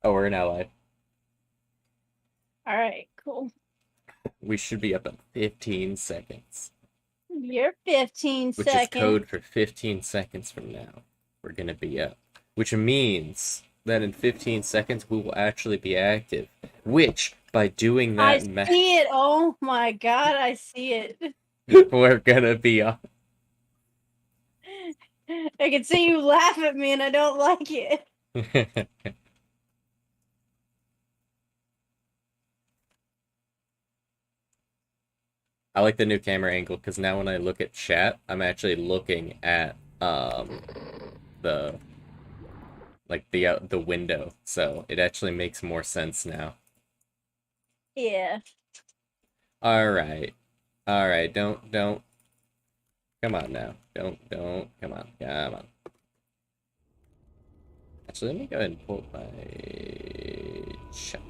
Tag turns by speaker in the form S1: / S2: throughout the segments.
S1: Oh, we're now live.
S2: Alright, cool.
S1: We should be up in 15 seconds.
S2: You're 15
S1: Which is
S2: seconds.
S1: code for 15 seconds from now. We're gonna be up. Which means that in 15 seconds we will actually be active. Which, by doing
S2: I
S1: that
S2: see it. Oh my god, I see it.
S1: we're gonna be up.
S2: I can see you laugh at me and I don't like it.
S1: I like the new camera angle because now when I look at chat, I'm actually looking at the the window, so it actually makes more sense now.
S2: Yeah.
S1: All right, don't come on now, don't come on, come on. Actually, let me go ahead and pull up my chat.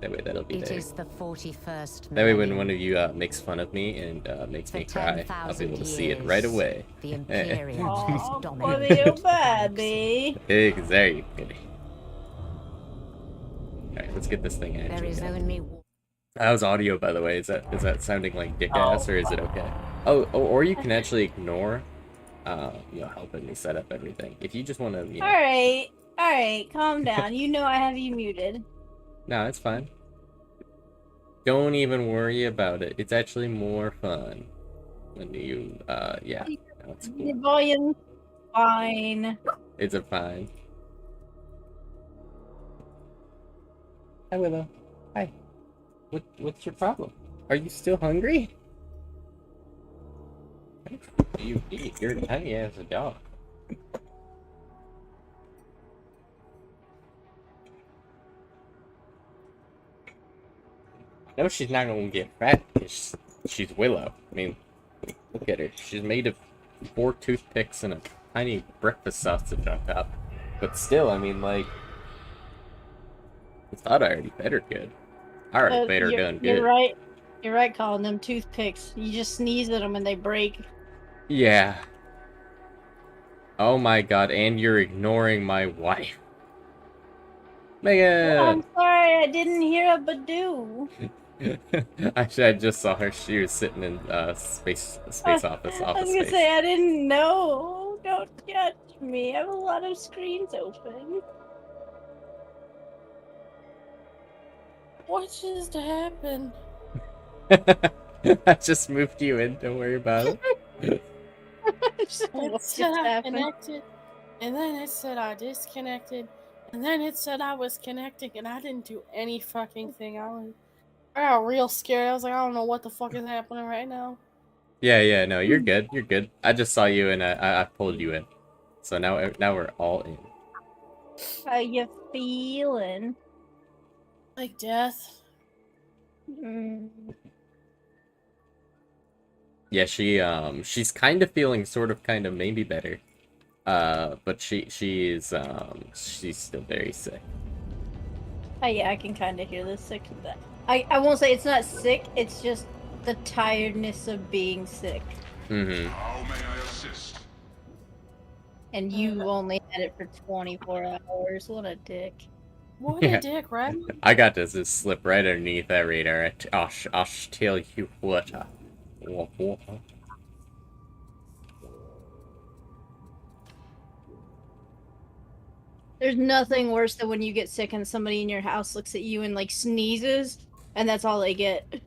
S1: That way that'll be there.
S3: It is the 41st.
S1: That way when one of you makes fun of me and makes me cry, I'll be able to see it right away.
S3: The Imperium
S2: Oh, for the baby.
S1: Exactly. Alright, let's get this thing actually.
S3: There is only...
S1: How's audio, by the way? Is that sounding like dick ass, or is it okay? Oh, or you can actually ignore, helping me set up everything. If you just want to,
S2: Alright, calm down. You know I have you muted.
S1: No, it's fine. Don't even worry about it. It's actually more fun when you, yeah. No, it's cool.
S2: The volume's fine.
S1: It's a fine. Hi, Willow. Hi. What's your problem? Are you still hungry? You eat. You're tiny as a dog. No, she's not gonna get fat because she's Willow. I mean, look at her. She's made of 4 toothpicks and a tiny breakfast sausage on top. But still, I mean, like, I thought I already fed her good. I already fed her done good.
S2: You're right. You're right calling them toothpicks. You just sneeze at them and they break.
S1: Yeah. Oh my god, and you're ignoring my wife. Megan!
S2: Oh, I'm sorry, I didn't hear a Badoo.
S1: Actually, I just saw her. She was sitting in space office.
S2: I was gonna say, I didn't know. Don't judge me. I have a lot of screens open. What just happened?
S1: I just moved you in. Don't worry about it.
S2: It said I connected, and then it said I disconnected, and then it said I was connecting, and I didn't do any fucking thing. I got real scared. I was like, I don't know what the fuck is happening right now.
S1: Yeah, no, you're good. You're good. I just saw you and I pulled you in. So now we're all in.
S2: How you feeling? Like death.
S1: Yeah, she's kind of feeling sort of kind of maybe better. But she's still very sick. Yeah, I can kind of hear the sick. I won't say it's not sick, it's just the tiredness of being sick. Mm-hmm.
S4: How may I assist?
S2: And you only had it for 24 hours. What a dick. What a dick, right?
S1: I got this just slip right underneath that radar. I'll tell you what.
S2: There's nothing worse than when you get sick and somebody in your house looks at you and like sneezes, and that's all they get.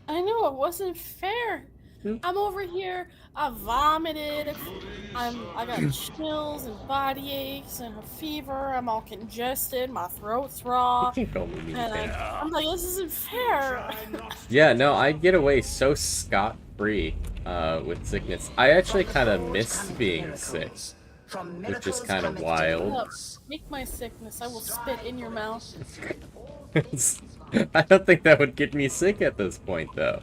S2: I know, it wasn't fair. I'm over here, I vomited, I got chills and body aches and a fever, I'm all congested, my throat's raw, and I'm like, this isn't fair. Yeah, no, I get away so scot-free with sickness. I actually kind of miss being sick, which is kind of wild. Make my sickness, I will spit in your mouth. I don't think that would get me sick at this point, though.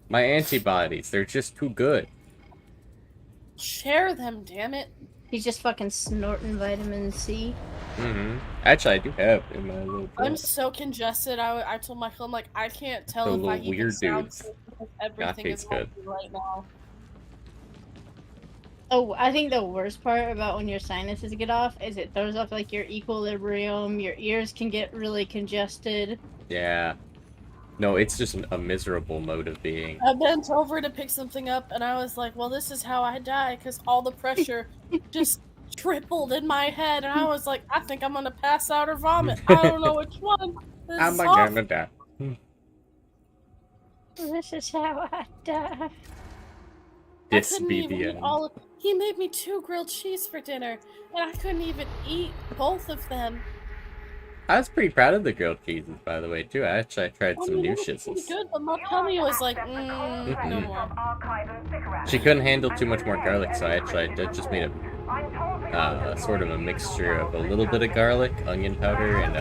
S2: My antibodies, they're just too good. Share them, damn it. He's just fucking snorting vitamin C. Mm-hmm. Actually, I do have in my little book. I'm so congested. I told Michael, I'm like, I can't tell if I even sound sick because everything is good right now. Oh, I think the worst part about when your sinuses get off is it throws off like your equilibrium. Your ears can get really congested.
S1: Yeah. No, it's just a miserable mode of being.
S4: I bent over to pick something up, and I was like, well, this is how I die, because all the pressure just tripled in my head, and I was like, I think I'm gonna pass out or vomit. I don't know which one. This
S1: I'm
S4: is
S1: gonna
S4: awful.
S1: die.
S2: This is how I die.
S1: This
S4: I couldn't
S1: be
S4: even
S1: the
S4: eat
S1: end.
S4: all of. He made me 2 grilled cheese for dinner, and I couldn't even eat both of them.
S1: I was pretty proud of the grilled cheeses, by the way, too. I tried
S4: I
S1: some
S4: mean,
S1: new
S4: it was pretty
S1: shizzles.
S4: good, but my tummy was like, no more.
S1: She couldn't handle too much more garlic, so I just made a sort of a mixture of a little bit of garlic, onion powder, and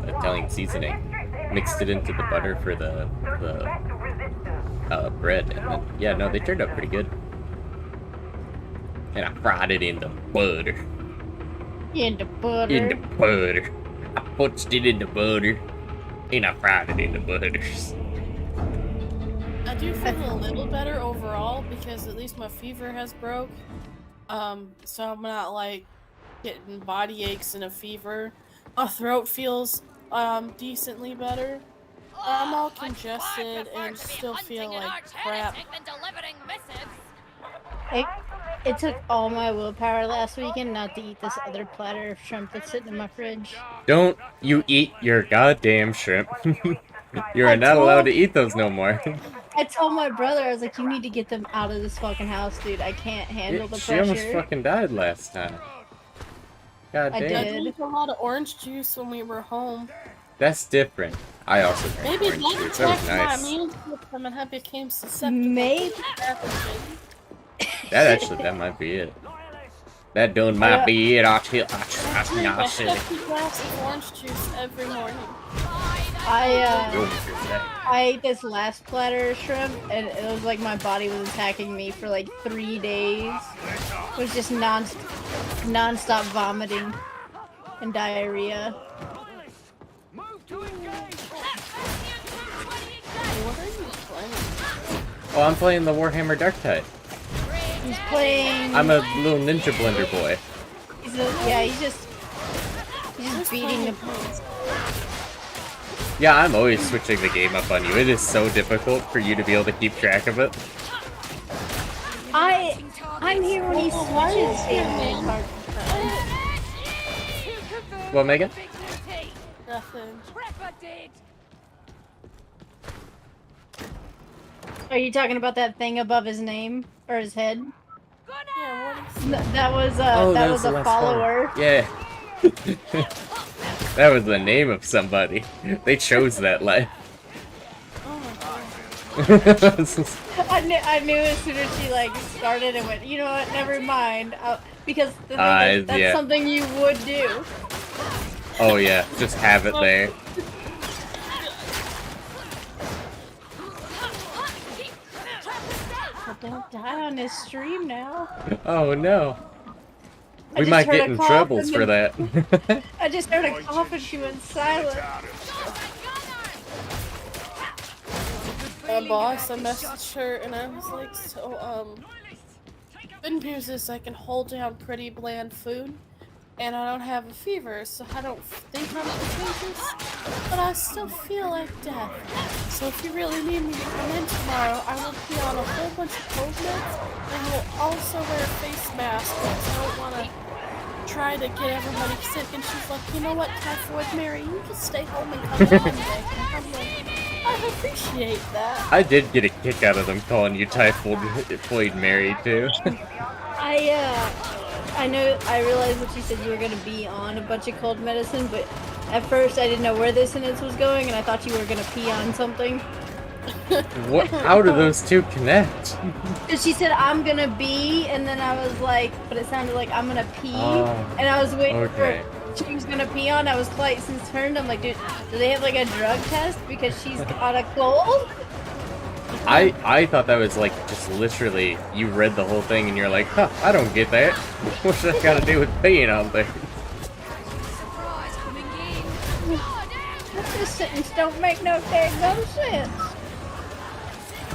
S1: Italian seasoning. Mixed it into the butter for the bread, and then, yeah, no, they turned out pretty good. And I fried it in the butter.
S2: In the butter.
S1: In the butter. I punched it in the butter, and I fried it in the butters.
S4: I do feel a little better overall because at least my fever has broke. So I'm not like getting body aches and a fever. My throat feels decently better. I'm all congested and still feel like crap.
S2: It took all my willpower last weekend not to eat this other platter of shrimp that's sitting in my fridge.
S1: Don't you eat your goddamn shrimp. You are not allowed to eat those no more.
S2: I told my brother, I was like, you need to get them out of this fucking house, dude. I can't handle the
S1: She
S2: pressure.
S1: almost fucking died last time. God
S2: I
S1: damn.
S4: I
S2: did.
S4: drank a lot of orange juice when we were home.
S1: That's different. I also drank
S4: Maybe
S1: orange
S4: that
S1: juice. That was
S4: attacked my
S1: nice.
S4: immune system and I became susceptible
S2: Maybe.
S4: to pathogen.
S1: That might be it. That don't might be it.
S4: I drink a hefty glass of orange juice every morning.
S2: I ate this last platter of shrimp, and it was like my body was attacking me for like 3 days. It was just non-stop vomiting and diarrhea.
S4: What are you playing?
S1: Oh, I'm playing the Warhammer Darktide.
S2: He's playing.
S1: I'm a little Ninja Blender boy.
S2: He's just beating the.
S1: Yeah, I'm always switching the game up on you. It is so difficult for you to be able to keep track of it.
S2: I'm here when he started standing.
S1: What, Megan?
S4: Nothing.
S2: Are you talking about that thing above his name or his head?
S4: Yeah, what is
S2: That was
S1: That
S2: was
S1: the
S2: a
S1: last
S2: follower.
S1: Yeah. That was the name of somebody. They chose that life.
S4: Oh my god.
S2: I knew as soon as she like started and went, you know what, never mind. Because the thing is, that's
S1: yeah.
S2: something you would do.
S1: Oh yeah, just have it there.
S2: But don't die on this stream now.
S1: Oh no.
S2: I
S1: We
S2: just
S1: might
S2: heard
S1: get
S2: a
S1: in
S2: cough
S1: troubles
S2: and
S1: for
S2: then-
S1: that.
S2: I just heard a cough and she went silent.
S4: My boss, I messaged her and I was like, so, good news is I can hold down pretty bland food, and I don't have a fever, so I don't think I'm contagious, but I still feel like death. So if you really need me to come in tomorrow, I will be on a whole bunch of cold meds, and will also wear a face mask because I don't want to try to get everybody sick. And she's like, you know what, Typhoid Mary, you just stay home and come in Monday. And I'm like, I appreciate that.
S1: I did get a kick out of them calling you Typhoid Mary too.
S2: I realized that you said you were gonna be on a bunch of cold medicine, but at first I didn't know where this sentence was going, and I thought you were gonna pee on something.
S1: What? How do those two connect?
S2: And she said, I'm gonna be, and then I was like, but it sounded like I'm gonna pee, and I was waiting
S1: okay.
S2: for she was gonna pee on. I was quite concerned. I'm like, dude, do they have like a drug test because she's got a cold?
S1: I thought that was like just literally you read the whole thing and you're like, huh, I don't get that. What's that got to do with peeing on there?
S2: This sentence don't make no daggum sense.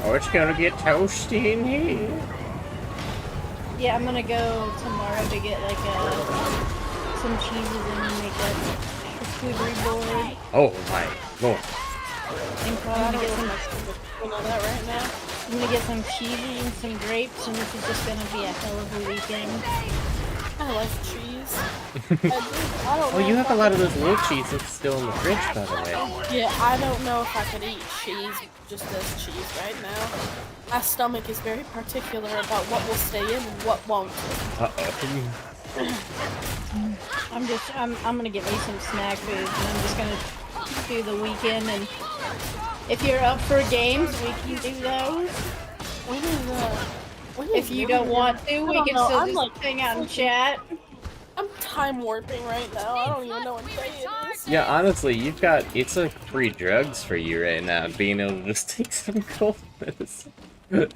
S1: Oh, it's gonna get toasty in here.
S2: Yeah, I'm gonna go tomorrow to get like some cheeses and make a charcuterie board.
S1: Oh my lord.
S2: And probably get some.
S4: You know that right now.
S2: I'm gonna get some cheeses and some grapes, and this is just gonna be a hell of a weekend.
S4: I like cheese. I don't
S1: Oh,
S4: know
S1: you
S4: if
S1: have a
S4: I
S1: lot
S4: could
S1: of those little cheeses still in the fridge, by the way.
S4: Yeah, I don't know if I could eat cheese just as cheese right now. My stomach is very particular about what will stay in and what won't.
S1: Uh-oh.
S2: I'm gonna get me some snack food, and I'm just gonna do the weekend. And if you're up for games, we can do those. If you don't want to, we can still just hang out and chat.
S4: I'm time warping right now. I don't even know what day it is.
S1: Yeah, honestly, it's like free drugs for you right now, being able to just take some cold medicine.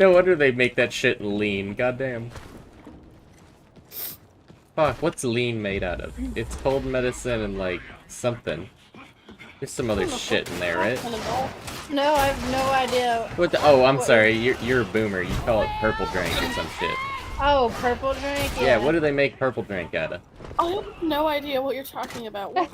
S1: No wonder they make that shit lean, goddamn. Fuck, what's lean made out of? It's cold medicine and like, something. There's some other shit in there, right?
S2: No, I have no idea.
S1: What the- oh, I'm sorry, you're a boomer, you call it purple drink or some shit.
S2: Oh, purple drink?
S1: Yeah, what do they make purple drink out of?
S4: I have no idea what you're talking about. What?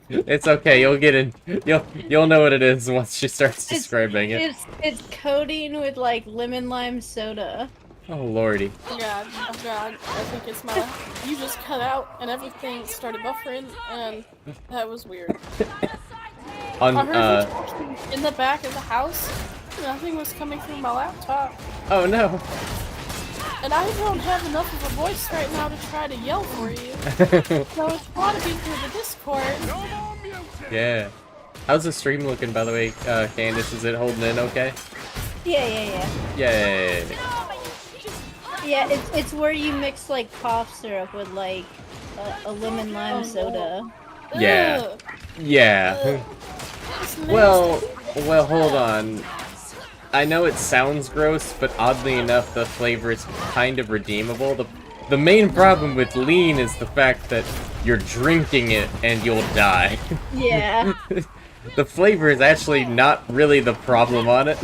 S1: It's okay, you'll get in. You'll know what it is once she starts describing it.
S2: It's coating with like lemon lime soda.
S1: Oh lordy.
S4: Oh god, I think it's my... You just cut out and everything started buffering and that was weird.
S1: On
S4: I heard you talking in the back of the house. Nothing was coming through my laptop.
S1: Oh no.
S4: And I don't have enough of a voice right now to try to yell for you. So it's gotta be through the Discord.
S1: Yeah. How's the stream looking, by the way, Candace? Is it holding in okay?
S2: Yeah.
S1: Yay.
S2: Yeah, it's where you mix like cough syrup with like a lemon lime soda.
S1: Yeah.
S4: Ugh.
S1: Yeah. Well, hold on. I know it sounds gross, but oddly enough, the flavor is kind of redeemable. The main problem with lean is the fact that you're drinking it and you'll die.
S2: Yeah.
S1: The flavor is actually not really the problem on it.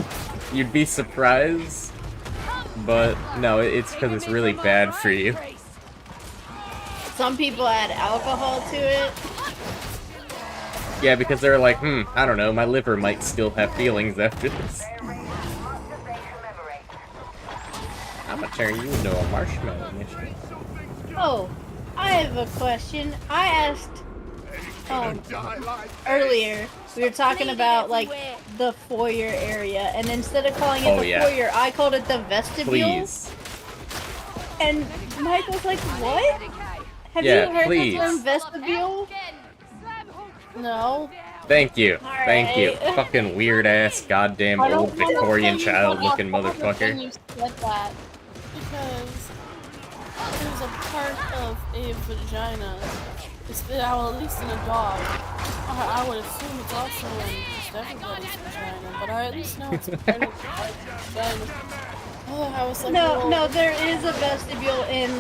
S1: You'd be surprised. But no, it's because it's really bad for you.
S2: Some people add alcohol to it.
S1: Yeah, because they're like, I don't know, my liver might still have feelings after this. I'm gonna turn you into a marshmallow mission.
S2: Oh, I have a question. I asked earlier, we were talking about like the foyer area, and instead of calling it foyer, I called it the vestibule.
S1: Please.
S2: And Mike was like, what? Have you heard the term vestibule?
S4: No.
S1: Thank you.
S2: All
S1: Thank you.
S2: right.
S1: Fucking weird ass goddamn old Victorian child looking motherfucker.
S4: You said that because it was a part of a vagina. Well, at least in a dog. I would assume it's also in just everybody's vagina, but I at least know it's a part of the vagina. Oh, I was like,
S2: No, there is a vestibule in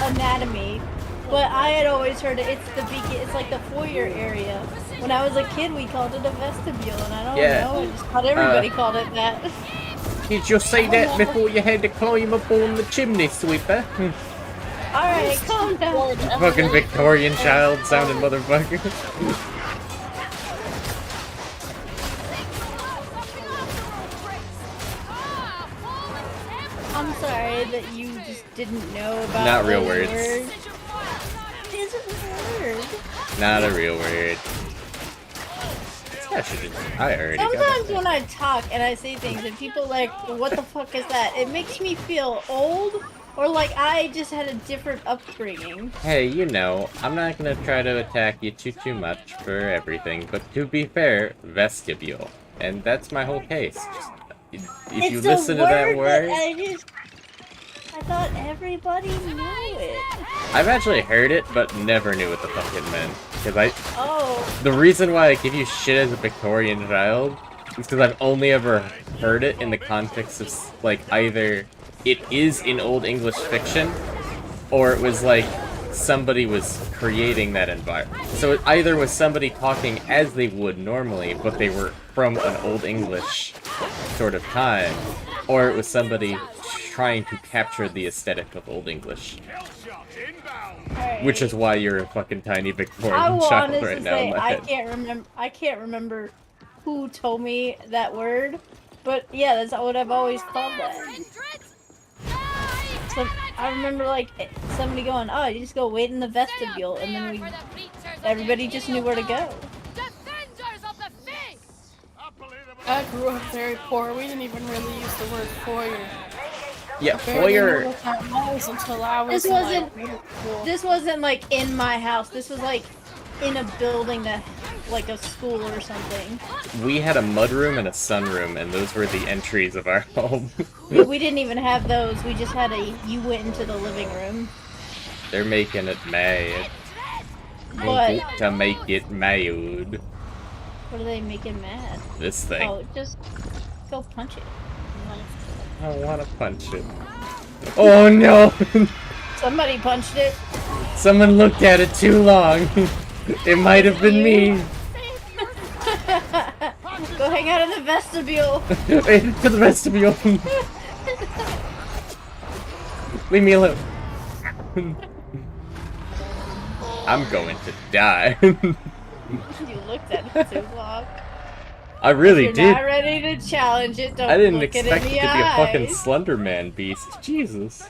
S2: anatomy. But I had always heard it's like the foyer area. When I was a kid, we called it a vestibule, and I don't know, I just thought everybody called it that.
S1: Did you say that before you had to climb up on the chimney sweeper?
S2: Alright, calm down.
S1: Fucking Victorian child sounding motherfucker.
S2: I'm sorry that you just didn't know about
S1: Not real
S2: those
S1: words.
S2: It isn't a word.
S1: Not a real word. I already got
S2: Sometimes
S1: that.
S2: when I talk and I say things and people like, what the fuck is that? It makes me feel old, or like I just had a different upbringing.
S1: Hey, you know, I'm not gonna try to attack you too much for everything, but to be fair, vestibule. And that's my whole case. Just, if you listen to that word...
S2: I thought everybody knew it.
S1: I've actually heard it, but never knew what the fuck it meant. Because
S2: Oh.
S1: the reason why I give you shit as a Victorian child is because I've only ever heard it in the context of, like, either it is in Old English fiction, or it was like somebody was creating that environment. So it either was somebody talking as they would normally, but they were from an Old English sort of time, or it was somebody trying to capture the aesthetic of Old English.
S2: Alright.
S1: Which is why you're a fucking tiny
S2: I
S1: Victorian
S2: will
S1: child
S2: honestly
S1: right now in
S2: say
S1: my head.
S2: I can't remember who told me that word, but yeah, that's what I've always called that. So I remember like somebody going, "Oh, you just go wait in the vestibule," and then everybody just knew where to go.
S4: I grew up very poor. We didn't even really use the word foyer.
S1: Yeah,
S4: I barely knew
S1: foyer.
S4: what that was until I was
S2: This wasn't-
S4: in, like, school.
S2: This wasn't like in my house. This was like in a building that, like a school or something.
S1: We had a mudroom and a sunroom, and those were the entries of our home.
S2: We didn't even have those. We just had you went into the living room.
S1: They're making it mad.
S2: What?
S1: To make it mad.
S2: What are they making mad?
S1: This thing.
S2: Oh, just go punch it.
S1: I want to punch it. Oh no!
S2: Somebody punched it.
S1: Someone looked at it too long. It might have been me.
S2: Go hang out in the vestibule.
S1: To the vestibule. Leave me alone. I'm going to die.
S2: You looked at it too long.
S1: I really
S2: You're
S1: did.
S2: not ready to challenge it. Don't
S1: I didn't
S2: look
S1: expect
S2: it
S1: it
S2: in
S1: to
S2: the
S1: be a fucking
S2: eyes.
S1: Slender Man beast. Jesus.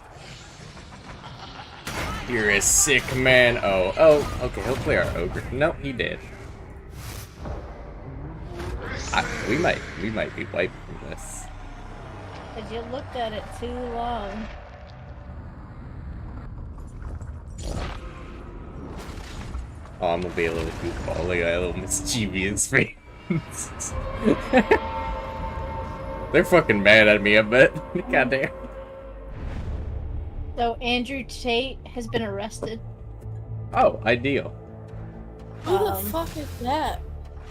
S1: You're a sick man. Oh, okay, he'll play our ogre. No, he did. We might be wiped from this.
S2: Cause you looked at it too long.
S1: Oh, I'm gonna be a little goofball. Look at that little mischievous face. They're fucking mad at me, I bet. Goddamn.
S2: So Andrew Tate has been arrested.
S1: Oh, ideal.
S4: Who the fuck is that?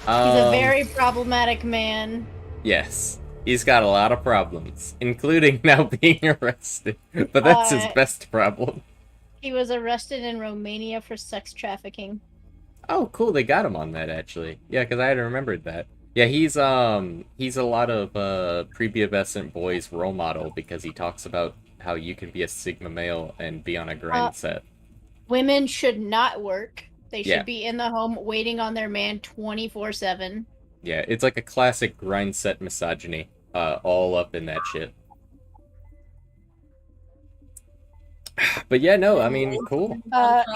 S2: He's a very problematic man.
S1: Yes. He's got a lot of problems, including now being arrested. But that's his best problem.
S2: He was arrested in Romania for sex trafficking.
S1: Oh, cool. They got him on that, actually. Yeah, because I had remembered that. Yeah, he's a lot of prepubescent boys' role model because he talks about how you can be a Sigma male and be on a grind set.
S2: Women should not work. They should
S1: Yeah.
S2: be in the home waiting on their man 24/7.
S1: Yeah, it's like a classic grind set misogyny, all up in that shit. But yeah, no, I mean, cool.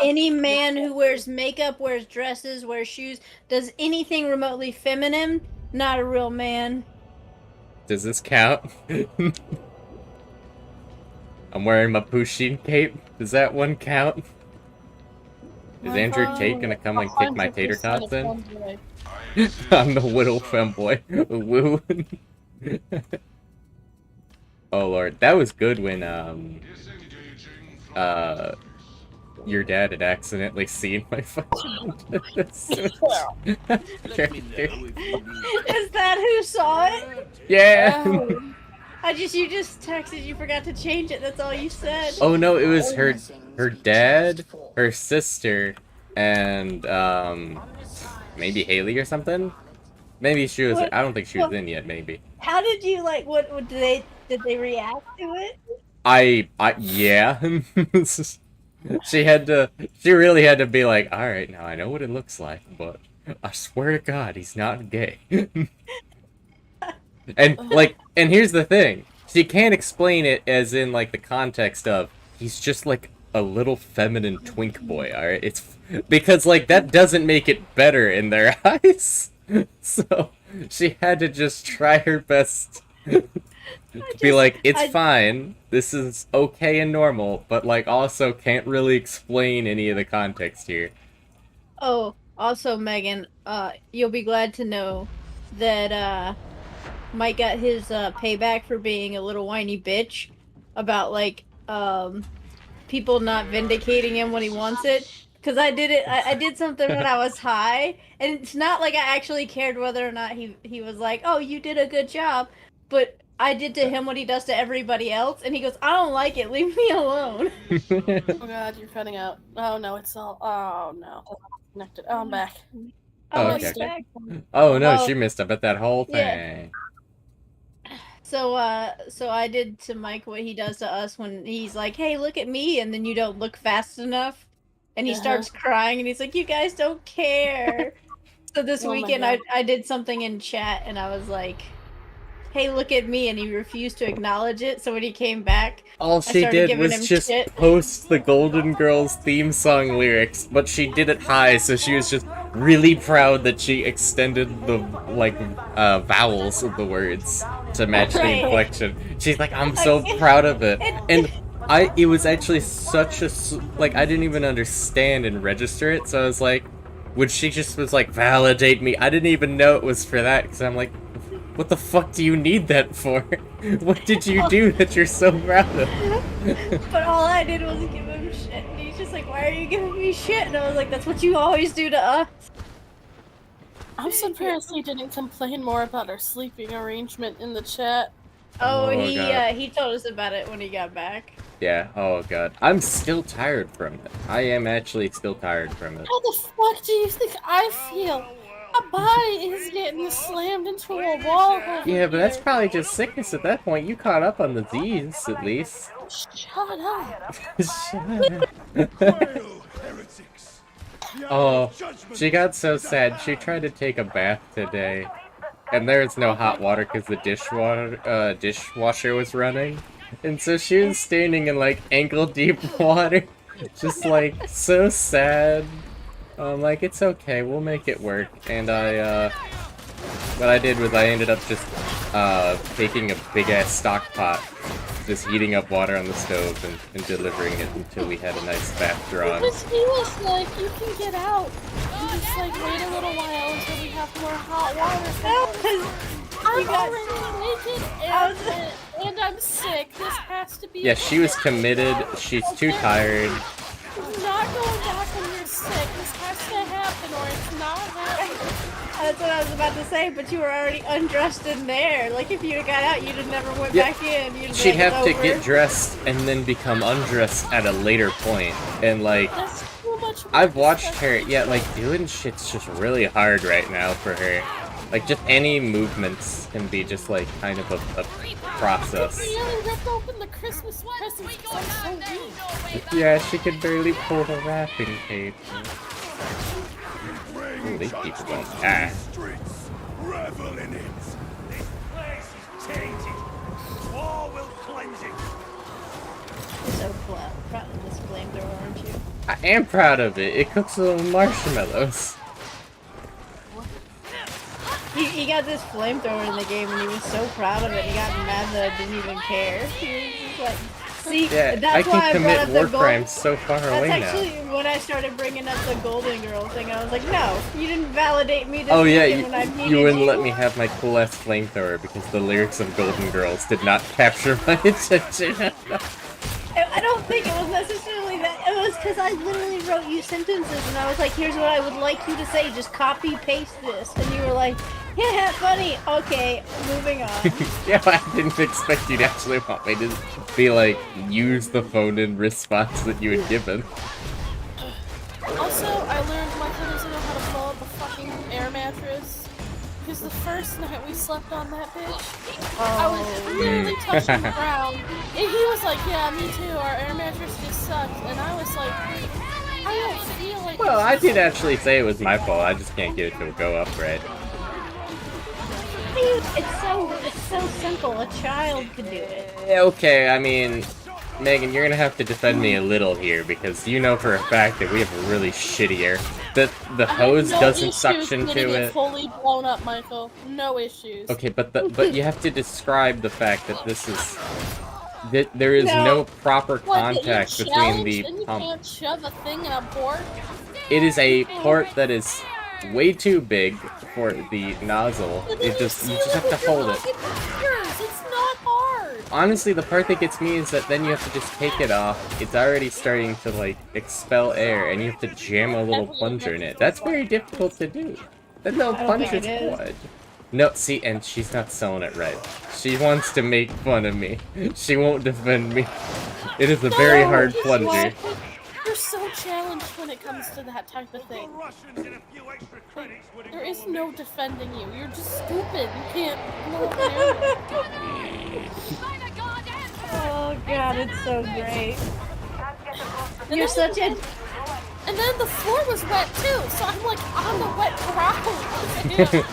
S2: Any man who wears makeup, wears dresses, wears shoes, does anything remotely feminine, not a real man.
S1: Does this count? I'm wearing my Pushin cape. Does that one count? Is Andrew Tate gonna come and kick my tater tots in? I'm the Whittle femboy. Woo. Oh lord, that was good when your dad had accidentally seen my fucking character.
S2: Is that who saw it?
S1: Yeah.
S2: Oh. You just texted, you forgot to change it, that's all you said.
S1: Oh no, it was her dad, her sister, and maybe Haley or something. Maybe she was. I don't think she was in yet. Maybe.
S2: How did you like? What did they react to it?
S1: Yeah. She really had to be like, all right, now I know what it looks like, but I swear to God, he's not gay. And here's the thing, she can't explain it as in like the context of he's just like a little feminine twink boy. All right, it's because like that doesn't make it better in their eyes. So she had to just try her best. Be like, it's fine, this is okay and normal, but like also can't really explain any of the context here.
S2: Oh, also Megan, you'll be glad to know that Mike got his payback for being a little whiny bitch about like people not vindicating him when he wants it. Because I did something when I was high, and it's not like I actually cared whether or not he was like, oh, you did a good job, but I did to him what he does to everybody else, and he goes, I don't like it, leave me alone.
S4: Oh god, you're cutting out. Oh no, it's all. Oh no. Connected. Oh, I'm back.
S1: Oh, okay. Oh no, she missed. I bet that whole thing.
S2: Yeah. So I did to Mike what he does to us when he's like, "Hey, look at me," and then you don't look fast enough, and he starts crying, and he's like, "You guys don't care." So this weekend, I did something in chat, and I was like, "Hey, look at me," and he refused to acknowledge it. So when he came back,
S1: all she did was just post the Golden Girls theme song lyrics, but she did it high, so she was just really proud that she extended the vowels of the words to match the inflection. She's like, I'm so proud of it. And it was actually such a, like, I didn't even understand and register it, so I was like, when she just was like, validate me, I didn't even know it was for that, because I'm like, what the fuck do you need that for? What did you do that you're so proud of?
S2: But all I did was give him shit, and he's just like, why are you giving me shit? And I was like, that's what you always do to us.
S4: I'm surprised he didn't complain more about our sleeping arrangement in the chat.
S2: Oh, he told us about it when he got back.
S1: Yeah, oh god. I'm still tired from it. I am actually still tired from it.
S4: How the fuck do you think I feel? My body is getting slammed into a wall.
S1: Yeah, but that's probably just sickness at that point. You caught up on the Z's, at least.
S4: Shut up.
S1: Shut up. Oh, she got so sad. She tried to take a bath today, and there's no hot water because the dishwasher was running. And so she was standing in, like, ankle-deep water. Just, like, so sad. I'm like, it's okay, we'll make it work. And what I did was I ended up just, taking a big-ass stock pot, just heating up water on the stove and delivering it until we had a nice bath drawn.
S4: Because he was like, you can get out. You just, like, wait a little while until we have more hot water. I'm already naked and I'm sick. This has to be.
S1: Yeah, she was committed. She's too tired.
S4: I'm not going back when you're sick. This has to happen or it's not happening.
S2: That's what I was about to say, but you were already undressed in there. Like, if you'd have got out, you'd have never went back in.
S1: She'd have to get dressed and then become undressed at a later point. And, like, I've watched her, like, doing shit's just really hard right now for her. Like, just any movements can be just, like, kind of a process. Yeah, she could barely pull the wrapping paper. Ooh, these people don't die.
S2: You're so proud of this flamethrower, aren't you?
S1: I am proud of it. It cooks little marshmallows.
S2: He got this flamethrower in the game and he was so proud of it. He got mad that I didn't even care. He was just like, see,
S1: yeah,
S2: that's why I brought up the
S1: war crimes so far away now.
S2: That's actually when I started bringing up the Golden Girl thing. I was like, no, you didn't validate me this when I needed
S1: you wouldn't let me have my cool-ass flamethrower because the lyrics of Golden Girls did not capture my attention.
S2: I don't think it was necessarily that. It was because I literally wrote you sentences and I was like, here's what I would like you to say. Just copy paste this. And you were like, yeah, funny. Okay, moving on.
S1: Yeah, I didn't expect you to actually want me to be like, use the phone-in response that you had given.
S4: Also, I learned Michael doesn't know how to blow up a fucking air mattress. Because the first night we slept on that bitch, I was literally touching the ground. And he was like, yeah, me too, our air mattress just sucked. And I was like, I don't feel like...
S1: Well, I did actually say it was my fault, I just can't get it to go up right.
S2: It's so simple, a child could do it.
S1: Okay, I mean, Megan, you're gonna have to defend me a little here, because you know for a fact that we have a really shitty air. The hose doesn't suction to it.
S4: Fully blown up, Michael. No issues.
S1: Okay, but you have to describe the fact that this is there is no proper contact between the pump.
S4: You can't shove a thing in a port?
S1: It is a port that is way too big for the nozzle. You just have to hold it.
S4: It's not hard.
S1: Honestly, the part that gets me is that then you have to just take it off. It's already starting to, like, expel air, and you have to jam a little plunger in it. That's very difficult to do. The little plunger's good. No, see, and she's not selling it right. She wants to make fun of me. She won't defend me. It is a very hard plunger.
S4: are so challenged when it comes to that type of thing. There is no defending you. You're just stupid. You can't blow up an airman.
S2: Oh god, it's so great.
S4: And
S2: You're such a...
S4: And then the floor was wet too, so I'm like on the wet ground.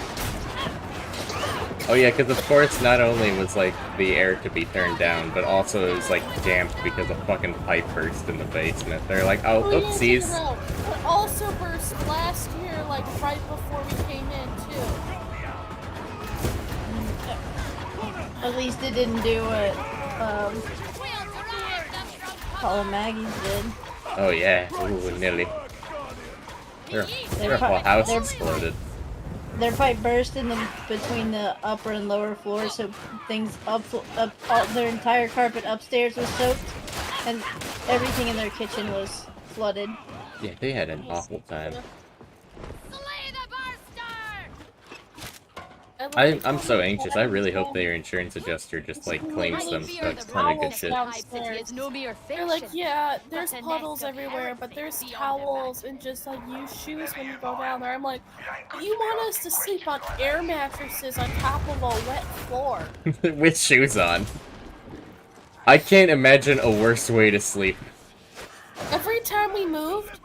S1: Oh yeah, because of course not only was like the air to be turned down, but also it was like damp because a fucking pipe burst in the basement. They're like, oh, oopsies.
S4: It also burst last year, like right before we came in too.
S2: At least it didn't do what, Paul and Maggie's did.
S1: Oh yeah, ooh, nearly. Their whole house exploded.
S2: Their pipe burst in between the upper and lower floors, so things their entire carpet upstairs was soaked, and everything in their kitchen was flooded.
S1: Yeah, they had an awful time. I'm so anxious. I really hope their insurance adjuster just like claims them. That's kind of good shit.
S4: They're like, yeah, there's puddles everywhere, but there's towels and just like use shoes when you go down there. I'm like, you want us to sleep on air mattresses on top of a wet floor?
S1: With shoes on. I can't imagine a worse way to sleep.
S4: Every time we moved,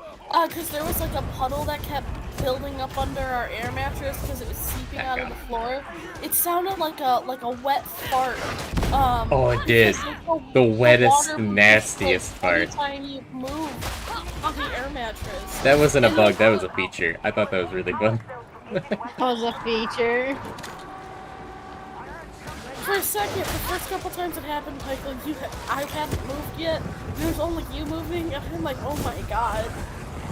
S4: because there was like a puddle that kept building up under our air mattress because it was seeping out of the floor. It sounded like a wet fart.
S1: Oh, it did. The wettest, nastiest fart.
S4: Every time you move on the air mattress.
S1: That wasn't a bug, that was a feature. I thought that was really fun.
S2: That was a feature.
S4: For a second, the first couple times it happened, like I hadn't moved yet. There was only you moving, and I'm like, oh my god.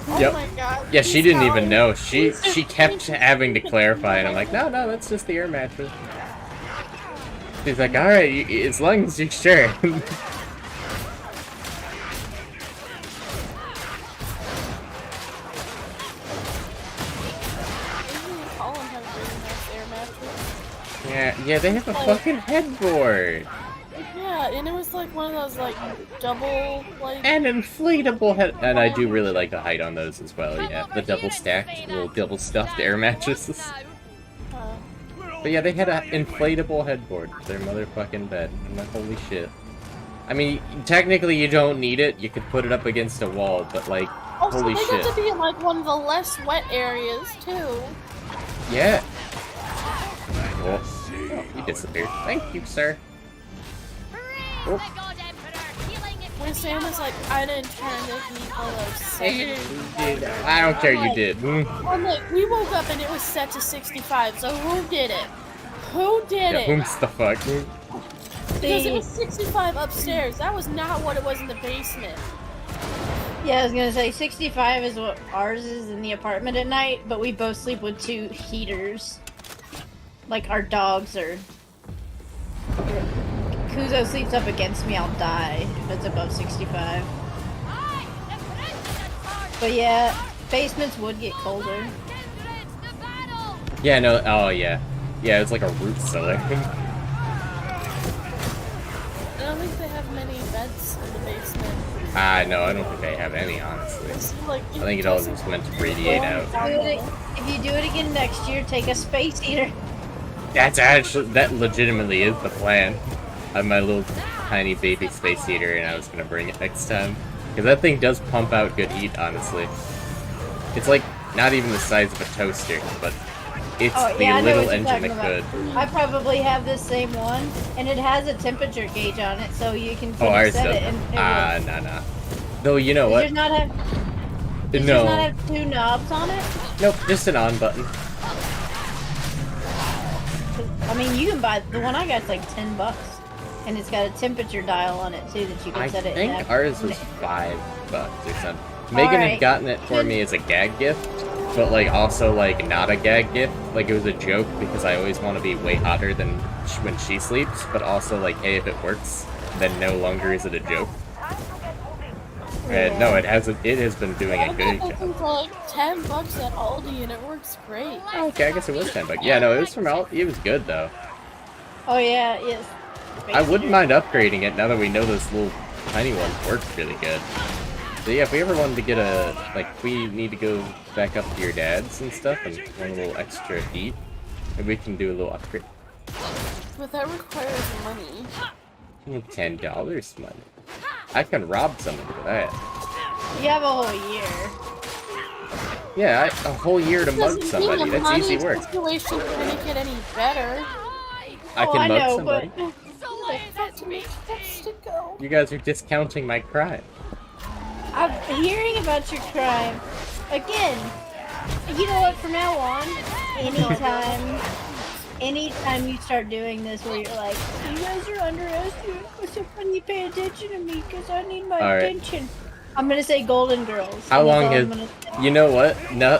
S4: Oh my god.
S1: Yeah, she didn't even know. She kept having to clarify, and I'm like, no, that's just the air mattress. She's like, alright, as long as you're sure. Yeah, they have a fucking headboard.
S4: Yeah, and it was like one of those like double like
S1: an inflatable head. And I do really like the height on those as well. Yeah, the double stacked, little double stuffed air mattresses. But yeah, they had an inflatable headboard for their motherfucking bed. I'm like, holy shit. I mean, technically you don't need it. You could put it up against a wall, but like, holy shit.
S4: So they got to be in like one of the less wet areas too.
S1: Yeah. Oh, you disappeared. Thank you, sir. Oh.
S4: When Sam was like, I didn't turn the heat below 70.
S1: I don't care, you did.
S4: I'm like, we woke up and it was set to 65, so who did it? Who did it?
S1: Whom's the fuck?
S4: Because it was 65 upstairs. That was not what it was in the basement.
S2: Yeah, I was gonna say 65 is what ours is in the apartment at night, but we both sleep with 2 heaters. Like our dogs are. Kuzo sleeps up against me, I'll die if it's above 65. But yeah, basements would get colder.
S1: Yeah, no, oh yeah. Yeah, it's like a root cellar.
S4: I don't think they have many beds in the basement.
S1: No, I don't think they have any, honestly.
S4: Like,
S1: I think it all just meant to radiate out.
S2: If you do it again next year, take a space heater.
S1: That legitimately is the plan. I have my little tiny baby space heater, and I was gonna bring it next time. Because that thing does pump out good heat, honestly. It's like, not even the size of a toaster, but it's the little engine that could.
S2: I probably have this same one, and it has a temperature gauge on it, so you can
S1: ours
S2: set it.
S1: Nah. Though, you know what?
S2: Does yours not have 2 knobs on it?
S1: Nope, just an on button.
S2: I mean, you can buy the one I got's like $10, and it's got a temperature dial on it too that you can set it.
S1: I think ours was $5 or something. Megan had gotten it for me as a gag gift, but like also like not a gag gift. Like it was a joke because I always want to be way hotter than when she sleeps, but also like, hey, if it works, then no longer is it a joke. And no, it has been doing a good job.
S4: It was like $10 at Aldi, and it works great.
S1: Oh, okay, I guess it was $10. Yeah, no, it was from Aldi. It was good though.
S2: Oh yeah, yes.
S1: I wouldn't mind upgrading it now that we know those little tiny ones work really good. So yeah, if we ever wanted to get a, like, we need to go back up to your dad's and stuff and want a little extra heat, maybe we can do a little upgrade.
S4: But that requires money.
S1: $10 money. I can rob someone for that.
S2: You have a whole year.
S1: Yeah, a whole year to mug somebody. That's easy work.
S4: The situation couldn't get any better.
S1: I can mug
S2: know,
S1: somebody.
S2: But...
S1: You guys are discounting my crime.
S2: I'm hearing about your crime. Again, you know what, from now on, anytime you start doing this where you're like, you guys are underestimating, so funny, pay attention to me because I need my attention. I'm gonna say Golden Girls.
S1: How long has... You know what? No,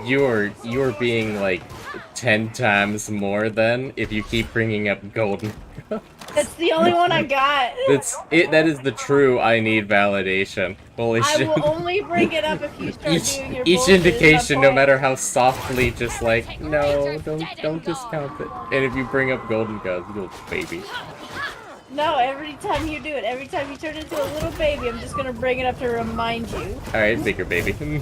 S1: you're being like 10 times more then if you keep bringing up Golden Girls.
S2: That's the only one I got.
S1: That's it. That is the true I need validation. Holy shit.
S2: I will only bring it up if you start doing your
S1: each
S2: bullshit,
S1: indication, no matter how softly, just like, no, don't discount it. And if you bring up Golden Girls, you little baby.
S2: No, every time you do it, every time you turn into a little baby, I'm just gonna bring it up to remind you.
S1: Alright, bigger baby.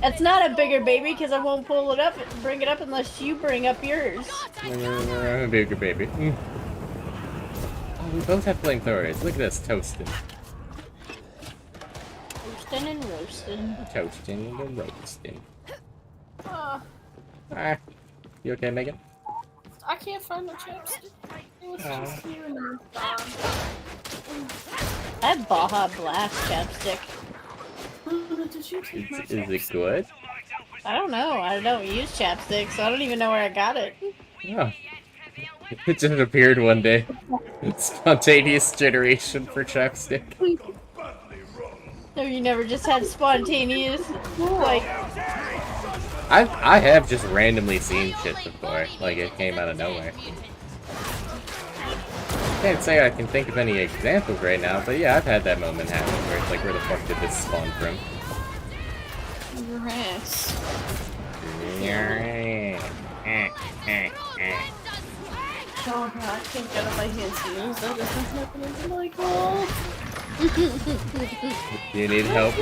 S2: It's not a bigger baby because I won't pull it up and bring it up unless you bring up yours.
S1: Bigger baby. Oh, we both have flamethrowers. Look at us toasting.
S2: Toasting and roasting.
S1: Toasting and roasting. You okay, Megan?
S4: I can't find my chapstick. It was just here and then it's gone.
S2: I have Baja Blast chapstick.
S1: Is it good?
S2: I don't know. I don't use chapstick, so I don't even know where I got it.
S1: Oh. It just appeared one day. Spontaneous generation for chapstick.
S2: No, you never just had spontaneous, like...
S1: I have just randomly seen shit before. Like, it came out of nowhere. Can't say I can think of any examples right now, but yeah, I've had that moment happen where it's like, where the fuck did this spawn from?
S4: Your ass. Oh god, I can't get up my hands to use that. This is happening to my goal.
S1: Do you need help?
S4: I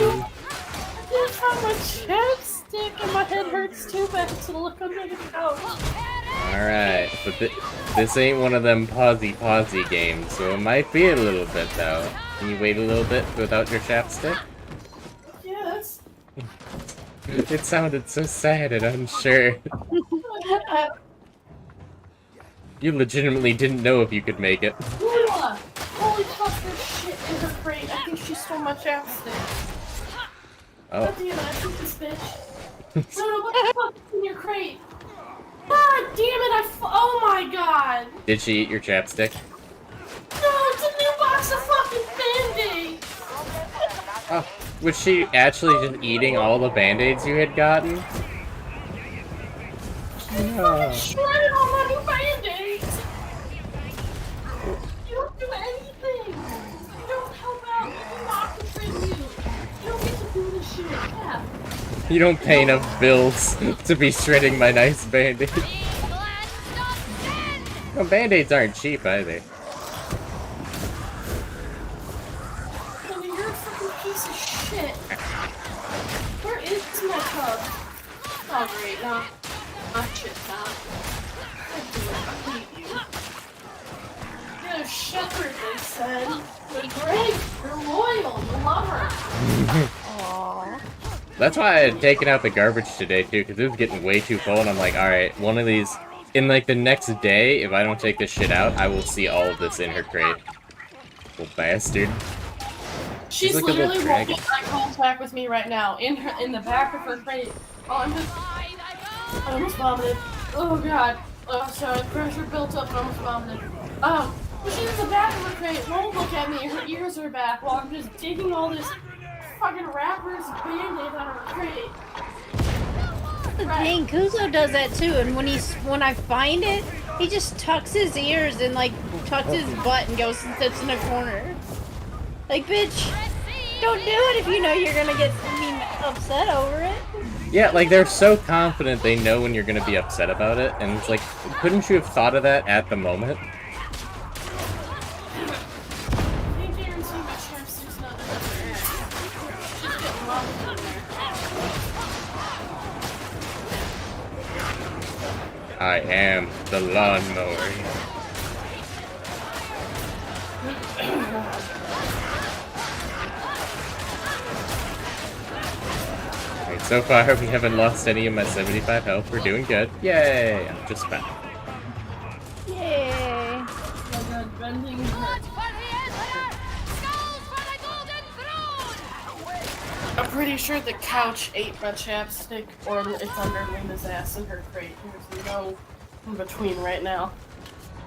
S4: can't find my chapstick and my head hurts too bad to look under the couch.
S1: Alright, but this ain't one of them pausey games, so it might be a little bit though. Can you wait a little bit without your chapstick?
S4: Yes.
S1: It sounded so sad and unsure. You legitimately didn't know if you could make it.
S4: Lula! Holy fuck, there's shit in her crate. I think she stole my chapstick.
S1: Oh.
S4: God damn it, I took this bitch. Luna, what the fuck is in your crate? God damn it, oh my god!
S1: Did she eat your chapstick?
S4: No, it's a new box of fucking Band-Aids!
S1: Oh, was she actually just eating all the Band-Aids you had gotten?
S4: Fucking shredded all my new Band-Aids! You don't do anything! You don't help out, you do not contribute! You don't get to do this shit, yeah.
S1: You don't pay enough bills to be shredding my nice Band-Aids. Well, Band-Aids aren't cheap either.
S4: You're a fucking piece of shit. Where is my tub? Oh great, not shit tub. I hate you. You're a shepherd, they said. You're great, you're loyal, you love her.
S2: Aww.
S1: That's why I had taken out the garbage today too, because it was getting way too full, and I'm like, alright, one of these... In like the next day, if I don't take this shit out, I will see all of this in her crate. Little bastard.
S4: She's
S1: like
S4: literally walking eye contact with me right now, in the back of her crate. Oh, I almost vomited. Oh god. Oh, sorry, pressure built up and I almost vomited. But she's in the back of her crate, won't look at me, her ears are back while I'm just digging all this fucking wrappers and Band-Aids out of her crate.
S2: Dang, Kuzo does that too, and when I find it, he just tucks his ears and like tucks his butt and goes and sits in a corner. Like, bitch, don't do it if you know you're gonna get upset over it.
S1: Yeah, like they're so confident they know when you're gonna be upset about it, and it's like, couldn't you have thought of that at the moment?
S4: I can't guarantee my chapstick
S1: I am the lawnmower. Alright, so far we haven't lost any of my 75 health. We're doing good. Yay! I'm just fine.
S2: Yay!
S4: I'm pretty sure the couch ate my chapstick, or it's under Lena's ass in her crate. There's no in between right now.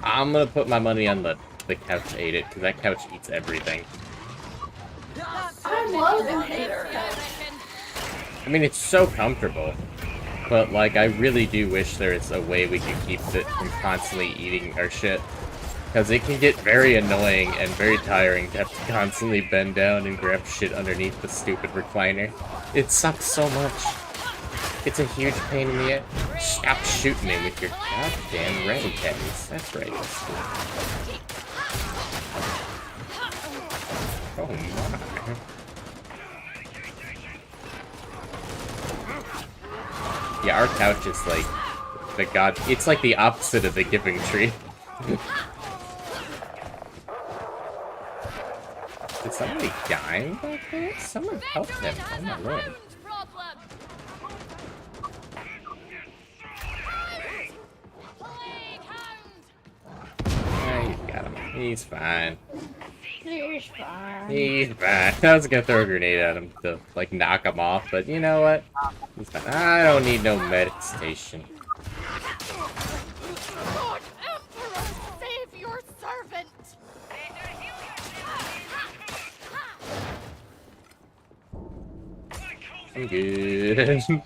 S1: I'm gonna put my money on the couch ate it, because that couch eats everything.
S4: I love and hate her.
S1: I mean, it's so comfortable. But, like, I really do wish there was a way we could keep it from constantly eating our shit. Because it can get very annoying and very tiring to have to constantly bend down and grab shit underneath the stupid recliner. It sucks so much. It's a huge pain in the ass. Stop shooting me with your goddamn ratty catties. That's right. Oh my. Yeah, our couch is like the god. It's like the opposite of the giving tree. Is somebody dying back there? Someone help them. Oh my lord. Yeah, he's got him. He's fine.
S2: He's fine.
S1: He's fine. I was gonna throw a grenade at him to, like, knock him off, but you know what? He's fine. I don't need no meditation.
S5: Lord Emperor, save your servant!
S1: I'm good.
S5: The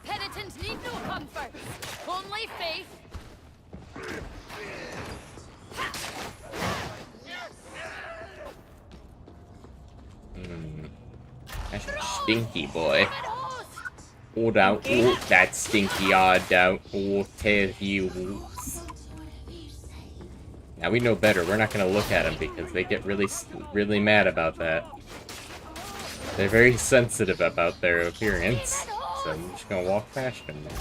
S5: penitent need no comfort, only faith.
S1: That's a stinky boy. Hold out. Oh, that stinky odd out. Oh, tell you. Now we know better. We're not gonna look at them because they get really mad about that. They're very sensitive about their appearance. So I'm just gonna walk past them now.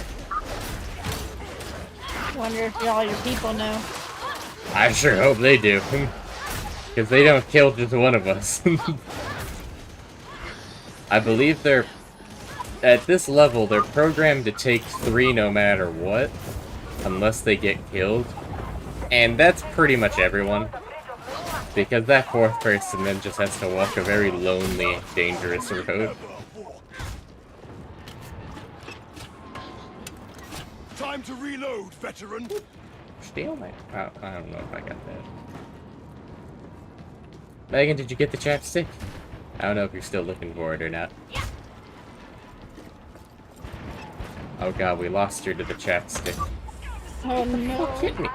S2: Wonder if all your people know.
S1: I sure hope they do. Because they don't kill just one of us. I believe they're... At this level, they're programmed to take 3 no matter what. Unless they get killed. And that's pretty much everyone. Because that 4th person then just has to walk a very lonely, dangerous road.
S6: Time to reload, veteran.
S1: Steal my... Oh, I don't know if I got that. Megan, did you get the chapstick? I don't know if you're still looking for it or not. Oh god, we lost her to the chapstick.
S2: Oh no.
S1: Hit me.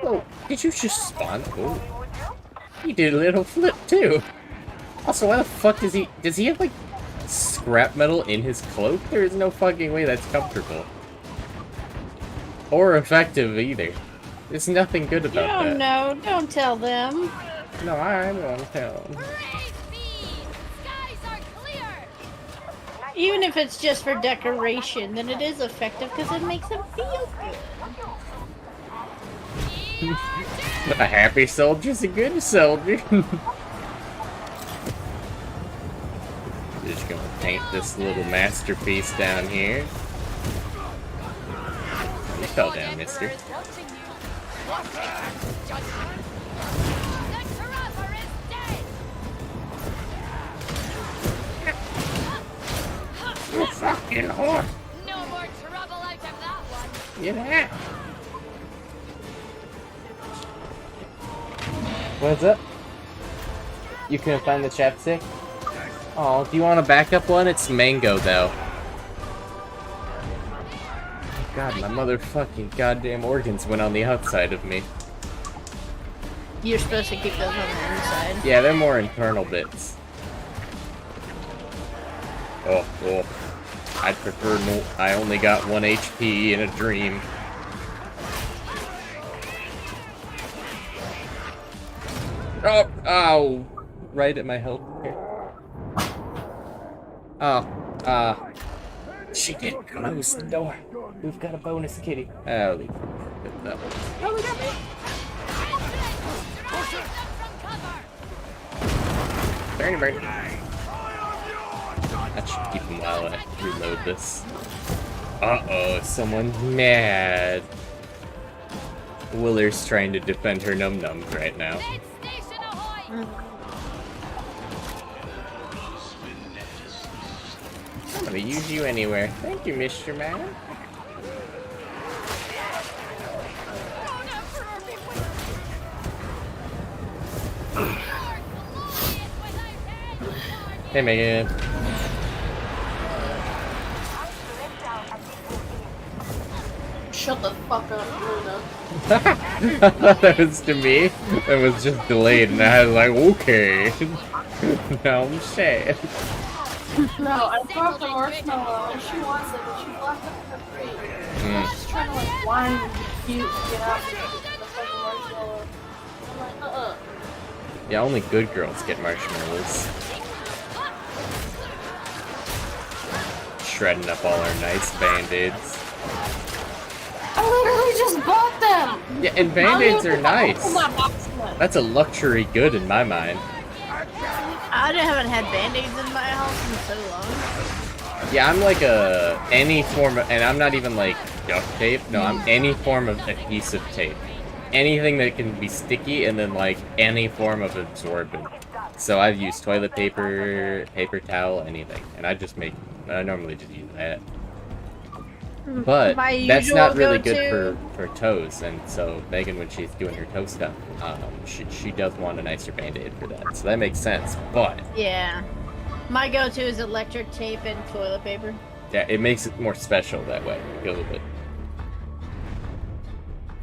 S1: Oh, did you just spawn? Oh. He did a little flip too. Also, why the fuck does he have like scrap metal in his cloak? There is no fucking way that's comfortable. Or effective either. There's nothing good about that.
S2: No, don't tell them.
S1: No, I won't tell them.
S2: Even if it's just for decoration, then it is effective because it makes them feel good.
S1: A happy soldier's a good soldier. Just gonna paint this little masterpiece down here. You fell down, mister. You fucking whore!
S5: No more trouble out of that one.
S1: Get out! What's up? You couldn't find the chapstick? Oh, do you want a backup one? It's mango, though. Oh god, my motherfucking goddamn organs went on the outside of me.
S2: You're supposed to keep those on the inside.
S1: Yeah, they're more internal bits. Oh, oh. I'd prefer no. I only got 1 HP in a dream. Oh, oh, right at my health here. Oh, she didn't close the door. We've got a bonus kitty. Oh, leave that one.
S2: Oh, we got me.
S1: Burn, burn. That should keep him while I reload this. Uh-oh, someone's mad. Willer's trying to defend her num-nums right now. I'm gonna use you anywhere. Thank you, Mr. Man. Hey, Megan.
S4: Shut the fuck up, Luna.
S1: I thought that was to me. It was just delayed, and I was like, okay. Now I'm sad.
S4: No, I brought the marshmallow and she wants it, but she left it for free. She's trying to like whine and be cute and get out the fucking marshmallow. I'm like,
S1: Yeah, only good girls get marshmallows. Shredding up all our nice band-aids.
S4: I literally just bought them!
S1: Yeah, and band-aids are nice. That's a luxury good in my mind.
S2: I haven't had band-aids in my house in so long.
S1: Yeah, I'm like any form of, and I'm not even like duct tape. No, I'm any form of adhesive tape. Anything that can be sticky, and then like any form of absorbent. So I've used toilet paper, paper towel, anything, and I normally just use that. But that's not really good for toes, and so Megan, when she's doing her toe stuff, she does want a nicer band-aid for that, so that makes sense. But
S2: yeah, my go-to is electric tape and toilet paper.
S1: Yeah, it makes it more special that way a little bit.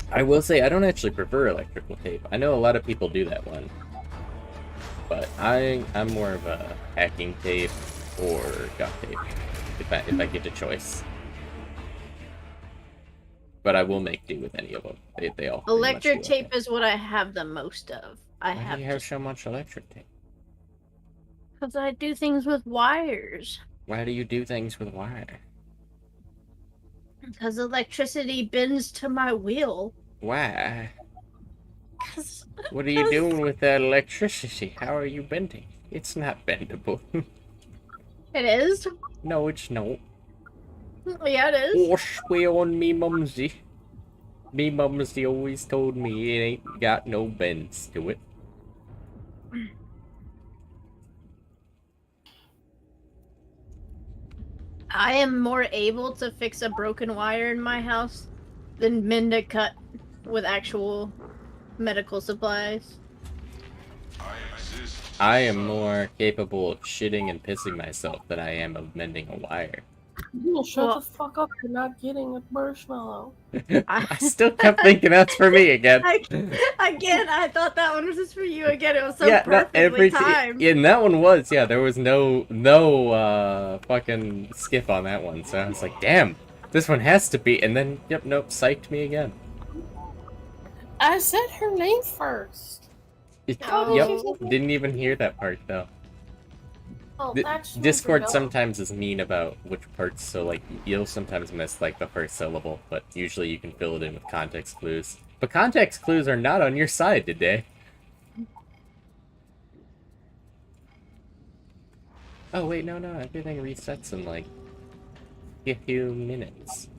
S1: I will say I don't actually prefer electrical tape. I know a lot of people do that one, but I'm more of a packing tape or duct tape if I get a choice. But I will make do with any of them. They all.
S2: Electric tape is what I have the most of.
S1: Why do you have so much electric tape?
S2: Because I do things with wires.
S1: Why do you do things with wire?
S2: Because electricity bends to my wheel.
S1: Why? What are you doing with that electricity? How are you bending? It's not bendable.
S2: It is?
S1: No, it's not.
S2: Yeah, it is.
S1: Oh, swear on me mumsy. Me mumsy always told me it ain't got no bends to it.
S2: I am more able to fix a broken wire in my house than mend a cut with actual medical supplies.
S1: I am more capable of shitting and pissing myself than I am of mending a wire.
S4: Shut the fuck up, you're not getting a marshmallow.
S1: I still kept thinking that's for me again.
S2: Again, I thought that one was just for you again. It was so
S1: perfectly
S2: timed.
S1: Yeah, and that one was, yeah, there was no fucking skip on that one. So I was like, damn, this one has to be. And then, yep, nope, psyched me again.
S4: I said her name first.
S1: Yep, didn't even hear that part though.
S4: Oh,
S1: Discord sometimes is mean about which parts, so like you'll sometimes miss like the first syllable, but usually you can fill it in with context clues. But context clues are not on your side today. Oh wait, no, everything resets in like a few minutes.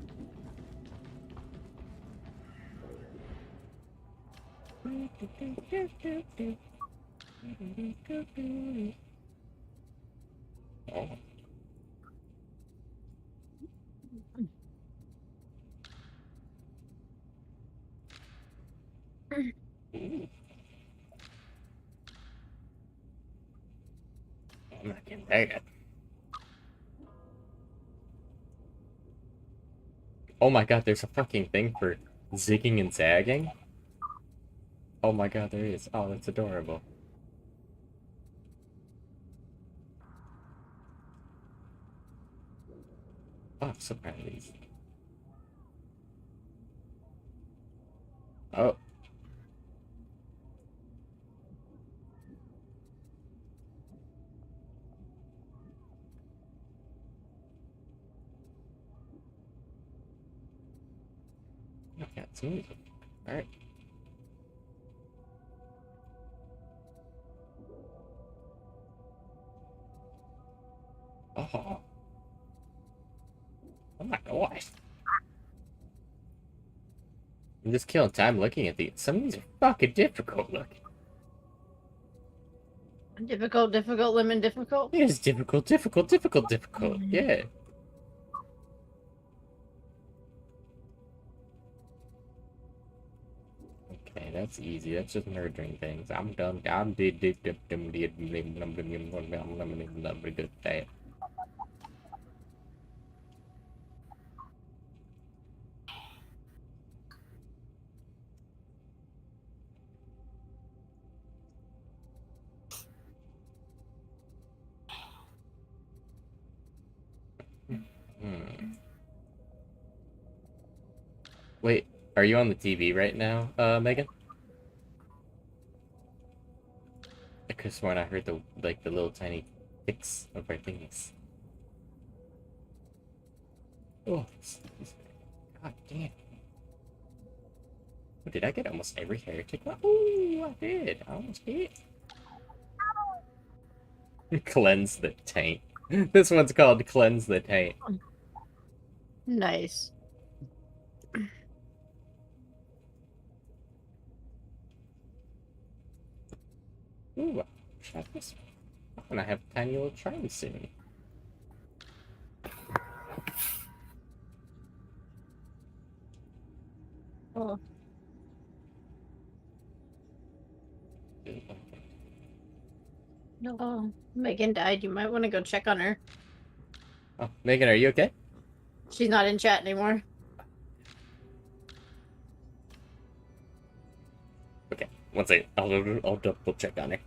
S1: Oh. I'm not getting there yet. Oh my god, there's a fucking thing for zigging and zagging? Oh my god, there is. Oh, that's adorable. Oh, I'm so proud of these. Oh. Smooth. Alright. Oh. Oh my gosh. I'm just killing time looking at these. Some of these are fucking difficult looking.
S2: Difficult, lemon, difficult.
S1: It is difficult. Yeah. Okay, that's easy. That's just murdering things. I'm done. I'm good at Wait, are you on the TV right now, Megan? I could have sworn I heard the little tiny ticks of our thingies. Oh, god damn. Did I get almost every heretic? Oh, I did. I almost did. Cleanse the taint. This one's called Cleanse the Taint.
S2: Nice.
S1: Ooh, shot this one. And I have a tiny little charm soon.
S2: Oh. No. Oh, Megan died. You might want to go check on her.
S1: Oh, Megan, are you okay?
S2: She's not in chat anymore.
S1: Okay, one second. I'll double check on her.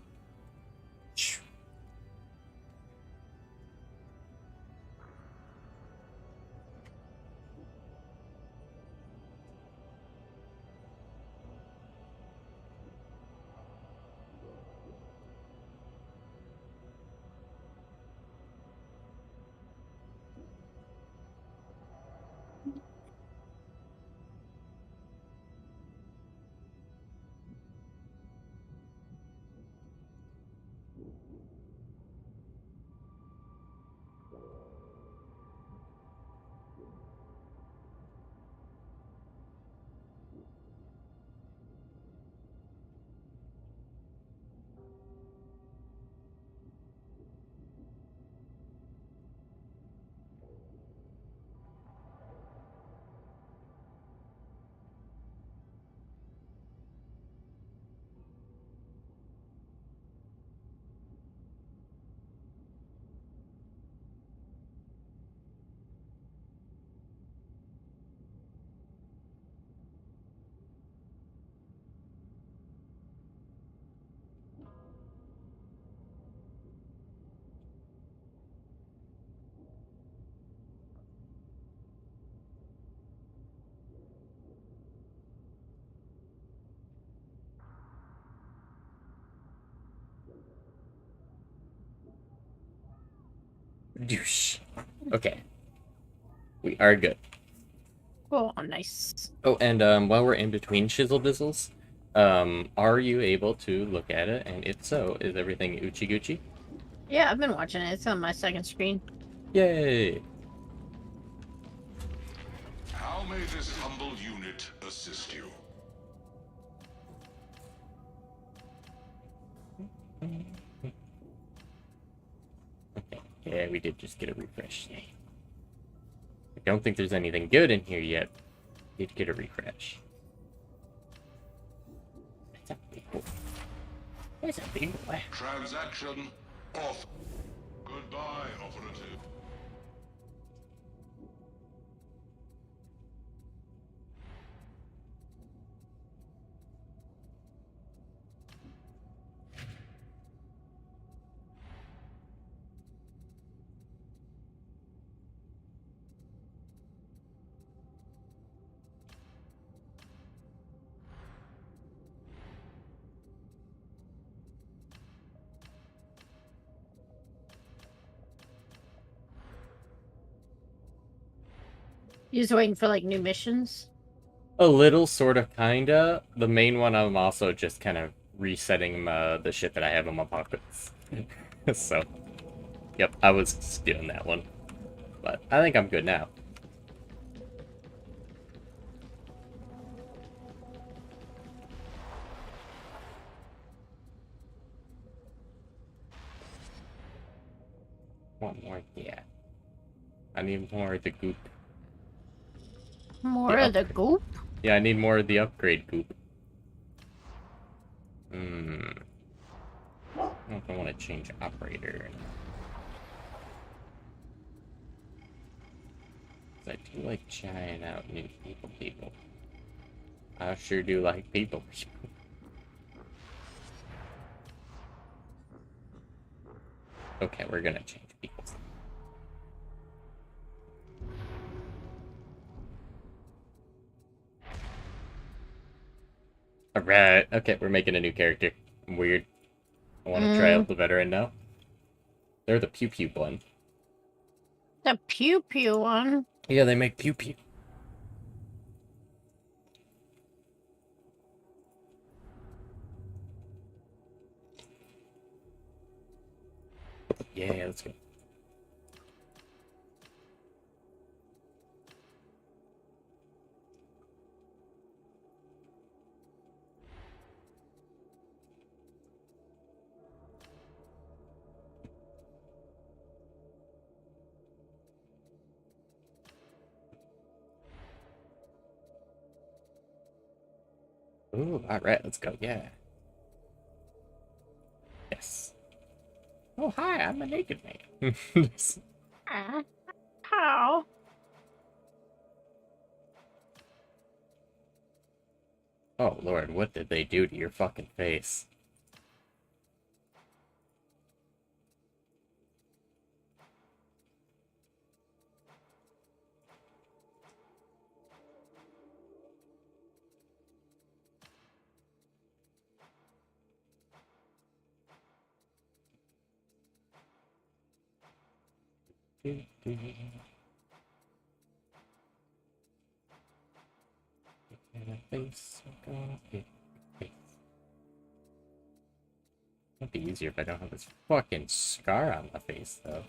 S1: Douche. Okay. We are good.
S2: Oh, nice.
S1: Oh, and while we're in between shizzle bizzles, are you able to look at it? And if so, is everything Uchi Gucci?
S2: Yeah, I've been watching it. It's on my second screen.
S1: Yay!
S6: How may this humble unit assist you?
S1: Okay, yeah, we did just get a refresh. Yay. I don't think there's anything good in here yet. Did get a refresh. That's a big boy. That's a big boy.
S6: Transaction off. Goodbye, operative.
S2: You just waiting for like new missions?
S1: A little, sort of, kinda. The main one, I'm also just kind of resetting the shit that I have in my pockets. So, yep, I was just doing that one. But I think I'm good now. Want more? Yeah. I need more of the goop.
S2: More of the goop?
S1: Yeah, I need more of the upgrade goop. I don't know if I want to change operator. 'Cause I do like trying out new people. I sure do like people. Okay, we're gonna change people. Alright, okay, we're making a new character. I'm weird. I want to try out the veteran now. They're the pew pew one.
S2: The pew pew one?
S1: Yeah, they make pew pew. Yeah, let's go. Ooh, alright, let's go, yeah. Yes. Oh, hi, I'm a naked man.
S2: How?
S1: Oh, Lord, what did they do to your fucking face? It'd be easier if I don't have this fucking scar on my face, though.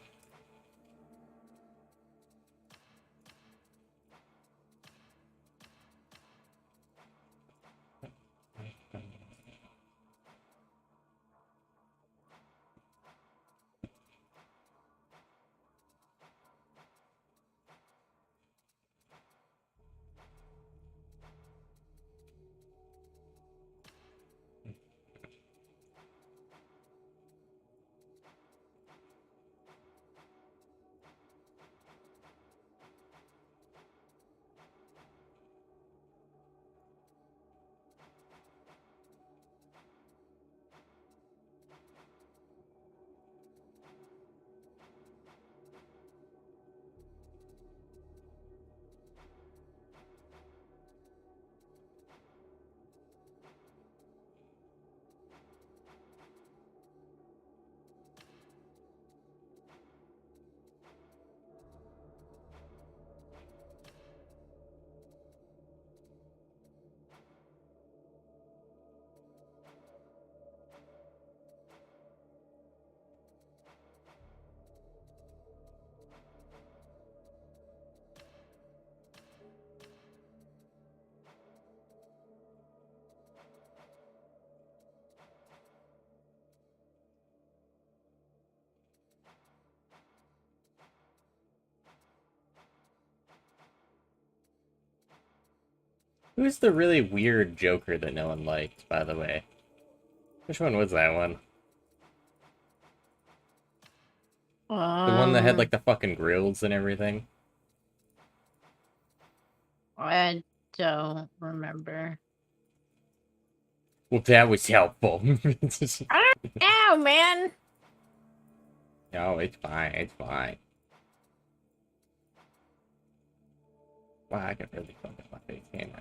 S1: Who's the really weird Joker that no one liked, by the way? Which one was that one? The one that had, like, the fucking grills and everything?
S2: I don't remember.
S1: Well, that was helpful.
S2: I don't know, man.
S1: No, it's fine, it's fine. Wow, I could really fuck up my face, can't I?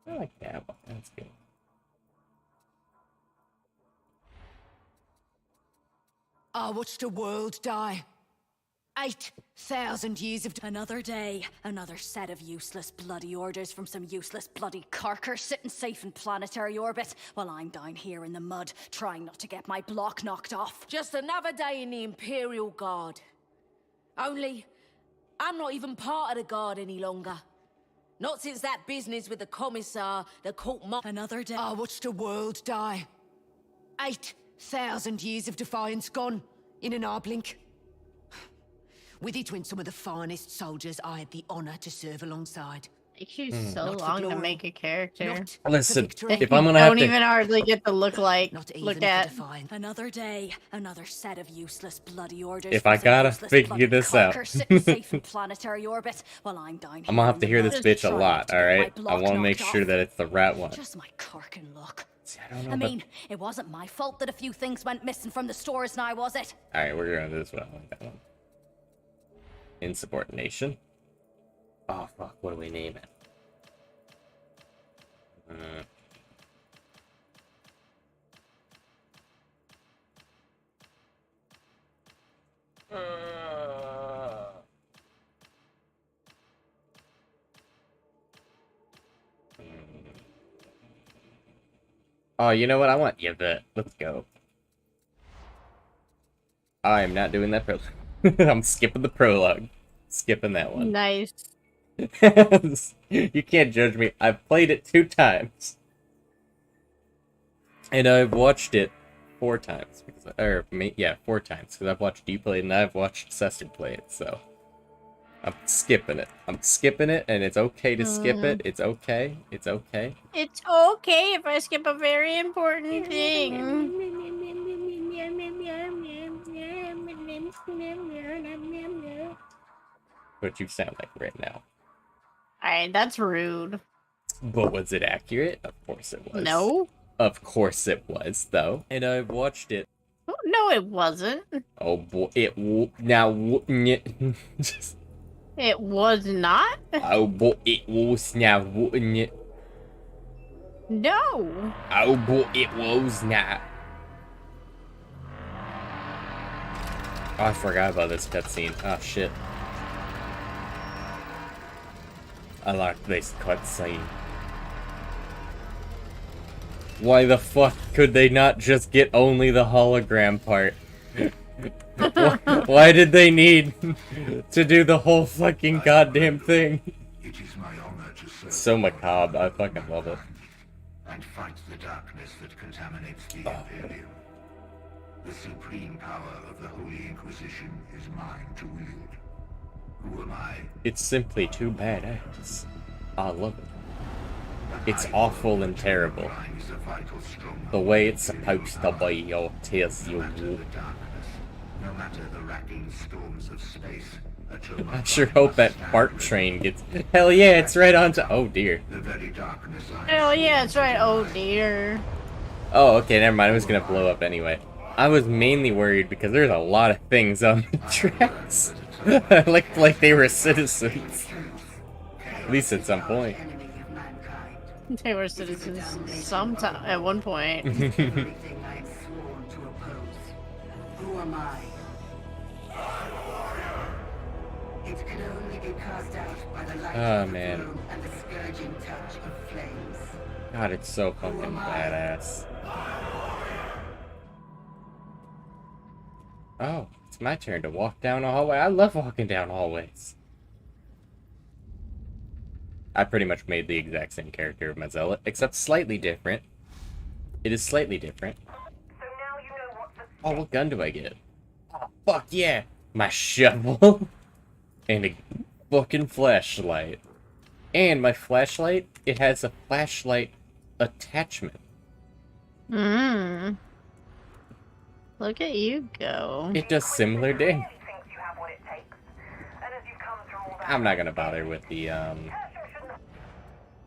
S1: I like that one. That's good.
S7: I watched the world die. 8,000 years of...
S3: Another day, another set of useless bloody orders from some useless bloody carker sitting safe in planetary orbit, while I'm down here in the mud, trying not to get my block knocked off.
S8: Just another day in the Imperial Guard. Only, I'm not even part of the Guard any longer. Not since that business with the Commissar that caught my...
S3: Another day...
S7: I watched the world die. 8,000 years of defiance gone in an eye blink. With it went some of the finest soldiers I had the honor to serve alongside.
S2: It takes you so
S7: Not for
S2: long to
S7: glory,
S2: make a character.
S7: not
S1: Listen,
S7: for victory.
S1: if I'm gonna have
S2: Don't
S1: to...
S2: even hardly get to look like,
S7: Not even
S2: look
S7: for
S2: at.
S7: defiance.
S3: Another day, another set of useless bloody orders.
S1: If
S3: from
S1: I
S3: some
S1: gotta
S3: useless
S1: figure
S3: bloody
S1: this out.
S3: carker sitting safe in planetary orbit, while I'm down here
S1: I'm gonna have
S3: in
S1: to
S3: the
S1: hear
S3: mud,
S1: this bitch a
S3: trying
S1: lot,
S3: not to get my
S1: alright? I
S3: block
S1: wanna make
S3: knocked
S1: sure
S3: off.
S1: that it's the right one.
S3: Just my corking luck.
S1: See, I don't know
S3: I
S1: about-
S3: mean, it wasn't my fault that a few things went missing from the stores now, was it?
S1: Alright, we're gonna do this one. I like that one. Insubordination. Oh, fuck. What do we name it? Oh, you know what? I want you bet. Let's go. I am not doing that prologue. I'm skipping the prologue. Skipping that one.
S2: Nice.
S1: You can't judge me. I've played it 2 times. And I've watched it 4 times. Yeah, 4 times. Because I've watched you play it and I've watched Cesar play it, so... I'm skipping it. I'm skipping it, and it's okay to skip it. It's okay. It's okay.
S2: It's okay if I skip a very important thing.
S1: What you sound like right now.
S2: Alright, that's rude.
S1: But was it accurate? Of course it was.
S2: No?
S1: Of course it was, though. And I've watched it.
S2: Oh, no, it wasn't.
S1: Oh boy, just...
S2: It was not?
S1: Oh boy, it was now, wouldn't it?
S2: No.
S1: Oh boy, it was not. Oh, I forgot about this cutscene. Oh shit. I like this cutscene. Why the fuck could they not just get only the hologram part? Why did they need to do the whole fucking goddamn thing?
S6: It is my honor to serve
S1: So macabre. I fucking love it.
S6: and fight the darkness that contaminates the Imperium. The supreme power of the Holy Inquisition is mine to wield. Who am I?
S1: It's simply too badass. I love it. It's awful and terrible.
S6: Mine is a vital stronghold.
S1: The way it's supposed to be, or tears
S6: No
S1: you.
S6: matter the darkness, no matter the racking storms of space, until my
S1: I sure
S6: body
S1: hope
S6: must
S1: that
S6: stand
S1: BART
S6: ready.
S1: train gets. Hell yeah, it's right on to. Oh dear.
S6: The very darkness I
S2: Hell yeah, that's right. Oh dear.
S1: Oh, okay, never mind. It was gonna blow up anyway. I was mainly worried because there's a lot of things on the tracks. like they were citizens. At least at some point.
S2: They were citizens sometime at one point.
S7: Everything I have sworn to oppose. Who am I? It can only be cast out by the light
S1: Oh,
S7: of the
S1: man.
S7: throne and the scourging touch of flames.
S1: God, it's so fucking badass. Oh, it's my turn to walk down a hallway. I love walking down hallways. I pretty much made the exact same character of my zealot, except slightly different. It is slightly different. Oh, what gun do I get? Oh, fuck yeah! My shovel! And a fucking flashlight. And my flashlight, it has a flashlight attachment.
S2: Mmm. Look at you go.
S1: It does similar damage. I'm not gonna bother with the,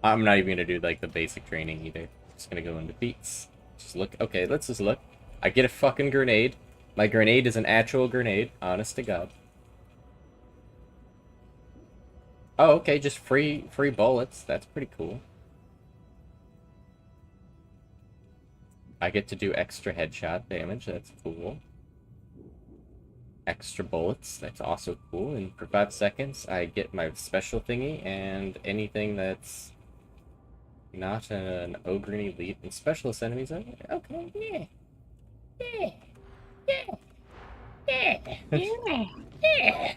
S1: I'm not even gonna do, like, the basic training either. Just gonna go into feats. Just look. Okay, let's just look. I get a fucking grenade. My grenade is an actual grenade. Honest to God. Oh, okay, just free bullets. That's pretty cool. I get to do extra headshot damage. That's cool. extra bullets. That's also cool. And for 5 seconds, I get my special thingy, and anything that's not an ogre elite and specialist enemies. Okay, yeah. Yeah. Yeah. Yeah. Yeah.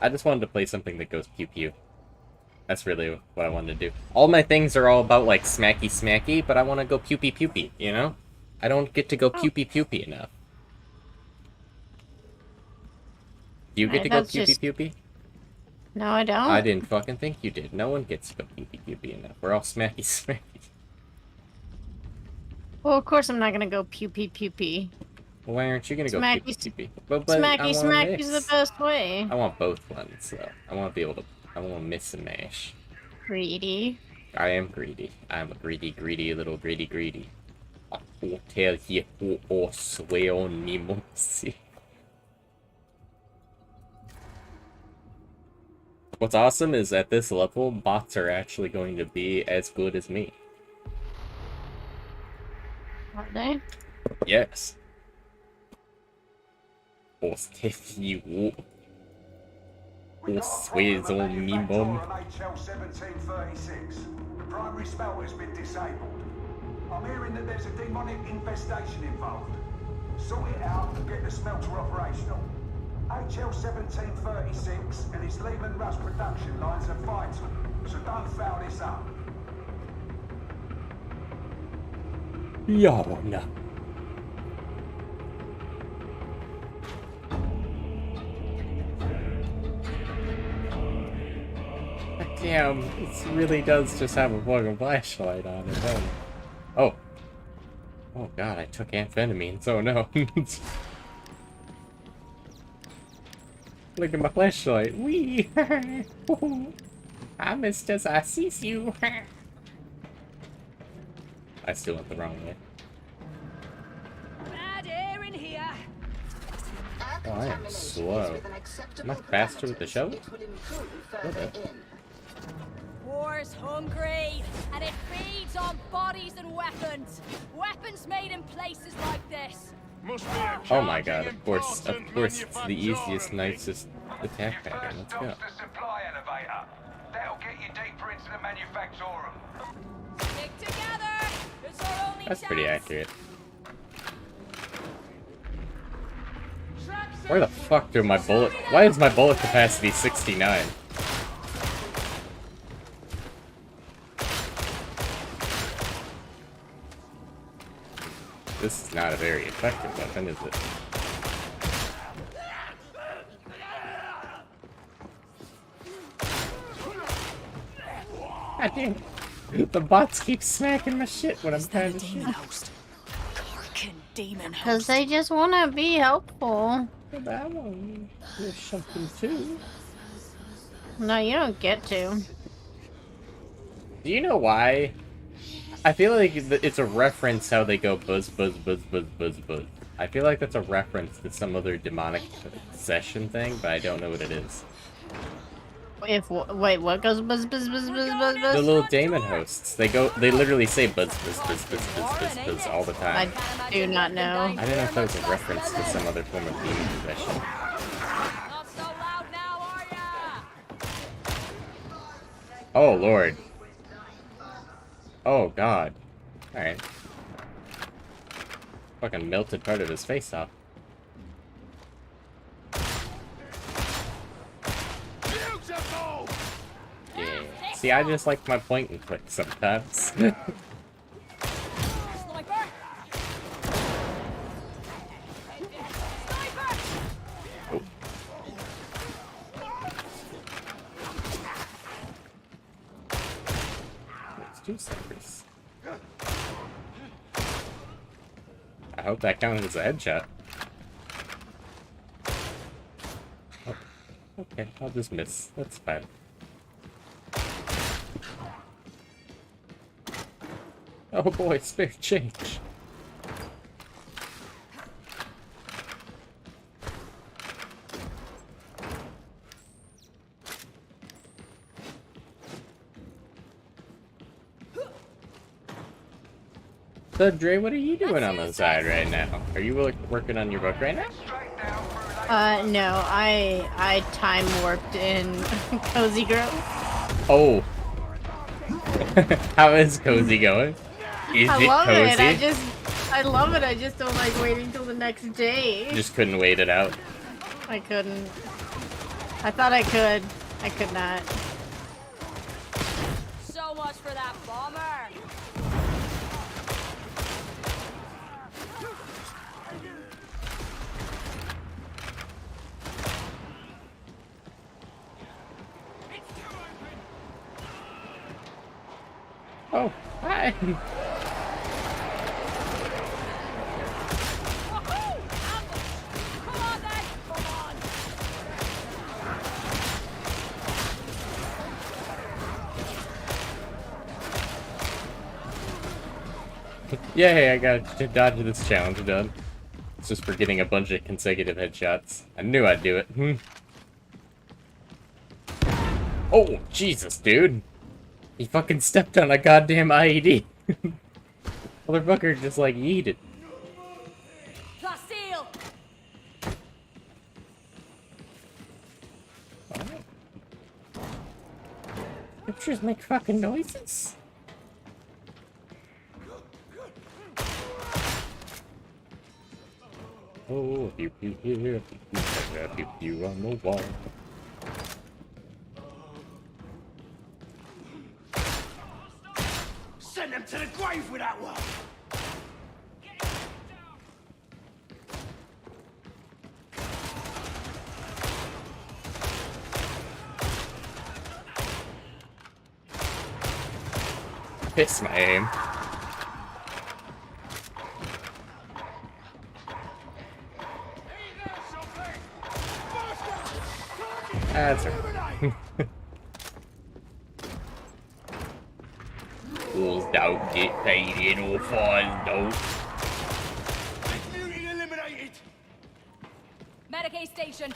S1: I just wanted to play something that goes pew pew. That's really what I wanted to do. All my things are all about, like, smacky smacky, but I want to go pew pew pew pew, you know? I don't get to go pew pew pew pew enough. Do you get to go pew pew pew pew?
S2: No, I don't.
S1: I didn't fucking think you did. No one gets to go pew pew pew pew enough. We're all smacky smacky.
S2: Well, of course I'm not gonna go pew pew pew pew.
S1: Well, why aren't you gonna go pew pew pew pew? But
S2: Smacky smacky's the best way.
S1: I want both ones, though. I want to be able to. I want to miss and mash.
S2: Greedy.
S1: I am greedy. I'm a greedy little greedy. I will tell you who or swear on me, mercy. What's awesome is at this level, bots are actually going to be as good as me.
S2: Are they?
S1: Yes. Or tell you who or swears on me, mum.
S6: The primary spell has been disabled. I'm hearing that there's a demonic infestation involved. Sort it out and get the smelter operational. HL1736 and its Lehman Russ production lines are vital, so don't foul this up.
S1: Yeah, no. Damn, it really does just have a fucking flashlight on it, doesn't it? Oh. Oh god, I took amphetamine, so no. Look at my flashlight. Wee! I missed as I sees you. I still went the wrong way.
S3: Bad air in here.
S1: Oh, I am slow. Am I faster with the shovel? Okay.
S3: War's hungry, and it feeds on bodies and weapons. Weapons made in places like this.
S1: Oh my god, of course it's the easiest, nicest attack pattern. Let's go.
S6: That'll get you deeper into the manufactorum.
S3: Stick together. It's our only
S1: That's pretty
S3: chance.
S1: accurate. Where the fuck do my bullet... Why is my bullet capacity 69? This is not a very effective weapon, is it? God damn. The bots keep smacking my shit when I'm trying to shoot.
S2: Because they just want to be helpful.
S1: But I want to do something too.
S2: No, you don't get to.
S1: Do you know why? I feel like it's a reference how they go buzz, buzz, buzz, buzz, buzz, buzz. I feel like that's a reference to some other demonic possession thing, but I don't know what it is.
S2: Wait, what goes buzz, buzz, buzz, buzz, buzz, buzz?
S1: The little daemon hosts. They literally say buzz, buzz, buzz, buzz, buzz, buzz, buzz all the time.
S2: I do not know.
S1: I don't know if that was a reference to some other form of demon possession.
S3: Not so loud now, are ya?
S1: Oh lord. Oh god. Alright. Fucking melted part of his face off. Yeah. See, I just like my point and click sometimes.
S3: Sniper!
S1: Oh. There's two snipers. I hope that counted as a headshot. Oh. Okay, I'll just miss. That's fine. Oh boy, spare change. So, Dre, what are you doing on the side right now? Are you working on your book right now?
S2: No, I time warped in Cozy Grove.
S1: Oh. How is Cozy going? Is
S2: I
S1: it
S2: love
S1: cozy?
S2: it. I love it. I just don't like waiting till the next day.
S1: Just couldn't wait it out.
S2: I couldn't. I thought I could. I could not.
S5: So much for that bomber.
S1: Oh, hi. Yay, I got to dodge this challenge done. It's just for getting a bunch of consecutive headshots. I knew I'd do it. Oh, Jesus, dude. He fucking stepped on a goddamn IED. Motherfucker just like yeeted.
S5: Plasteel.
S1: Pictures make fucking noises. Oh, pew pew here, pew pew on the wall.
S9: Send them to the grave with that one!
S1: Piss my aim. That's right. Fools don't get paid in or fines, don't.
S9: Mutant eliminated!
S5: Medicaid station.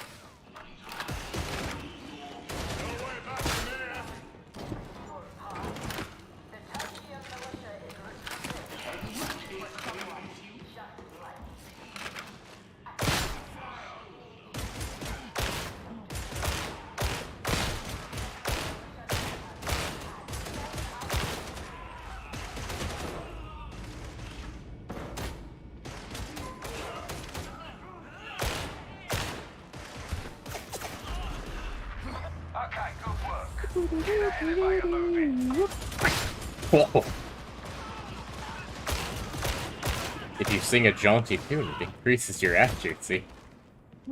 S1: Whoa. If you sing a jaunty tune, it increases your accuracy.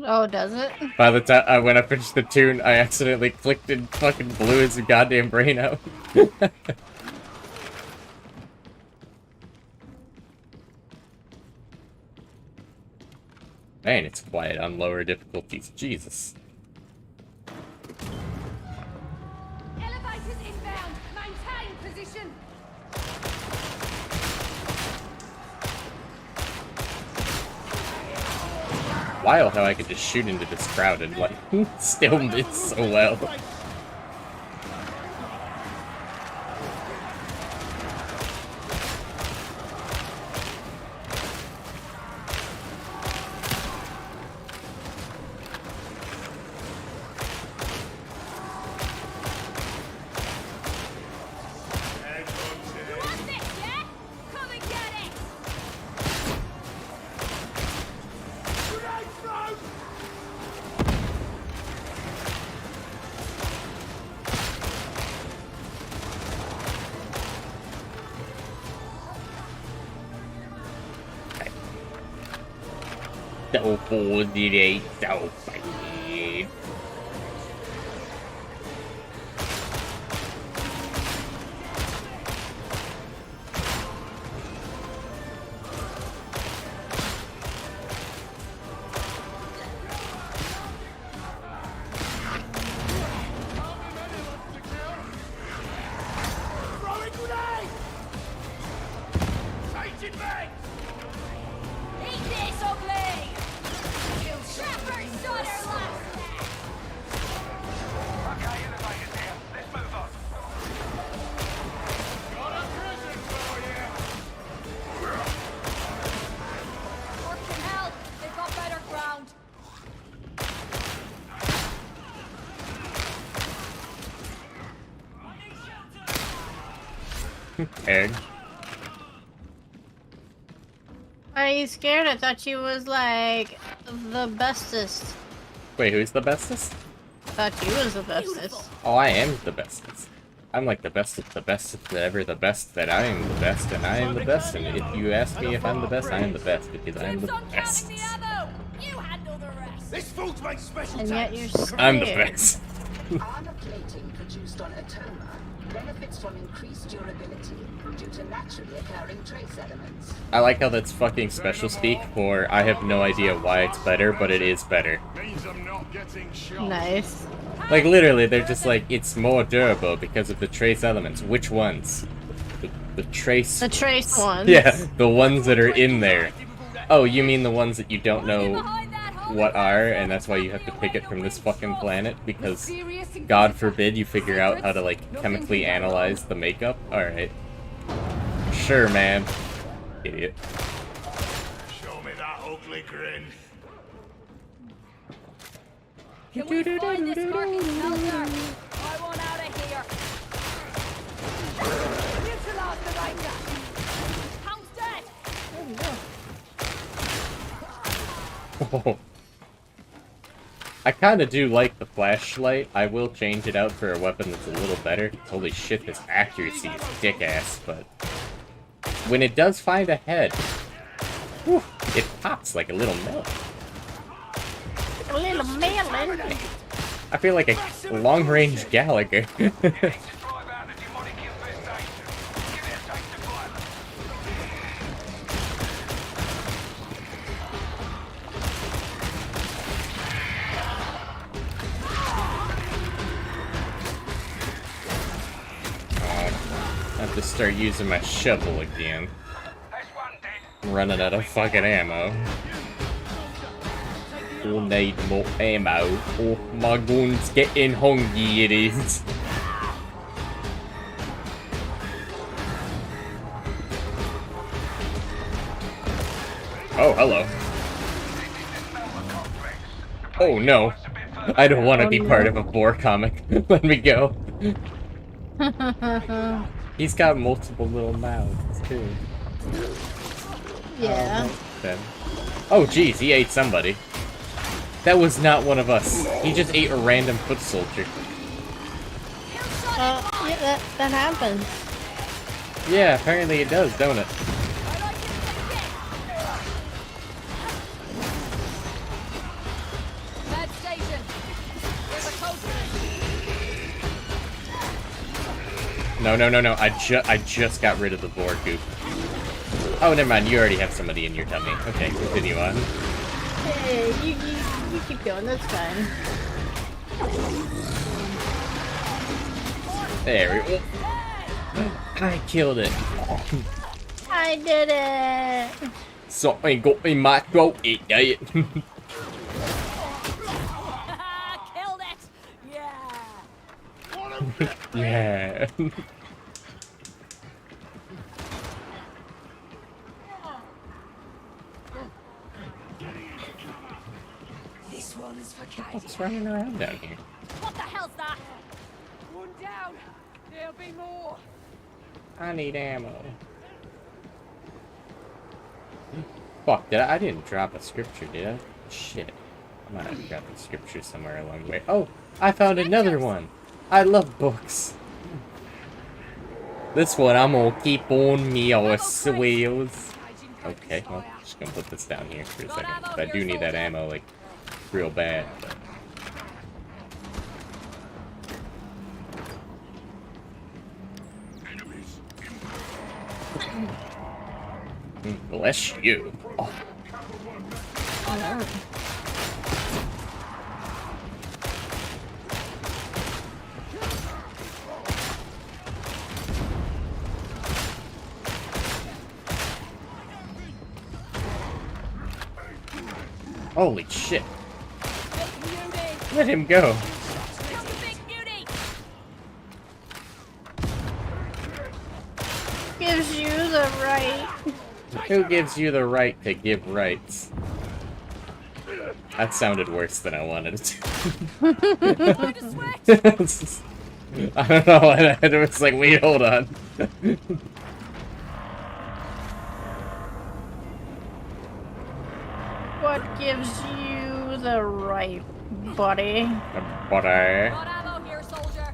S2: Oh, does it?
S1: By the time when I finished the tune, I accidentally clicked and fucking blew his goddamn brain out. Man, it's quiet on lower difficulties. Jesus.
S5: Elevators inbound. Maintain position.
S1: Wild how I could just shoot into this crowd and, like, still miss so well.
S5: Want this, yeah? Come and get it.
S1: So bored today, so bad.
S5: Eat this, ugly. Trapper, daughter,
S1: Egg.
S2: Are you scared? I thought you was like the bestest.
S1: Wait, who's the bestest?
S2: Thought you was the bestest.
S1: Oh, I am the bestest. I'm like the bestest that ever the best that I am the best, and I am the best. And if you ask me if I'm the best, I am the best because I am the best.
S8: You handle the rest.
S9: This food makes special
S2: And yet you're scared.
S1: I'm the best.
S10: Armor plating produced on Atoma benefits from increased durability due to naturally occurring trace elements.
S1: I like how that's fucking special speak for I have no idea why it's better, but it is better.
S9: Means I'm not getting shot.
S2: Nice.
S1: Like, literally, they're just like, it's more durable because of the trace elements. Which ones? The trace...
S2: The trace ones.
S1: Yeah, the ones that are in there. Oh, you mean the ones that you don't know what are, and that's why you have to pick it from this fucking planet? Because, God forbid, you figure out how to, like, chemically analyze the makeup? Alright. Sure, man. Idiot.
S9: Show me that ugly grin.
S3: Can we find this fucking smelter? I want out of here. Neutralize the ranger. Hound's dead.
S1: Oh. I kinda do like the flashlight. I will change it out for a weapon that's a little better. Holy shit, this accuracy is dick-ass, but... when it does find a head, whew, it pops like a little melon.
S2: A little melon.
S1: I feel like a long-range Gallagher. I have to start using my shovel again. I'm running out of fucking ammo. We'll need more ammo. Oh, my gun's getting hungry, it is. Oh, hello. Oh, no. I don't want to be part of a Boar comic. Let me go. He's got multiple little mouths, too.
S2: Yeah.
S1: Oh, geez, he ate somebody. That was not one of us. He just ate a random foot soldier.
S2: Yeah, that happens.
S1: Yeah, apparently it does, don't it?
S3: Bad station. There's a coast.
S1: No. I just got rid of the boar goop. Oh, never mind. You already have somebody in your tummy. Okay, continue on.
S2: Hey, you keep going. That's fine.
S1: There we go. I killed it.
S2: I did it.
S1: Something got me my throat, it did.
S3: Killed it. Yeah.
S1: Yeah.
S7: This one's for Kate.
S1: What's running around down here?
S3: What the hell's that?
S5: One down. There'll be more.
S1: I need ammo. Fuck, I didn't drop a scripture, did I? Shit. I might have dropped a scripture somewhere along the way. Oh, I found another one. I love books. This one I'm gonna keep on me horse wheels. Okay, well, just gonna put this down here for a second. But I do need that ammo, like, real bad. Bless you. Oh. Holy shit. Let him go.
S2: Gives you the right.
S1: Who gives you the right to give rights? That sounded worse than I wanted it to. I don't know, and it was like, wait, hold on.
S2: What gives you the right, buddy?
S1: Buddy.
S5: Got ammo here, soldier.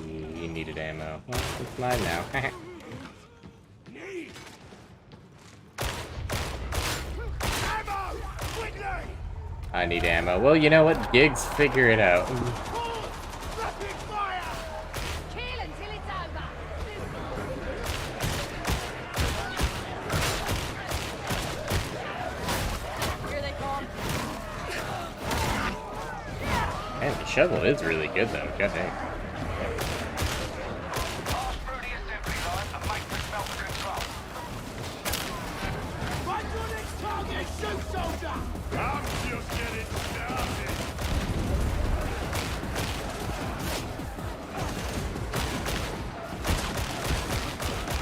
S1: You needed ammo. Well, it's mine now. I need ammo. Well, you know what? Gigs, figure it out.
S5: Kill until it's over. Here they come.
S1: Man, the shovel is really good, though. God dang.
S9: I'm just getting started.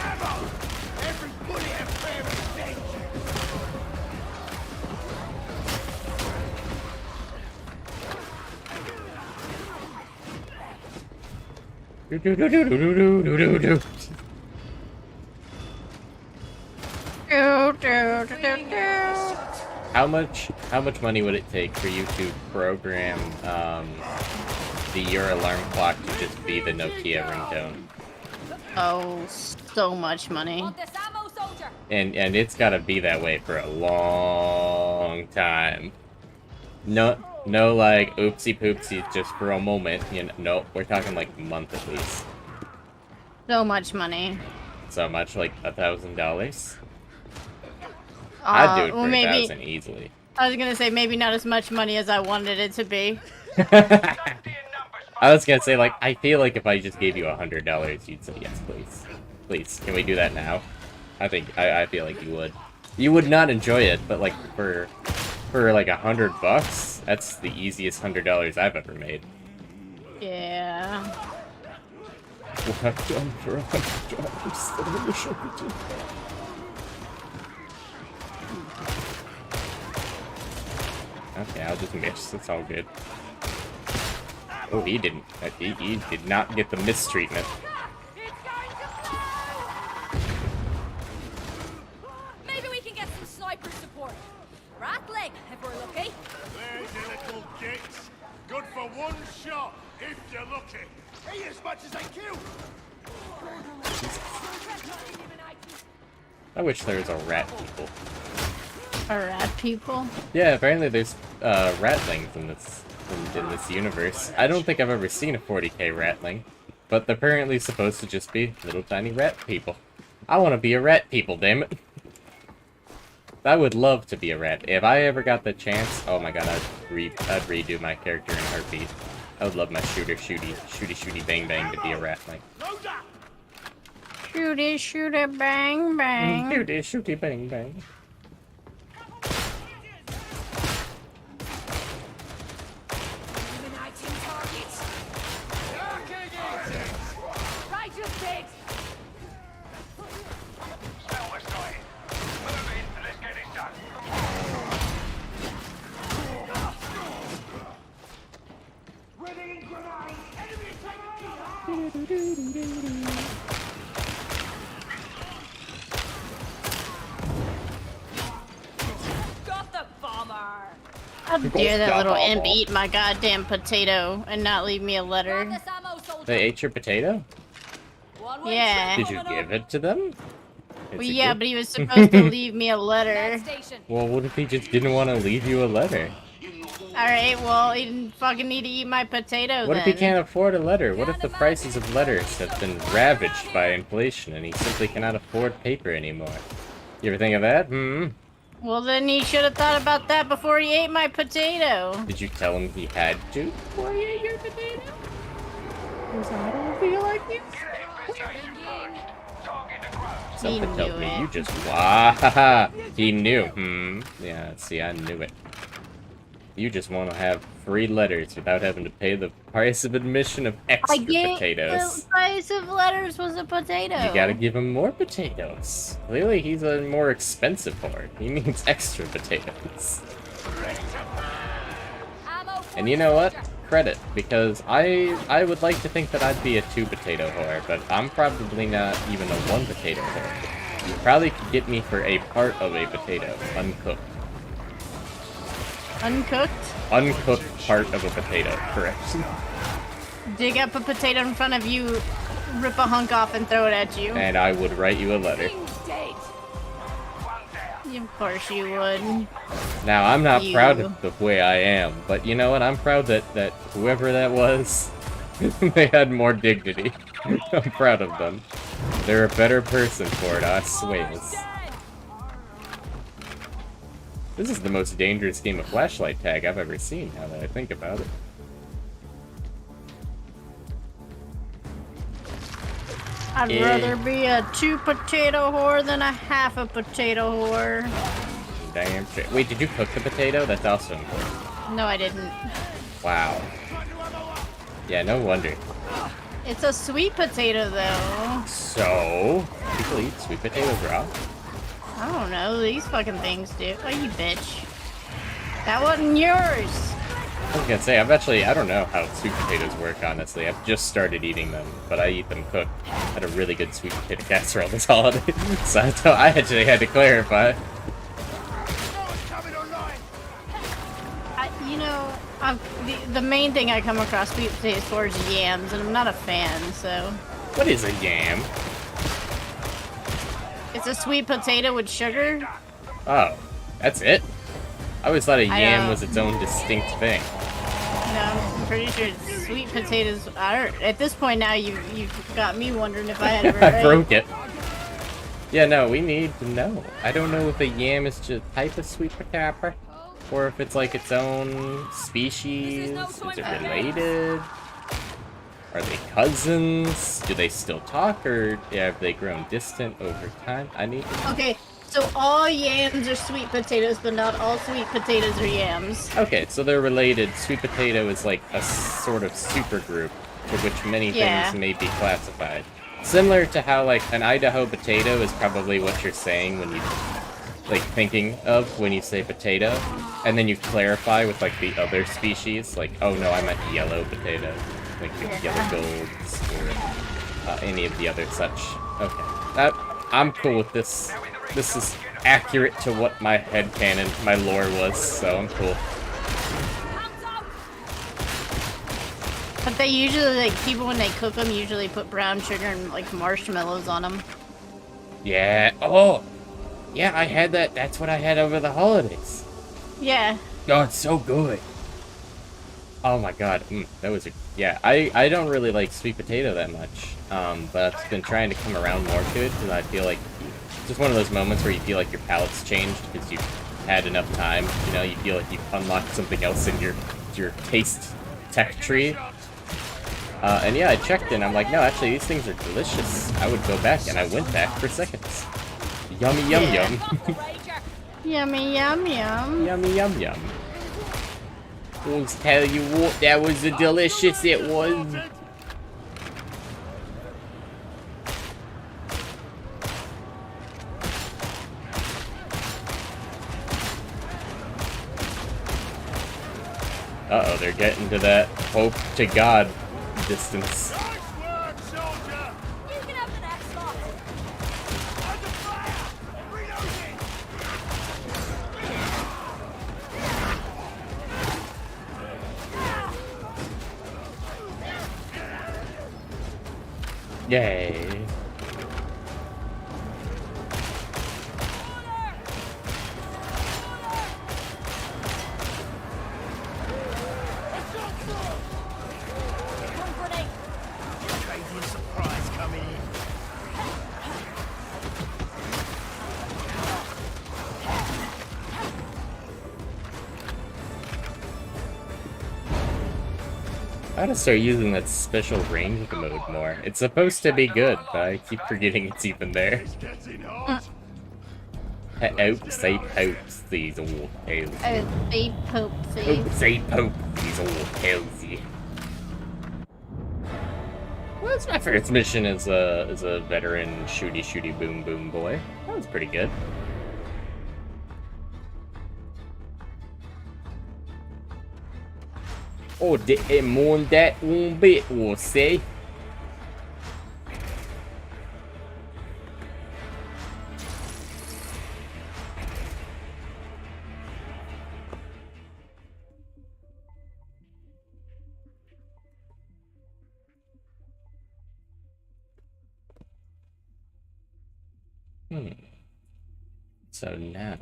S9: Ammo! Everybody have fair attention.
S1: Do-do-do-do-do-do-do-do-do. How much money would it take for you to program your alarm clock to just be the Nokia ringtone?
S2: Oh, so much money.
S5: Want this ammo, soldier?
S1: And it's gotta be that way for a long time. No like oopsie poopsie just for a moment. You know, no, we're talking like a month at least.
S2: So much money.
S1: So much, like $1,000. I'd do it for
S2: well, maybe,
S1: 1,000 easily.
S2: I was gonna say maybe not as much money as I wanted it to be.
S1: I was gonna say, like, I feel like if I just gave you $100, you'd say yes, please. Please, can we do that now? I feel like you would. You would not enjoy it, but like for like $100, that's the easiest $100 I've ever made.
S2: Yeah.
S1: What I've done for $100 that I wish I could do. Okay, I'll just miss. It's all good. Oh, he didn't. He did not get the mistreatment.
S5: Maybe we can get some sniper support. Rattling, if we're lucky.
S9: Lazy little gits. Good for one shot, if you're lucky. Eat as much as they kill.
S1: I wish there was a rat people.
S2: A rat people?
S1: Yeah, apparently there's ratlings in this universe. I don't think I've ever seen a 40k ratling, but they're apparently supposed to just be little tiny rat people. I want to be a rat people, damn it. I would love to be a rat. If I ever got the chance, oh my god, I'd redo my character in a heartbeat. I would love my shooty bang bang to be a ratling.
S2: Shooty bang bang.
S1: Shooty bang bang.
S5: Right, just it. Got the bomber.
S2: How dare that little imp eat my goddamn potato and not leave me a letter?
S5: Want this ammo, soldier?
S1: They ate your potato?
S5: One way
S2: Yeah.
S1: Did you give it to them?
S2: Well, yeah, but he was supposed to leave me a letter.
S5: station.
S1: Well, what if he just didn't want to leave you a letter?
S2: Alright, well, he didn't fucking need to eat my potato
S1: What
S2: then.
S1: if he can't afford a letter? What if the prices of letters have been ravaged by inflation and he simply cannot afford paper anymore? You ever think of that? Hmm?
S2: Well, then he should have thought about that before he ate my potato.
S1: Did you tell him he had to before he ate your potato? Because I don't feel like you. Something
S2: He
S1: tells
S2: knew
S1: me
S2: it.
S1: you just wah. He knew. Yeah, see, I knew it. You just want to have free letters without having to pay the price of admission of extra potatoes.
S2: The price of letters was a potato.
S1: You gotta give him more potatoes. Clearly, he's a more expensive horde. He needs extra potatoes.
S5: Ammo
S1: And you know what? Credit, because I would like to think that I'd be a 2-potato whore, but I'm probably not even a 1-potato whore. You probably could get me for a part of a potato, uncooked.
S2: Uncooked?
S1: Uncooked part of a potato, correct.
S2: Dig up a potato in front of you, rip a hunk off, and throw it at you.
S1: And I would write you a letter.
S2: Of course you would.
S1: Now, I'm not proud of the way I am, but you know what? I'm proud that whoever that was, they had more dignity. I'm proud of them. They're a better person for it, I swear. This is the most dangerous game of flashlight tag I've ever seen, now that I think about it.
S2: I'd rather be a 2-potato whore than a half a potato whore.
S1: Damn straight. Wait, did you cook the potato? That's also important.
S2: No, I didn't.
S1: Wow. Yeah, no wonder.
S2: It's a sweet potato, though.
S1: So, people eat sweet potatoes raw?
S2: I don't know. These fucking things do. Oh, you bitch. That wasn't yours.
S1: I was gonna say, I don't know how sweet potatoes work, honestly. I've just started eating them, but I eat them cooked. I had a really good sweet potato casserole this holiday, so I actually had to clarify.
S2: The main thing I come across sweet potatoes for is yams, and I'm not a fan, so...
S1: What is a yam?
S2: It's a sweet potato with sugar.
S1: Oh, that's it? I always thought a yam was its own distinct thing.
S2: No, I'm pretty sure it's sweet potatoes. At this point now, you've got me wondering if I had it right.
S1: I broke it. Yeah, no, we need to know. I don't know if a yam is just a type of sweet potato, or if it's like its own species. Is it related? Are they cousins? Do they still talk, or have they grown distant over time? I need to know.
S2: Okay, so all yams are sweet potatoes, but not all sweet potatoes are yams.
S1: Okay, so they're related. Sweet potato is like a sort of supergroup to which many things may be classified. Similar to how, like, an Idaho potato is probably what you're saying when you, like, thinking of when you say potato, and then you clarify with, like, the other species, like, oh no, I meant yellow potato, like yellow golds, or any of the other such. Okay, I'm cool with this. This is accurate to what my headcanon, my lore was, so I'm cool.
S2: But they usually, like, people when they cook them usually put brown sugar and, like, marshmallows on them.
S1: Yeah, oh! Yeah, I had that, that's what I had over the holidays.
S2: Yeah.
S1: Oh, it's so good. Oh my god, that was yeah, I don't really like sweet potato that much, but I've been trying to come around more to it, because I feel like it's just one of those moments where you feel like your palate's changed, because you've had enough time, you know, you feel like you've unlocked something else in your taste tech tree. And yeah, I checked and I'm like, no, actually, these things are delicious. I would go back, and I went back for seconds. Yummy, yum, yum.
S2: Yummy, yum, yum.
S1: Yummy, yum, yum. I'll tell you what, that was a delicious it was. Uh-oh, they're getting to that hope to God distance. Yay. I gotta start using that special range mode more. It's supposed to be good, but I keep forgetting it's even there. Oops, I popes these old tails.
S2: Oopsie poopsie.
S1: Oopsie pope these old tailsy. Well, that's my first mission as a veteran shooty boom boom boy. That was pretty good. Oh, det more that one bit, we'll say. So now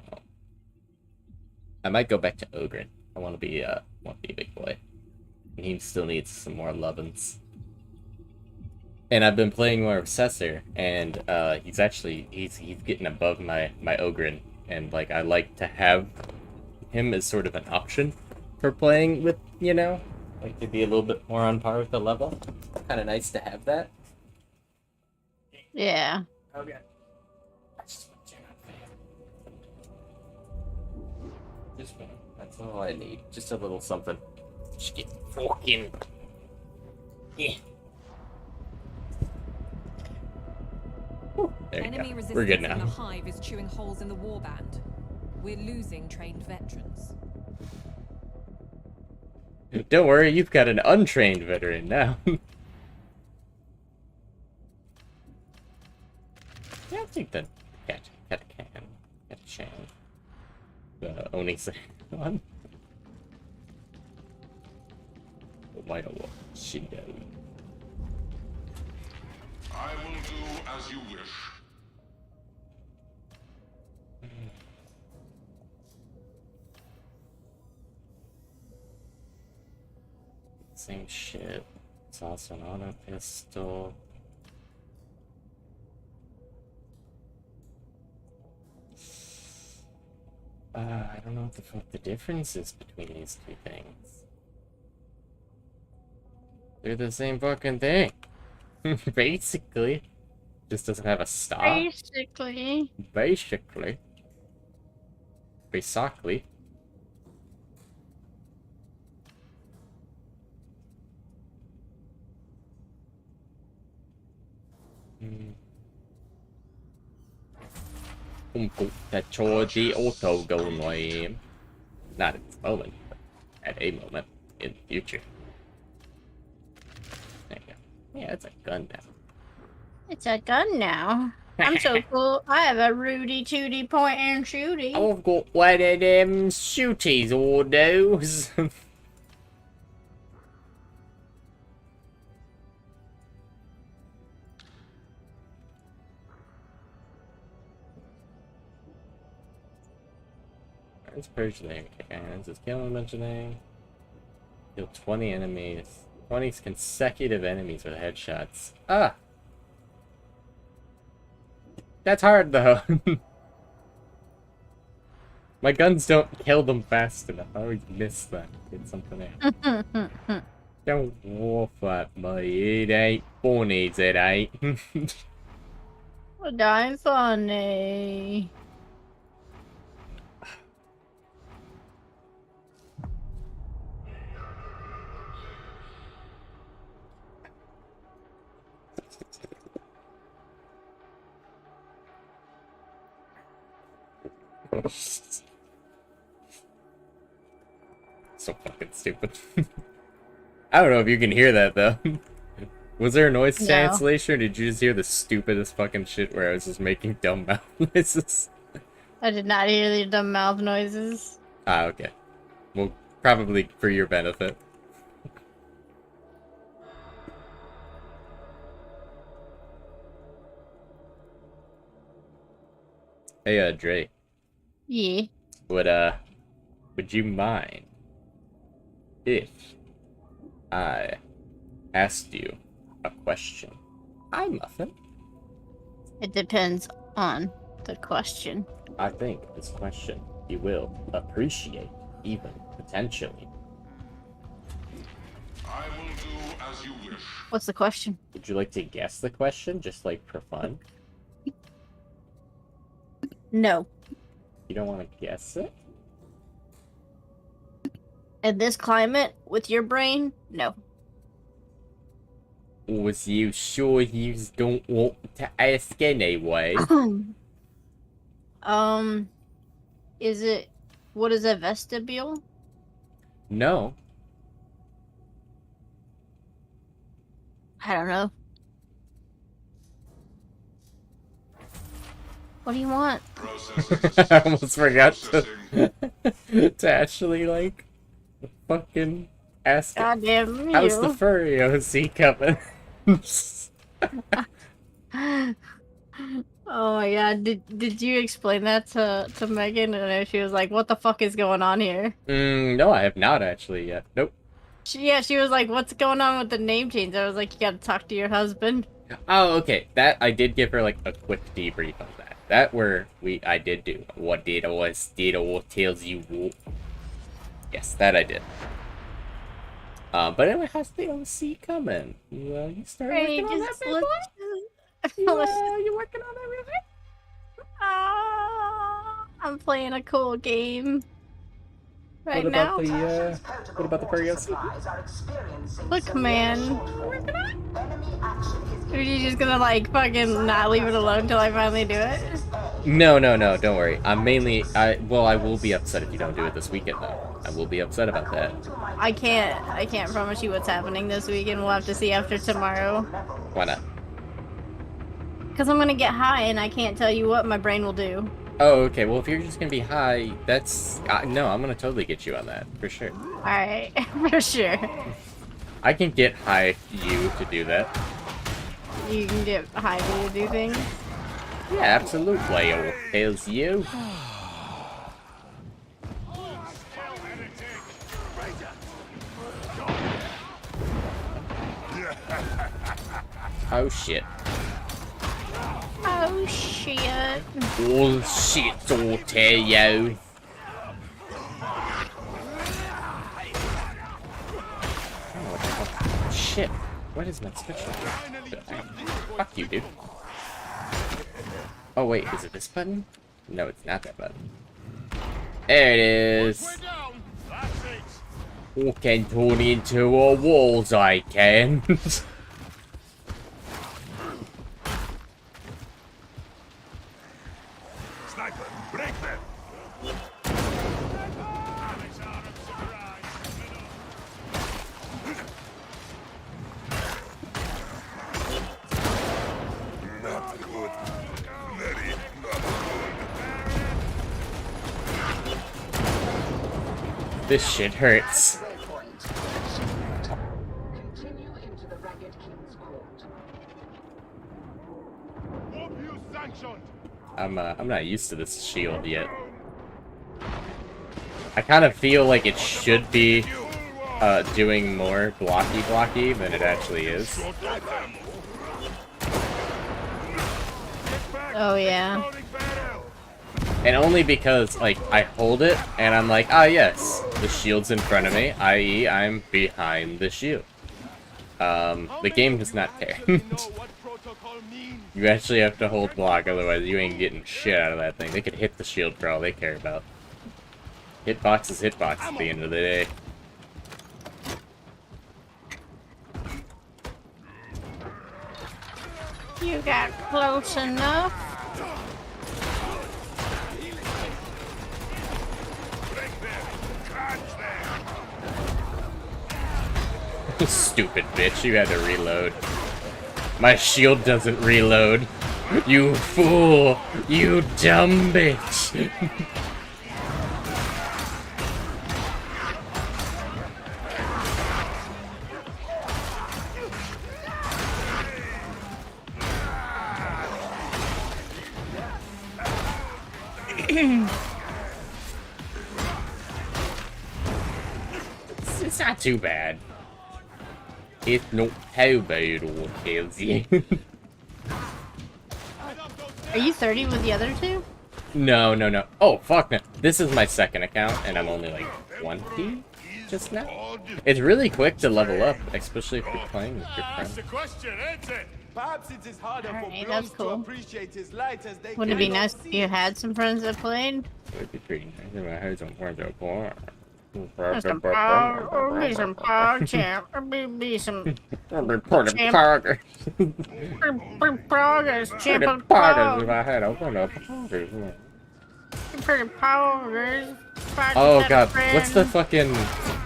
S1: I might go back to Ogren. I want to be a big boy. And he still needs some more lovin's. And I've been playing more Obsessor, and he's getting above my Ogren, and like I like to have him as sort of an option for playing with, you know, like to be a little bit more on par with the level. Kind of nice to have that.
S2: Yeah.
S1: Okay. Just one. That's all I need. Just a little something. Just get fucking. Yeah. There you
S11: Enemy
S1: go.
S11: resistance
S1: We're good
S11: in
S1: now.
S11: the hive is chewing holes in the warband. We're losing trained veterans.
S1: Don't worry, you've got an untrained veteran now. Yeah, I'll take the cat a chan. The Oni's one. Why don't she do?
S9: I will do as you wish.
S1: Same shit. It's also an auto pistol. I don't know what the fuck the difference is between these two things. They're the same fucking thing. Basically. Just doesn't have a stop.
S2: Basically.
S1: Basically. The auto go annoying. Not at this moment, but at a moment in the future. There you go. Yeah, it's a gun now.
S2: It's a gun now. I'm so cool. I have a Rudy Tooty point and shooty.
S1: I've got one of them shooties, all those. It's purging. Hands is killing a bunch of things. Kill 20 enemies. 20 consecutive enemies with headshots. Ah! That's hard, though. My guns don't kill them fast enough. I always miss that. Get something else. Don't wolf that, boy. It ain't funny, it ain't.
S2: Dying funny.
S1: So fucking stupid. I don't know if you can hear that though. Was there a noise cancellation, or did you just hear the stupidest fucking shit where I was just making dumb mouth noises?
S2: I did not hear the dumb mouth noises.
S1: Ah, okay. Well, probably for your benefit. Hey, Dre.
S2: Yeah.
S1: Would you mind if I asked you a question? Hi, Muffin.
S2: It depends on the question.
S1: I think this question you will appreciate, even potentially.
S9: I will do as you wish.
S2: What's the question?
S1: Would you like to guess the question, just like for fun?
S2: No.
S1: You don't want to guess it?
S2: In this climate, with your brain, no.
S1: Was you sure you don't want to ask anyway?
S2: What is a vestibule?
S1: No.
S2: I don't know. What do you want?
S1: I almost forgot to actually, like, fucking ask
S2: Goddamn you.
S1: how's the furry OC coming?
S2: Oh my god, did you explain that to Megan? And she was like, what the fuck is going on here?
S1: No, I have not actually yet. Nope.
S2: She was like, what's going on with the name change? I was like, you gotta talk to your husband.
S1: Oh, okay. That, I did give her, like, a quick debrief on that. That I did do. What data tells you what? Yes, that I did. But anyway, how's the OC coming? You start working on that, big boy? You working on that real quick?
S2: I'm playing a cool game right
S1: what
S2: now.
S1: What about the furry OC?
S2: Look, man. Are you just gonna, like, fucking not leave it alone until I finally do it?
S1: No, don't worry. I will be upset if you don't do it this weekend, though. I will be upset about that.
S2: I can't promise you what's happening this weekend. We'll have to see after tomorrow.
S1: Why not?
S2: Because I'm gonna get high and I can't tell you what my brain will do.
S1: Oh, okay. Well, if you're just gonna be high, that's... no, I'm gonna totally get you on that, for sure.
S2: Alright, for sure.
S1: I can get high you to do that.
S2: You can get high to do things?
S1: Yeah, absolutely. Tells you. Oh shit.
S2: Oh shit.
S1: All shit, all tell you. Oh, shit. What is my special? Fuck you, dude. Oh wait, is it this button? No, it's not that button. There it is. I can turn into a walls, I can.
S9: Sniper, break them. Not good. Very not good.
S1: This shit hurts.
S10: Continue into the Ragged King's Court.
S9: Abuse sanctioned.
S1: I'm not used to this shield yet. I kind of feel like it should be doing more blocky than it actually is.
S2: Oh yeah.
S1: And only because, like, I hold it, and I'm like, ah yes, the shield's in front of me, i.e. I'm behind the shield. The game does not care. You actually have to hold block, otherwise you ain't getting shit out of that thing. They could hit the shield for all they care about. Hitbox is hitbox at the end of the day.
S2: You got close enough.
S1: Stupid bitch, you had to reload. My shield doesn't reload. You fool! You dumb bitch! It's not too bad. It's not too bad, all tells you.
S2: Are you 30 with the other two?
S1: No. Oh, fuck no. This is my second account, and I'm only like 20 just now. It's really quick to level up, especially if you're playing with your friends.
S2: Alright, that's cool. Wouldn't it be nice if you had some friends that played?
S1: It would be pretty nice if I had some friends that play.
S2: Some power, be some power champ, be some
S1: Progress.
S2: progress, champ of
S1: Progress if I had opened up.
S2: pretty progress.
S1: Oh god, what's the fucking...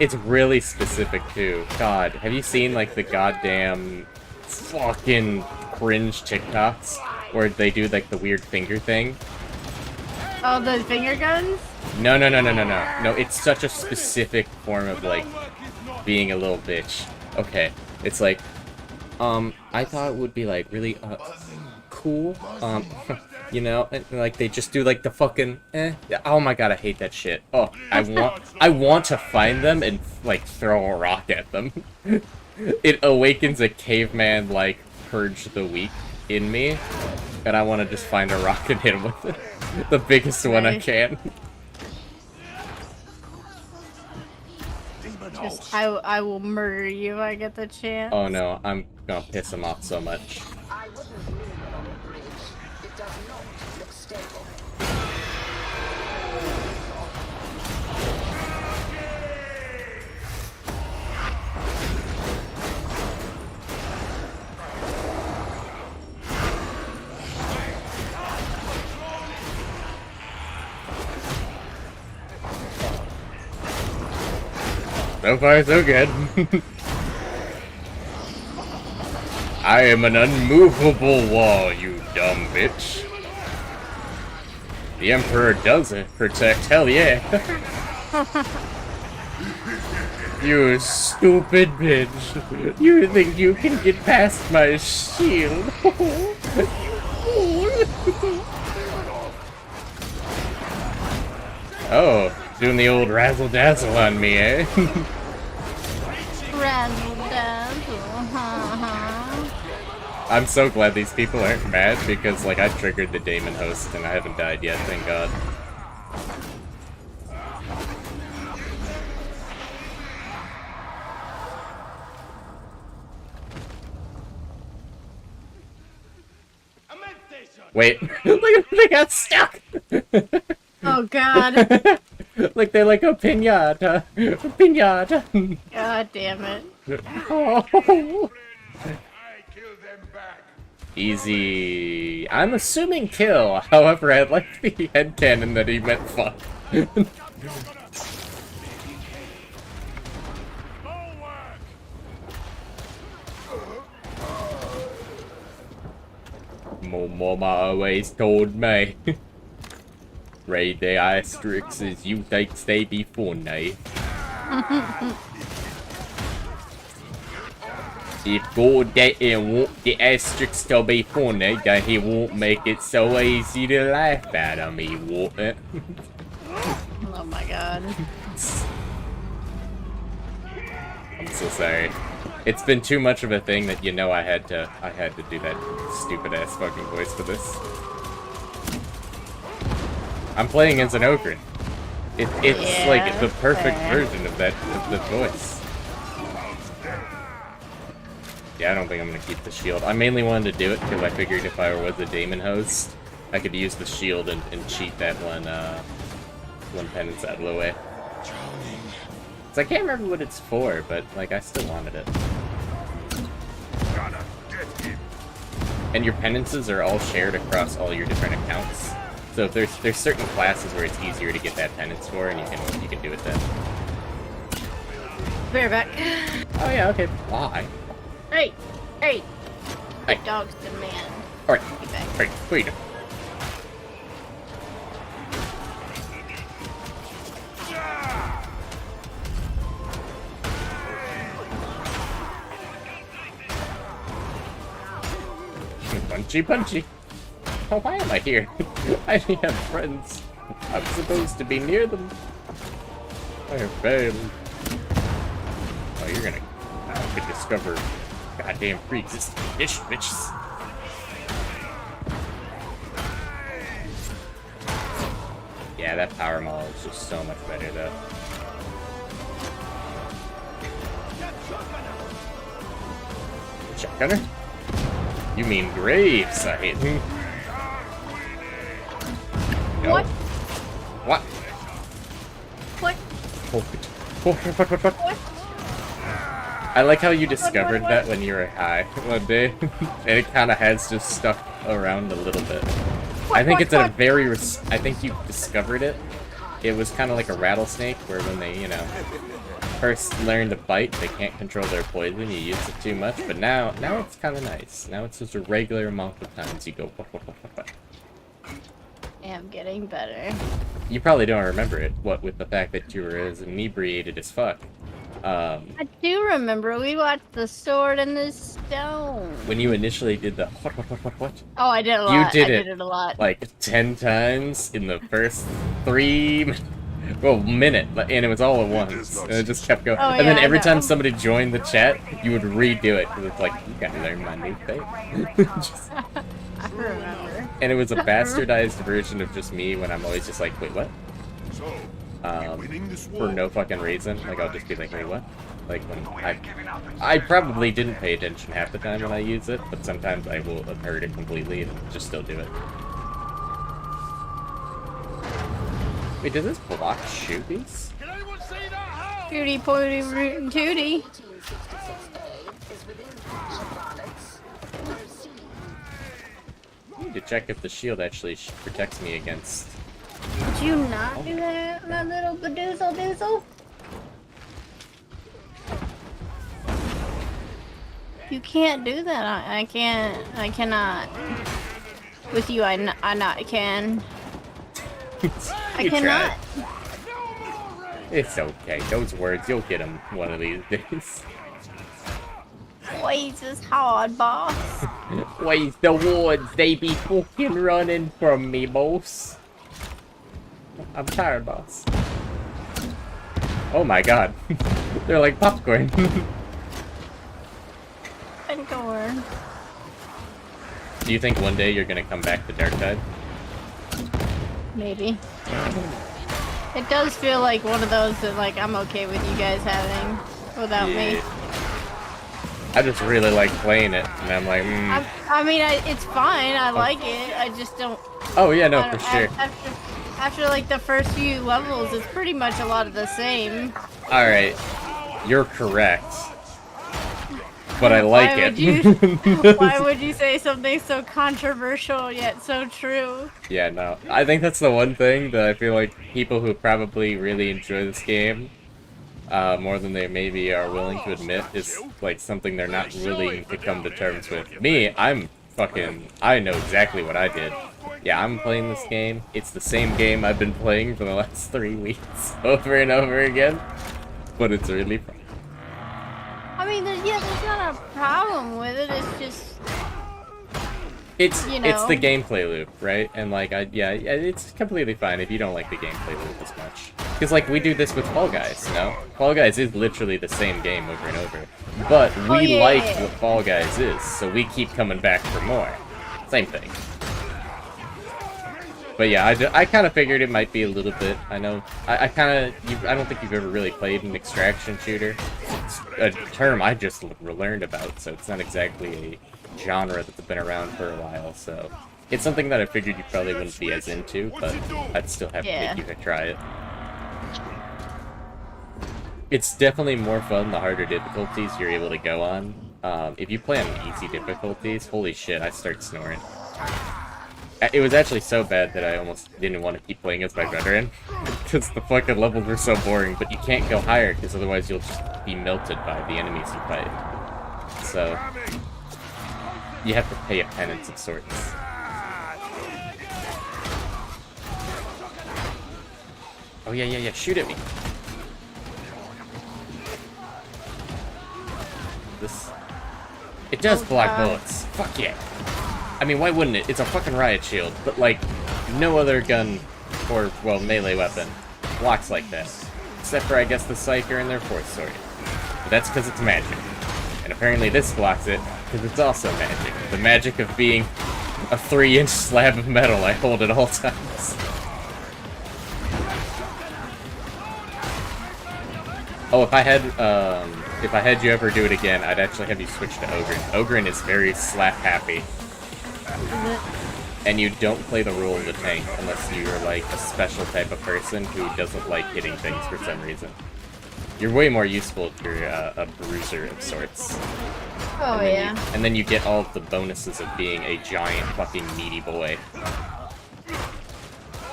S1: It's really specific too. God, have you seen like the goddamn fucking cringe TikToks where they do like the weird finger thing.
S2: Oh, the finger guns?
S1: No. No, it's such a specific form of like being a little bitch. Okay, it's like, I thought it would be like really cool, you know, and like they just do like the fucking oh my god, I hate that shit. Oh, I want to find them and like throw a rock at them. It awakens a caveman like Purge the Weak in me, and I want to just find a rock and hit him with it. The biggest one I can.
S2: Just, I will murder you if I get the chance.
S1: Oh no, I'm gonna piss him off so much.
S10: I wouldn't move it on a bridge. It does not look stable.
S1: So far, so good. I am an unmovable wall, you dumb bitch. The Emperor doesn't protect, hell yeah. You stupid bitch. You think you can get past my shield? Oh, doing the old razzle-dazzle on me, eh?
S2: Razzle-dazzle,
S1: I'm so glad these people aren't mad because, like, I triggered the Daemon host and I haven't died yet, thank god. Wait, look at they got stuck!
S2: Oh god.
S1: Like they're like a piñata. A piñata.
S2: God damn it.
S1: Oh. Easy. I'm assuming kill. However, I like the headcanon that he meant fuck. My mama always told me. Raid the asterisks as you think they be funny. If God didn't want the asterisks to be funny, then he won't make it so easy to laugh at him, he won't.
S2: Oh my god.
S1: I'm so sorry. It's been too much of a thing that you know I had to do that stupid ass fucking voice for this. I'm playing as an ogre. It's like the perfect version of the voice. Yeah, I don't think I'm gonna keep the shield. I mainly wanted to do it because I figured if I was a Daemon host, I could use the shield and cheat that one penance out of the way. So I can't remember what it's for, but like I still wanted it. And your penances are all shared across all your different accounts. So if there's certain classes where it's easier to get that penance for, and you can do it then.
S2: Bear back.
S1: Oh yeah, okay. Why?
S2: Hey! Hey!
S1: Hey.
S2: Dog's demand.
S1: Alright. Alright, wait. Punchy, punchy. Oh, why am I here? I didn't have friends. I'm supposed to be near them. I have failed. Oh, you're gonna... I could discover goddamn pre-existing fish, bitches. Yeah, that power maul is just so much better, though. Shotgunner? You mean Graves, I hate him. No.
S2: What?
S1: What?
S2: What?
S1: What? I like how you discovered that when you were high one day, and it kind of has just stuck around a little bit. I think it's a very... I think you discovered it. It was kind of like a rattlesnake, where when they, you know... first learn to bite, they can't control their poison, you use it too much, but now it's kind of nice. Now it's just a regular amount of times you go.
S2: I'm getting better.
S1: You probably don't remember it, what with the fact that you were as inebriated as fuck.
S2: I do remember, we watched The Sword and the Stone.
S1: When you initially did the what?
S2: Oh, I did a lot.
S1: You did
S2: I did it a lot.
S1: like 10 times in the first 3 minute, and it was all at once. And it just kept going.
S2: Oh,
S1: and then
S2: yeah,
S1: every
S2: I
S1: time
S2: know.
S1: somebody joined the chat, you would redo it, because it's like, you gotta learn my new thing.
S2: I remember.
S1: And it was a bastardized version of just me when I'm always just like, wait, what? For no fucking reason. Like, I'll just be like, wait, what? Like, when I probably didn't pay attention half the time when I use it, but sometimes I will have heard it completely and just still do it. Wait, does this block shoot these?
S2: Tooty pointy rootin' tooty.
S1: I need to check if the shield actually protects me against...
S2: Did you not do that, my little badoozle doozle? You can't do that. I can't. I cannot. With you, I can. I cannot.
S1: It's okay. Those words, you'll get them one of these days.
S2: Ways is hard, boss.
S1: Ways the words, they be fucking running from me, boss. I'm tired, boss. Oh my god. They're like popcorn.
S2: Popcorn.
S1: Do you think one day you're gonna come back to Darktide?
S2: Maybe. It does feel like one of those that, like, I'm okay with you guys having without me.
S1: I just really like playing it, and I'm like,
S2: I mean, it's fine. I like it. I just don't.
S1: Oh yeah, no, for sure.
S2: After like the first few levels, it's pretty much a lot of the same.
S1: All right, you're correct, but I like it.
S2: Why would you say something so controversial yet so true?
S1: Yeah, no, I think that's the one thing that I feel like people who probably really enjoy this game more than they maybe are willing to admit is like something they're not willing to come to terms with. Me, I know exactly what I did. Yeah, I'm playing this game. It's the same game I've been playing for the last 3 weeks over and over again, but it's really fun.
S2: I mean, there's not a problem with it. It's just,
S1: it's
S2: you know,
S1: it's the gameplay loop, right? And like, yeah, it's completely fine if you don't like the gameplay loop as much. Because like we do this with Fall Guys, you know? Fall Guys is literally the same game over and over, but we like what Fall Guys is, so we keep coming back for more. Same thing. But yeah, I kind of figured it might be a little bit. I know. I don't think you've ever really played an extraction shooter. It's a term I just learned about, so it's not exactly a genre that's been around for a while. So it's something that I figured you probably wouldn't be as into, but I'd still have to make you try it. It's definitely more fun the harder difficulties you're able to go on. If you play on easy difficulties, holy shit, I start snoring. It was actually so bad that I almost didn't want to keep playing as my veteran, because the fucking levels were so boring, but you can't go higher, because otherwise you'll just be melted by the enemies you fight. So, you have to pay a penance of sorts. Oh yeah, shoot at me! It does block bullets. Fuck yeah. I mean, why wouldn't it? It's a fucking riot shield, but like, no other gun or, well, melee weapon blocks like that. Except for, I guess, the Psyker and their fourth sword. But that's because it's magic. And apparently this blocks it because it's also magic. The magic of being a 3-inch slab of metal I hold at all times. Oh, if I had you ever do it again, I'd actually have you switch to Ogren. Ogren is very slap happy. And you don't play the role of the tank unless you're like a special type of person who doesn't like hitting things for some reason. You're way more useful if you're a bruiser of sorts.
S2: Oh yeah.
S1: And then you get all of the bonuses of being a giant fucking meaty boy.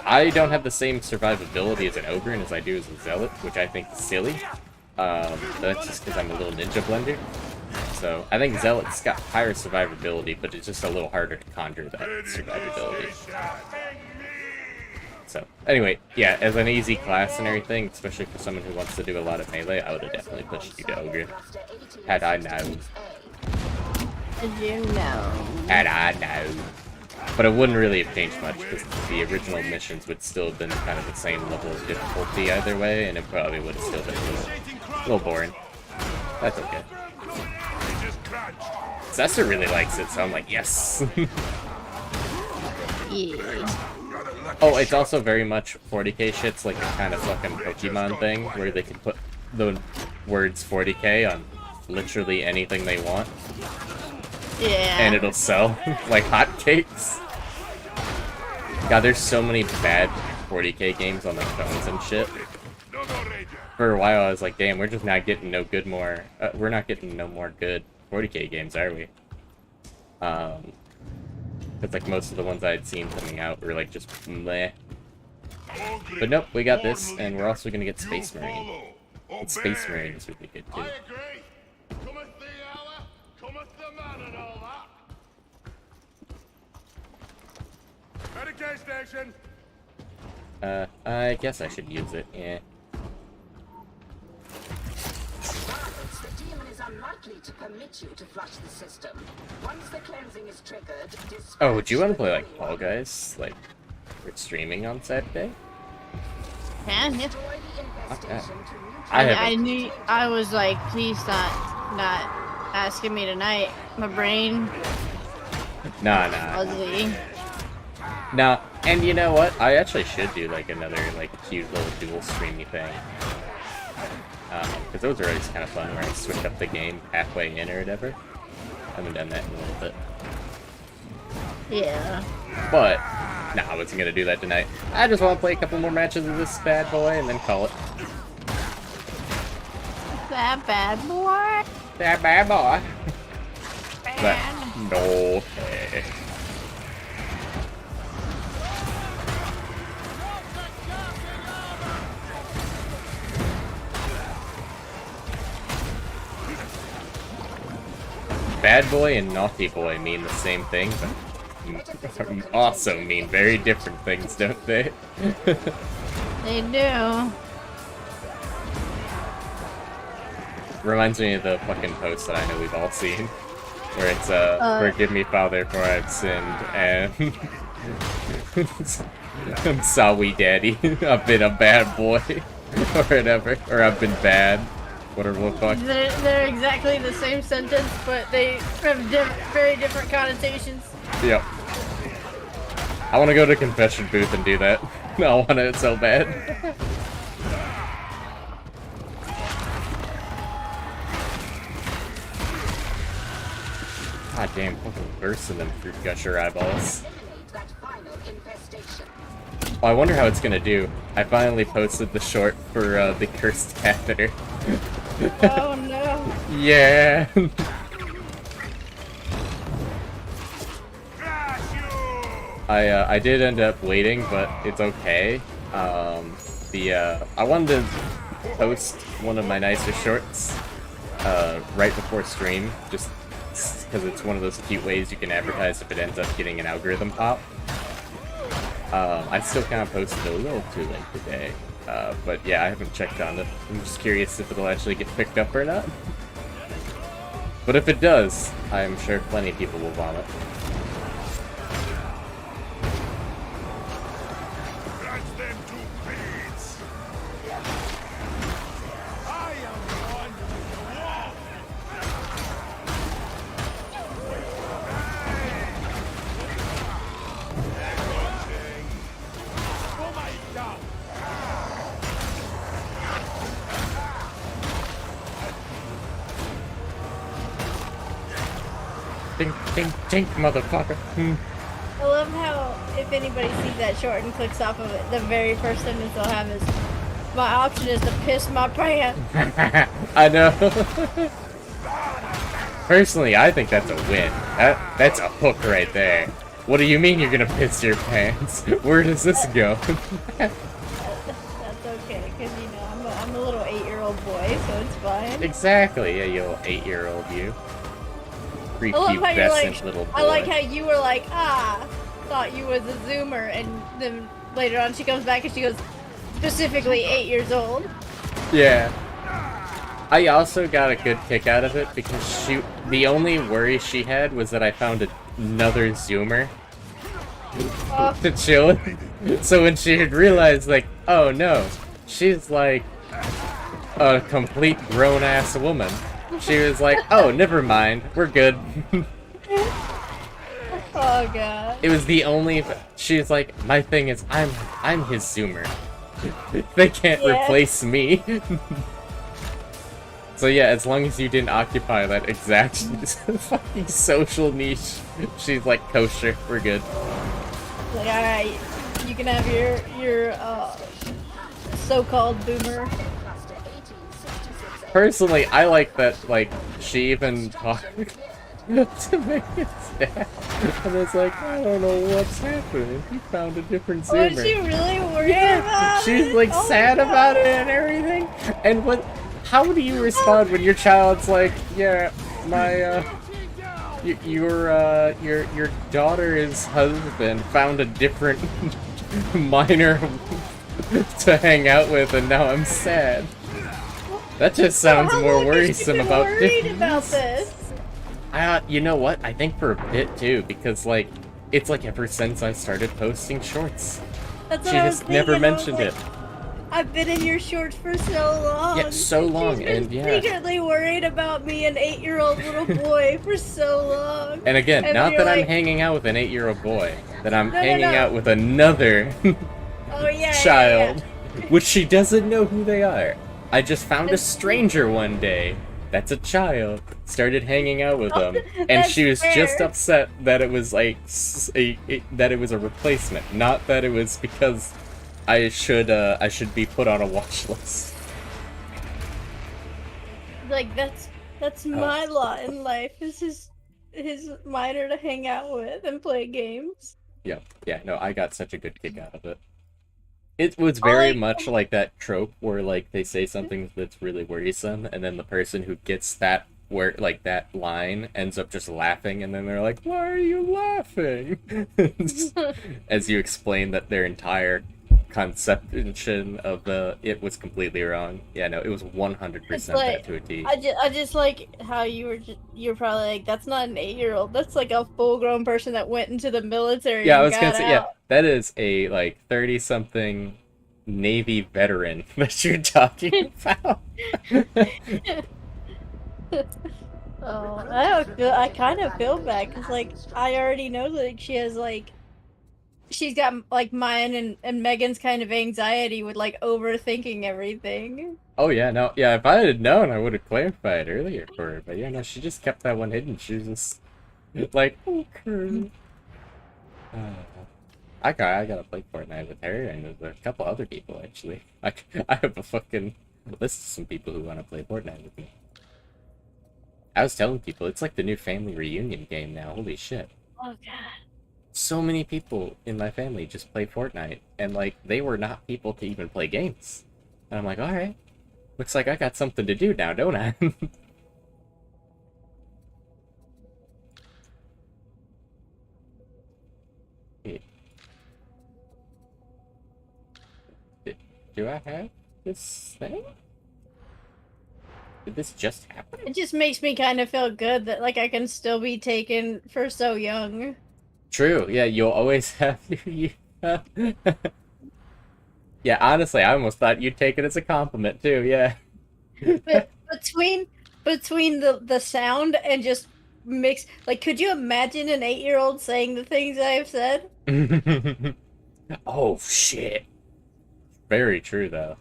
S1: I don't have the same survivability as an Ogren as I do as a Zealot, which I think is silly. That's just because I'm a little Ninja Blender. So I think Zealot's got higher survivability, but it's just a little harder to conjure that survivability. So anyway, yeah, as an easy class and everything, especially for someone who wants to do a lot of melee, I would have definitely pushed you to Ogre. Had I known. Had I known. But it wouldn't really have changed much, because the original missions would still have been kind of the same level of difficulty either way, and it probably would have still been a little boring. That's okay. Cesar really likes it, so I'm like, yes!
S2: Yeah.
S1: Oh, it's also very much 40k shit's like a kind of fucking Pokemon thing, where they can put the words 40k on literally anything they want.
S2: Yeah.
S1: And it'll sell like hotcakes. God, there's so many bad 40k games on the phones and shit. For a while, I was like, damn, we're just not getting no good more. We're not getting no more good 40k games, are we? Because like most of the ones I had seen coming out were like just meh. But nope, we got this, and we're also gonna get Space Marine. And Space Marine is really good too. I guess I should use it, yeah.
S10: The demon is unlikely to permit you to flush the system. Once the cleansing is triggered,
S1: Oh, would you want to play like Fall Guys? Like, we're streaming on Saturday?
S2: Can you?
S1: Okay.
S2: I knew, I was like, please not asking me tonight. My brain.
S1: Nah.
S2: Fuzzy.
S1: Nah, and you know what? I actually should do like another like cute little dual streamy thing. Because those are always kind of fun where I switch up the game halfway in or whatever. I haven't done that in a little bit.
S2: Yeah.
S1: But, nah, I wasn't gonna do that tonight. I just want to play a couple more matches of this bad boy and then call it.
S2: That bad boy.
S1: That bad boy.
S2: Bad.
S1: But, no. Okay. Bad boy and naughty boy mean the same thing, but also mean very different things, don't they?
S2: They do.
S1: Reminds me of the fucking post that I know we've all seen, where it's forgive me, Father, for I've sinned, and I'm sorry, Daddy, I've been a bad boy, or whatever, or I've been bad. Whatever the fuck.
S2: They're exactly the same sentence, but they have very different connotations.
S1: Yep. I want to go to confession booth and do that. I want it so bad. God damn, fucking bursting them through gusher eyeballs. Oh, I wonder how it's gonna do. I finally posted the short for the cursed catheter.
S2: Oh no.
S1: Yeah. I did end up waiting, but it's okay. I wanted to post one of my nicer shorts right before stream, just because it's one of those cute ways you can advertise if it ends up getting an algorithm pop. I still kind of posted a little too late today. But yeah, I haven't checked on it. I'm just curious if it'll actually get picked up or not. But if it does, I'm sure plenty of people will vomit. Tink, tink, tink, motherfucker.
S2: I love how if anybody sees that short and clicks off of it, the very first sentence they'll have is, my option is to piss my pants.
S1: I know. Personally, I think that's a win. That's a hook right there. What do you mean you're gonna piss your pants? Where does this go?
S2: That's okay, because you know, I'm a little 8-year-old boy, so it's fine.
S1: Exactly, yeah, you little 8-year-old you.
S2: I love how you're like,
S1: Prepubescent little boy.
S2: I like how you were like, thought you was a zoomer, and then later on she comes back and she goes, specifically 8 years old.
S1: Yeah. I also got a good kick out of it because the only worry she had was that I found another zoomer to chill with. So when she had realized, like, oh no, she's like a complete grown-ass woman, she was like, oh, never mind, we're good.
S2: Oh god.
S1: It was the only. She was like, my thing is, I'm his zoomer. They can't replace me. So yeah, as long as you didn't occupy that exact fucking social niche, she's like, kosher, we're good.
S2: Like, alright, you can have your so-called boomer.
S1: Personally, I like that, like, she even talked to Megan's dad. And it's like, I don't know what's happening. He found a different zoomer.
S2: Was she really worried about it?
S1: She's like sad about it and everything. And how do you respond when your child's like, yeah, my, your daughter's husband found a different minor to hang out with and now I'm sad. That just sounds more worrisome about
S2: this.
S1: You know what? I think for a bit too, because like it's like ever since I started posting shorts.
S2: That's
S1: she
S2: what I was
S1: just never
S2: thinking.
S1: mentioned it.
S2: I've been in your shorts for so long.
S1: Yeah, so long,
S2: She's been
S1: and yeah.
S2: secretly worried about me, an 8-year-old little boy, for so long.
S1: And again, not that I'm hanging out with an 8-year-old boy, that I'm hanging out with another child, which she doesn't know who they are. I just found a stranger one day. That's a child. Started hanging out with them, and she was just upset that it was like that it was a replacement, not that it was because I should be put on a watch list.
S2: Like that's my lot in life. This is his minor to hang out with and play games.
S1: Yeah, no, I got such a good kick out of it. It was very much like that trope where like they say something that's really worrisome, and then the person who gets that that line ends up just laughing, and then they're like, "Why are you laughing?" As you explain that their entire conception of it was completely wrong. Yeah, no, it was 100% that to a T.
S2: I just like how you're probably like, that's not an 8-year-old. That's like a full-grown person that went into the military.
S1: Yeah,
S2: and
S1: I was gonna
S2: got
S1: say, yeah,
S2: out.
S1: that is a like 30-something Navy veteran that you're talking about.
S2: Oh, I kind of feel bad because like I already know that she has like. She's got like mine and Megan's kind of anxiety with like overthinking everything.
S1: Oh yeah, no, yeah, if I had known I would have clarified earlier for her, but yeah, no, she just kept that one hidden. She was just like, okay. I gotta play Fortnite with her, and there's a couple other people actually. I have a fucking list of some people who want to play Fortnite with me. I was telling people, it's like the new family reunion game now, holy shit.
S2: Oh god.
S1: So many people in my family just play Fortnite, and like they were not people to even play games. And I'm like, all right, looks like I got something to do now, don't I? Do I have this thing? Did this just happen?
S2: It just makes me kind of feel good that like I can still be taken for so young.
S1: True, yeah, you'll always have Yeah, honestly, I almost thought you'd take it as a compliment too, yeah.
S2: But between the sound and just mix, like, could you imagine an 8-year-old saying the things I've said?
S1: Oh shit. Very true though.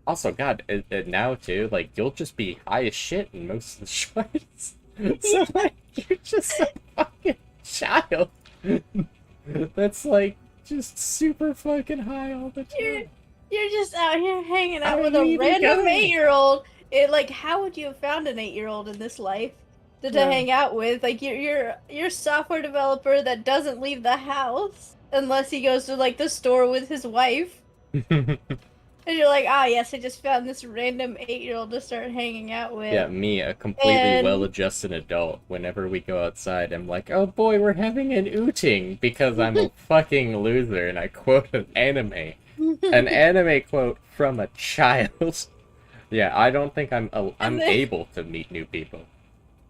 S1: Also, God, now too, like, you'll just be high as shit in most of the shorts. So like, you're just a fucking child. That's like just super fucking high all the time.
S2: You're just out here hanging out with a random 8-year-old. Like, how would you have found an 8-year-old in this life to hang out with? Like, you're a software developer that doesn't leave the house unless he goes to like the store with his wife. And you're like, ah, yes, I just found this random 8-year-old to start hanging out with.
S1: Yeah, me, a completely well-adjusted adult. Whenever we go outside, I'm like, oh boy, we're having an outing, because I'm a fucking loser, and I quote an anime. An anime quote from a child. Yeah, I don't think I'm able to meet new people.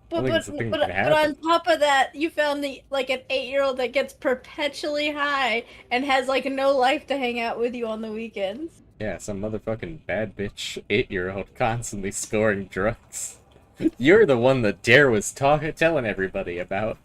S2: But on top of that, you found an 8-year-old that gets perpetually high and has like no life to hang out with you on the weekends.
S1: Yeah, some motherfucking bad bitch 8-year-old constantly scoring drugs. You're the one that Dare was telling everybody about.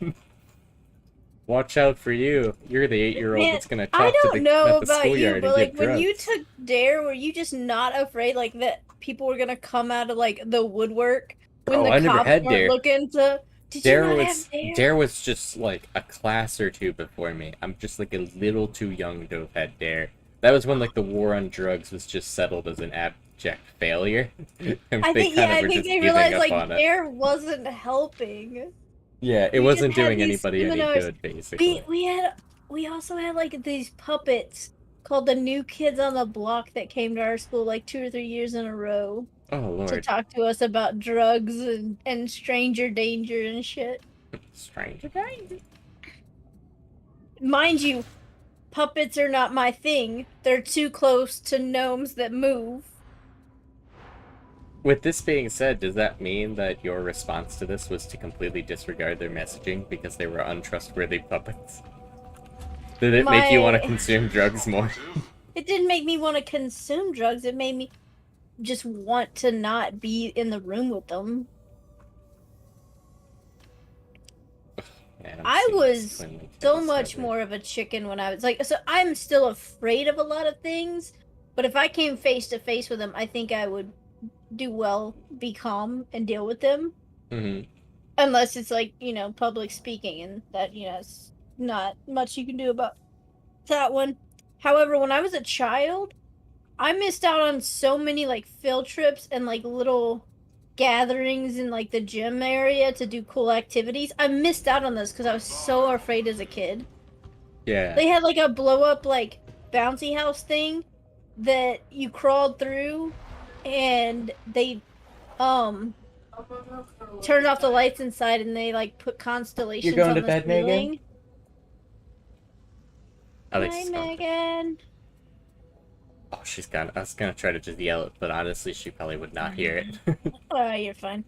S1: Watch out for you. You're the 8-year-old that's gonna talk to the schoolyard and get drugs.
S2: When you took Dare, were you just not afraid like that people were gonna come out of like the woodwork when the cops weren't looking to?
S1: Dare was just like a class or two before me. I'm just like a little too young to have had Dare. That was when like the war on drugs was just settled as an abject failure.
S2: I think they realized like Dare wasn't helping.
S1: Yeah, it wasn't doing anybody any good, basically.
S2: We also had like these puppets called the New Kids on the Block that came to our school like 2 or 3 years in a row.
S1: Oh lord.
S2: To talk to us about drugs and stranger danger and shit.
S1: Stranger danger.
S2: Mind you, puppets are not my thing. They're too close to gnomes that move.
S1: With this being said, does that mean that your response to this was to completely disregard their messaging because they were untrustworthy puppets? Did it make you want to consume drugs more?
S2: It didn't make me want to consume drugs. It made me just want to not be in the room with them. Man, I was so much more of a chicken when I was like, so I'm still afraid of a lot of things, but if I came face to face with them, I think I would do well, be calm, and deal with them.
S1: Mm-hmm.
S2: Unless it's like, public speaking, and that, it's not much you can do about that one. However, when I was a child, I missed out on so many like field trips and like little gatherings in like the gym area to do cool activities. I missed out on this because I was so afraid as a kid.
S1: Yeah.
S2: They had like a blow up like bouncy house thing that you crawled through, and they turned off the lights inside, and they like put constellations on the ceiling. You're going to bed, Megan? Hi, Megan.
S1: Oh, she's gone. I was gonna try to just yell it, but honestly, she probably would not hear it.
S2: Oh, you're fine.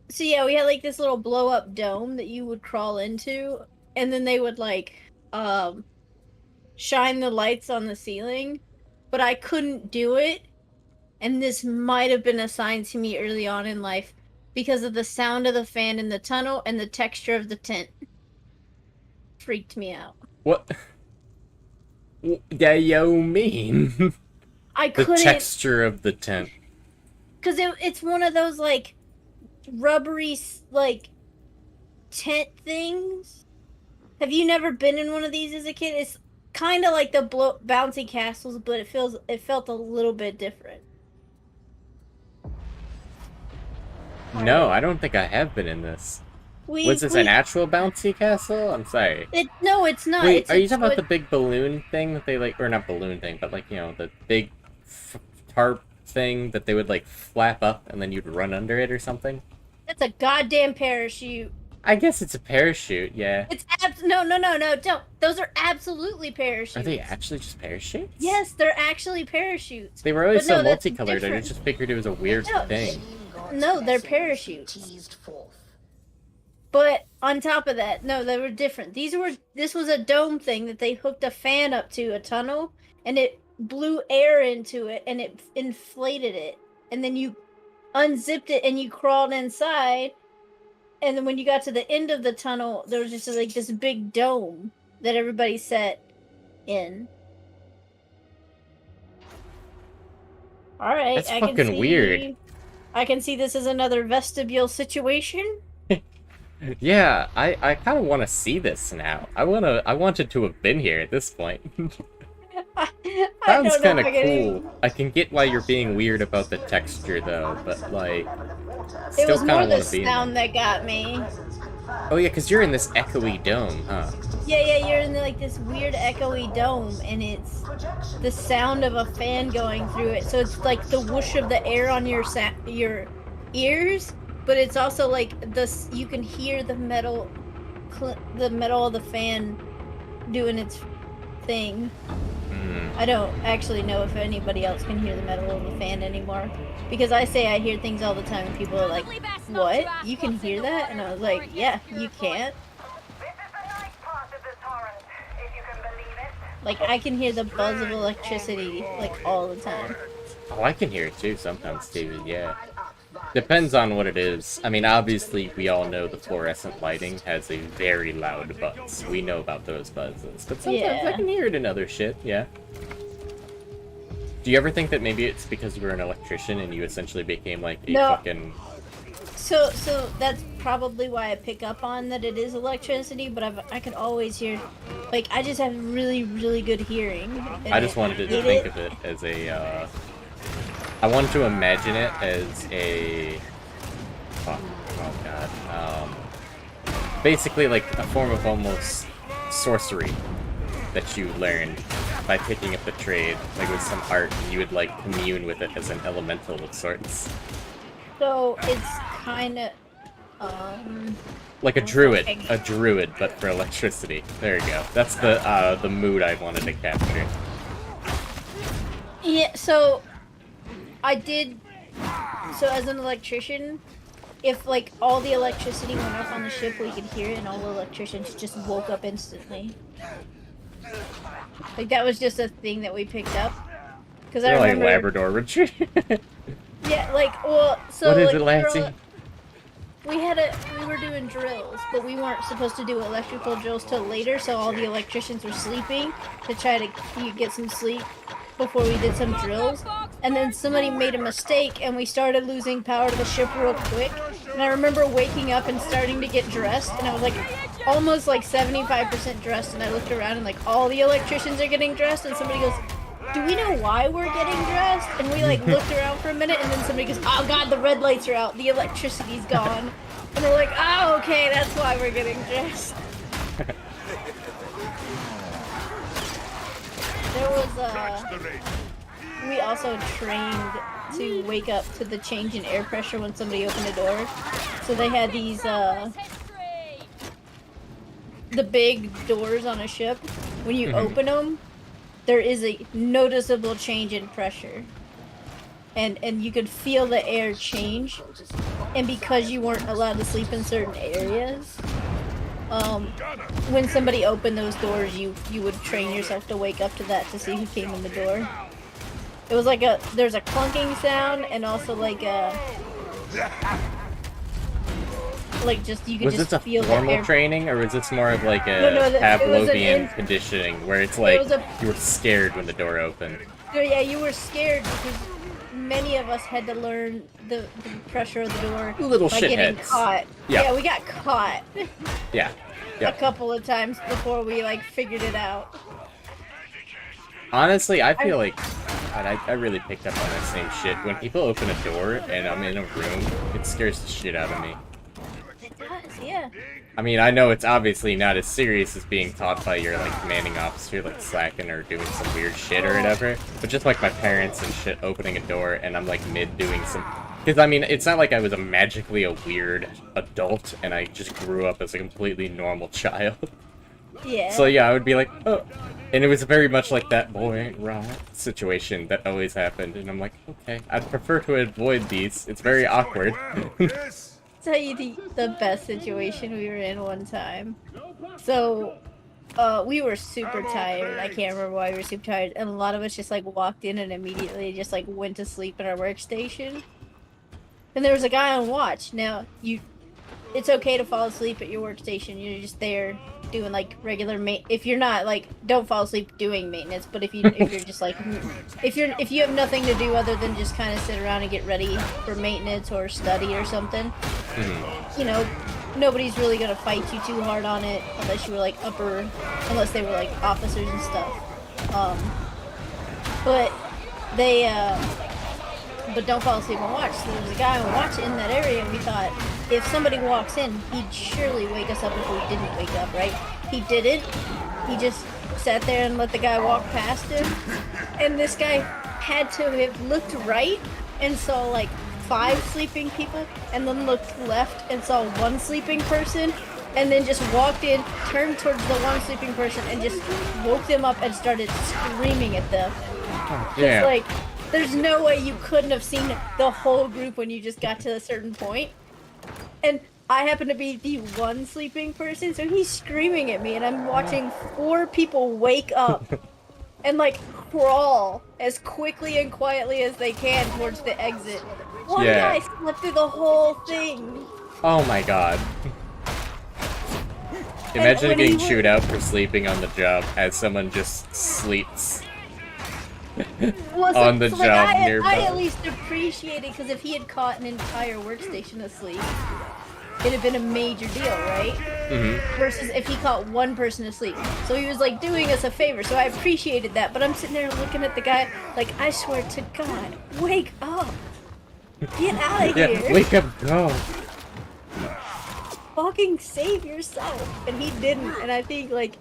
S2: So yeah, we had like this little blow up dome that you would crawl into, and then they would like shine the lights on the ceiling, but I couldn't do it. And this might have been a sign to me early on in life because of the sound of the fan in the tunnel and the texture of the tent. Freaked me out.
S1: What? What you mean?
S2: I couldn't.
S1: The texture of the tent.
S2: Because it's one of those, like, rubbery, like, tent things. Have you never been in one of these as a kid? It's kind of like the bouncy castles, but it felt a little bit different.
S1: No, I don't think I have been in this. Was this an actual bouncy castle? I'm sorry.
S2: No, it's not.
S1: Wait, are you talking about the big balloon thing that they like, or not balloon thing, but like, the big tarp thing that they would like flap up and then you'd run under it or something?
S2: That's a goddamn parachute.
S1: I guess it's a parachute, yeah.
S2: It's no, don't. Those are absolutely parachutes.
S1: Are they actually just parachutes?
S2: Yes, they're actually parachutes.
S1: They were always so multicolored, I just figured it was a weird thing.
S2: No, they're parachutes. But on top of that, no, they were different. This was a dome thing that they hooked a fan up to a tunnel, and it blew air into it, and it inflated it. And then you unzipped it, and you crawled inside. And then when you got to the end of the tunnel, there was just like this big dome that everybody sat in. All right,
S1: that's fucking weird.
S2: I can see this as another vestibule situation.
S1: Yeah, I kind of want to see this now. I wanted to have been here at this point. Sounds kind of cool. I can get why you're being weird about the texture though, but like,
S2: it was more the sound that got me.
S1: Oh yeah, because you're in this echoey dome, huh?
S2: Yeah, you're in like this weird echoey dome, and it's the sound of a fan going through it. So it's like the whoosh of the air on your ears, but it's also like this. You can hear the metal of the fan doing its thing. I don't actually know if anybody else can hear the metal of the fan anymore. Because I say I hear things all the time and people are like, what? You can hear that? And I was like, yeah, you can't. Like, I can hear the buzz of electricity, like, all the time.
S1: Oh, I can hear it too sometimes, David, yeah. Depends on what it is. I mean, obviously, we all know the fluorescent lighting has a very loud buzz. We know about those buzzes. But sometimes I can hear it in other shit, yeah. Do you ever think that maybe it's because you were an electrician and you essentially became, like, a fucking...
S2: So that's probably why I pick up on that it is electricity, but I can always hear... Like, I just have really, really good hearing.
S1: I just wanted to think of it as a, I wanted to imagine it as a... Oh god. Basically, like, a form of almost sorcery that you learned by picking up the trade, like with some art, and you would, like, commune with it as an elemental of sorts.
S2: So, it's kinda...
S1: Like a druid, but for electricity. There you go. That's the mood I wanted to capture.
S2: Yeah, so... I did... So, as an electrician, if, like, all the electricity went off on the ship, we could hear it, and all the electricians just woke up instantly. Like, that was just a thing that we picked up. Because I remember...
S1: like Labrador Retriever.
S2: Yeah, like, well, so...
S1: What is
S2: like,
S1: it, Lassie?
S2: We were doing drills, but we weren't supposed to do electrical drills till later, so all the electricians were sleeping to try to get some sleep before we did some drills. And then somebody made a mistake, and we started losing power to the ship real quick. And I remember waking up and starting to get dressed, and I was like almost like 75% dressed, and I looked around and like all the electricians are getting dressed, and somebody goes, do we know why we're getting dressed? And we like looked around for a minute, and then somebody goes, oh god, the red lights are out, the electricity's gone. And we're like, oh, okay, that's why we're getting dressed. There was, we also trained to wake up to the change in air pressure when somebody opened a door. So they had these, the big doors on a ship. When you open them, there is a noticeable change in pressure. And you could feel the air change. And because you weren't allowed to sleep in certain areas, when somebody opened those doors, you would train yourself to wake up to that to see who came in the door. It was like there's a clunking sound and also like just you could just feel the air. Was this a formal
S1: training, or was this more of like a Pavlovian conditioning where it's like you were scared when the door opened?
S2: Yeah, you were scared because many of us had to learn the pressure of the door by getting caught. Yeah, we got caught.
S1: Yeah.
S2: A couple of times before we like figured it out.
S1: Honestly, I feel like I really picked up on that same shit. When people open a door and I'm in a room, it scares the shit out of me.
S2: It does, yeah.
S1: I mean, I know it's obviously not as serious as being taught by your, like, commanding officer, like, slacking or doing some weird shit or whatever, but just, like, my parents and shit opening a door and I'm, like, mid-doing some... Because, I mean, it's not like I was magically a weird adult and I just grew up as a completely normal child.
S2: Yeah.
S1: So, yeah, I would be like, oh... And it was very much like that boy ain't right situation that always happened, and I'm like, okay, I'd prefer to avoid these. It's very awkward.
S2: Tell you the best situation we were in one time. So, we were super tired. I can't remember why we were super tired, and a lot of us just like walked in and immediately just like went to sleep in our workstation. And there was a guy on watch. Now, it's okay to fall asleep at your workstation. You're just there doing like regular if you're not like, don't fall asleep doing maintenance, but if you're just like, if you have nothing to do other than just kind of sit around and get ready for maintenance or study or something, you know, nobody's really gonna fight you too hard on it unless you were like unless they were like officers and stuff. But they but don't fall asleep on watch. So there was a guy on watch in that area, and we thought, if somebody walks in, he'd surely wake us up if we didn't wake up, right? He didn't. He just sat there and let the guy walk past him. And this guy had to have looked right and saw like 5 sleeping people, and then looked left and saw 1 sleeping person, and then just walked in, turned towards the 1 sleeping person, and just woke them up and started screaming at them.
S1: Yeah.
S2: Like, there's no way you couldn't have seen the whole group when you just got to a certain point. And I happen to be the 1 sleeping person, so he's screaming at me, and I'm watching 4 people wake up and like crawl as quickly and quietly as they can towards the exit. One guy slept through the whole thing.
S1: Oh my god. Imagine getting chewed out for sleeping on the job as someone just sleeps on the job nearby.
S2: I at least appreciate it, because if he had caught an entire workstation asleep, it'd have been a major deal, right? Versus if he caught 1 person asleep. So he was like doing us a favor, so I appreciated that. But I'm sitting there looking at the guy like, I swear to God, wake up. Get out of here.
S1: Yeah, wake up, go.
S2: Fucking save yourself. And he didn't. And I think like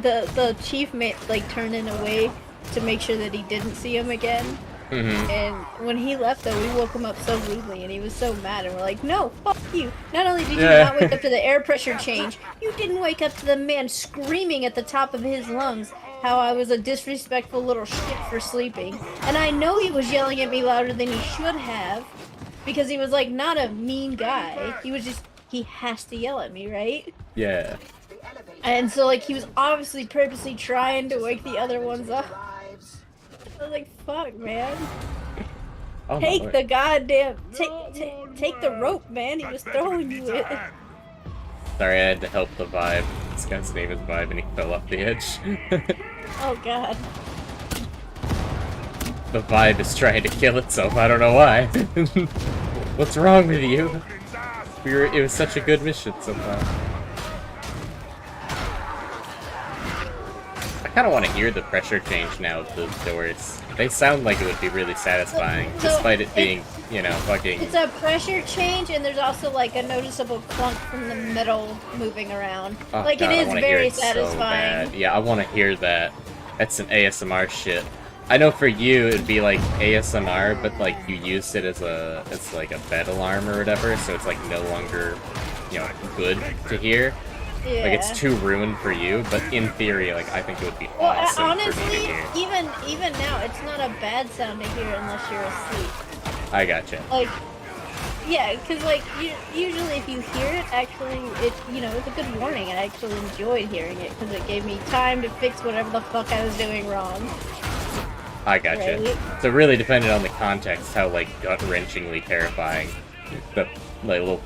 S2: the chief like turned in a way to make sure that he didn't see him again. And when he left though, we woke him up so rudely and he was so mad, and we're like, no, fuck you. Not only did you not wake up to the air pressure change, you didn't wake up to the man screaming at the top of his lungs how I was a disrespectful little shit for sleeping. And I know he was yelling at me louder than he should have, because he was like not a mean guy. He was just, he has to yell at me, right?
S1: Yeah.
S2: And so like he was obviously purposely trying to wake the other ones up. I was like, fuck, man.
S1: Oh,
S2: take the goddamn, take the rope, man. He was throwing you it.
S1: Sorry, I had to help the Vibe. This guy's name is Vibe, and he fell off the edge.
S2: Oh god.
S1: The Vibe is trying to kill itself. I don't know why. What's wrong with you? It was such a good mission so far. I kind of want to hear the pressure change now of those doors. They sound like it would be really satisfying, despite it being, you know, fucking...
S2: It's a pressure change, and there's also, like, a noticeable clunk from the metal moving around.
S1: Oh,
S2: like,
S1: God,
S2: it is very
S1: so
S2: satisfying.
S1: bad. Yeah, I want to hear that. That's some ASMR shit. I know for you, it'd be, like, ASMR, but, like, you used it as like, a bed alarm or whatever, so it's, like, no longer, you know, good to hear.
S2: Yeah.
S1: Like, it's too ruined for you, but in theory, like, I think it would be awesome
S2: honestly,
S1: for me to hear.
S2: even now, it's not a bad sound to hear unless you're asleep.
S1: I gotcha.
S2: Like, yeah, because, like, usually if you hear it, actually, you know, it's a good warning. I actually enjoyed hearing it, because it gave me time to fix whatever the fuck I was doing wrong.
S1: I gotcha.
S2: Right?
S1: So it really depended on the context, how, like, gut-wrenchingly terrifying the, like, little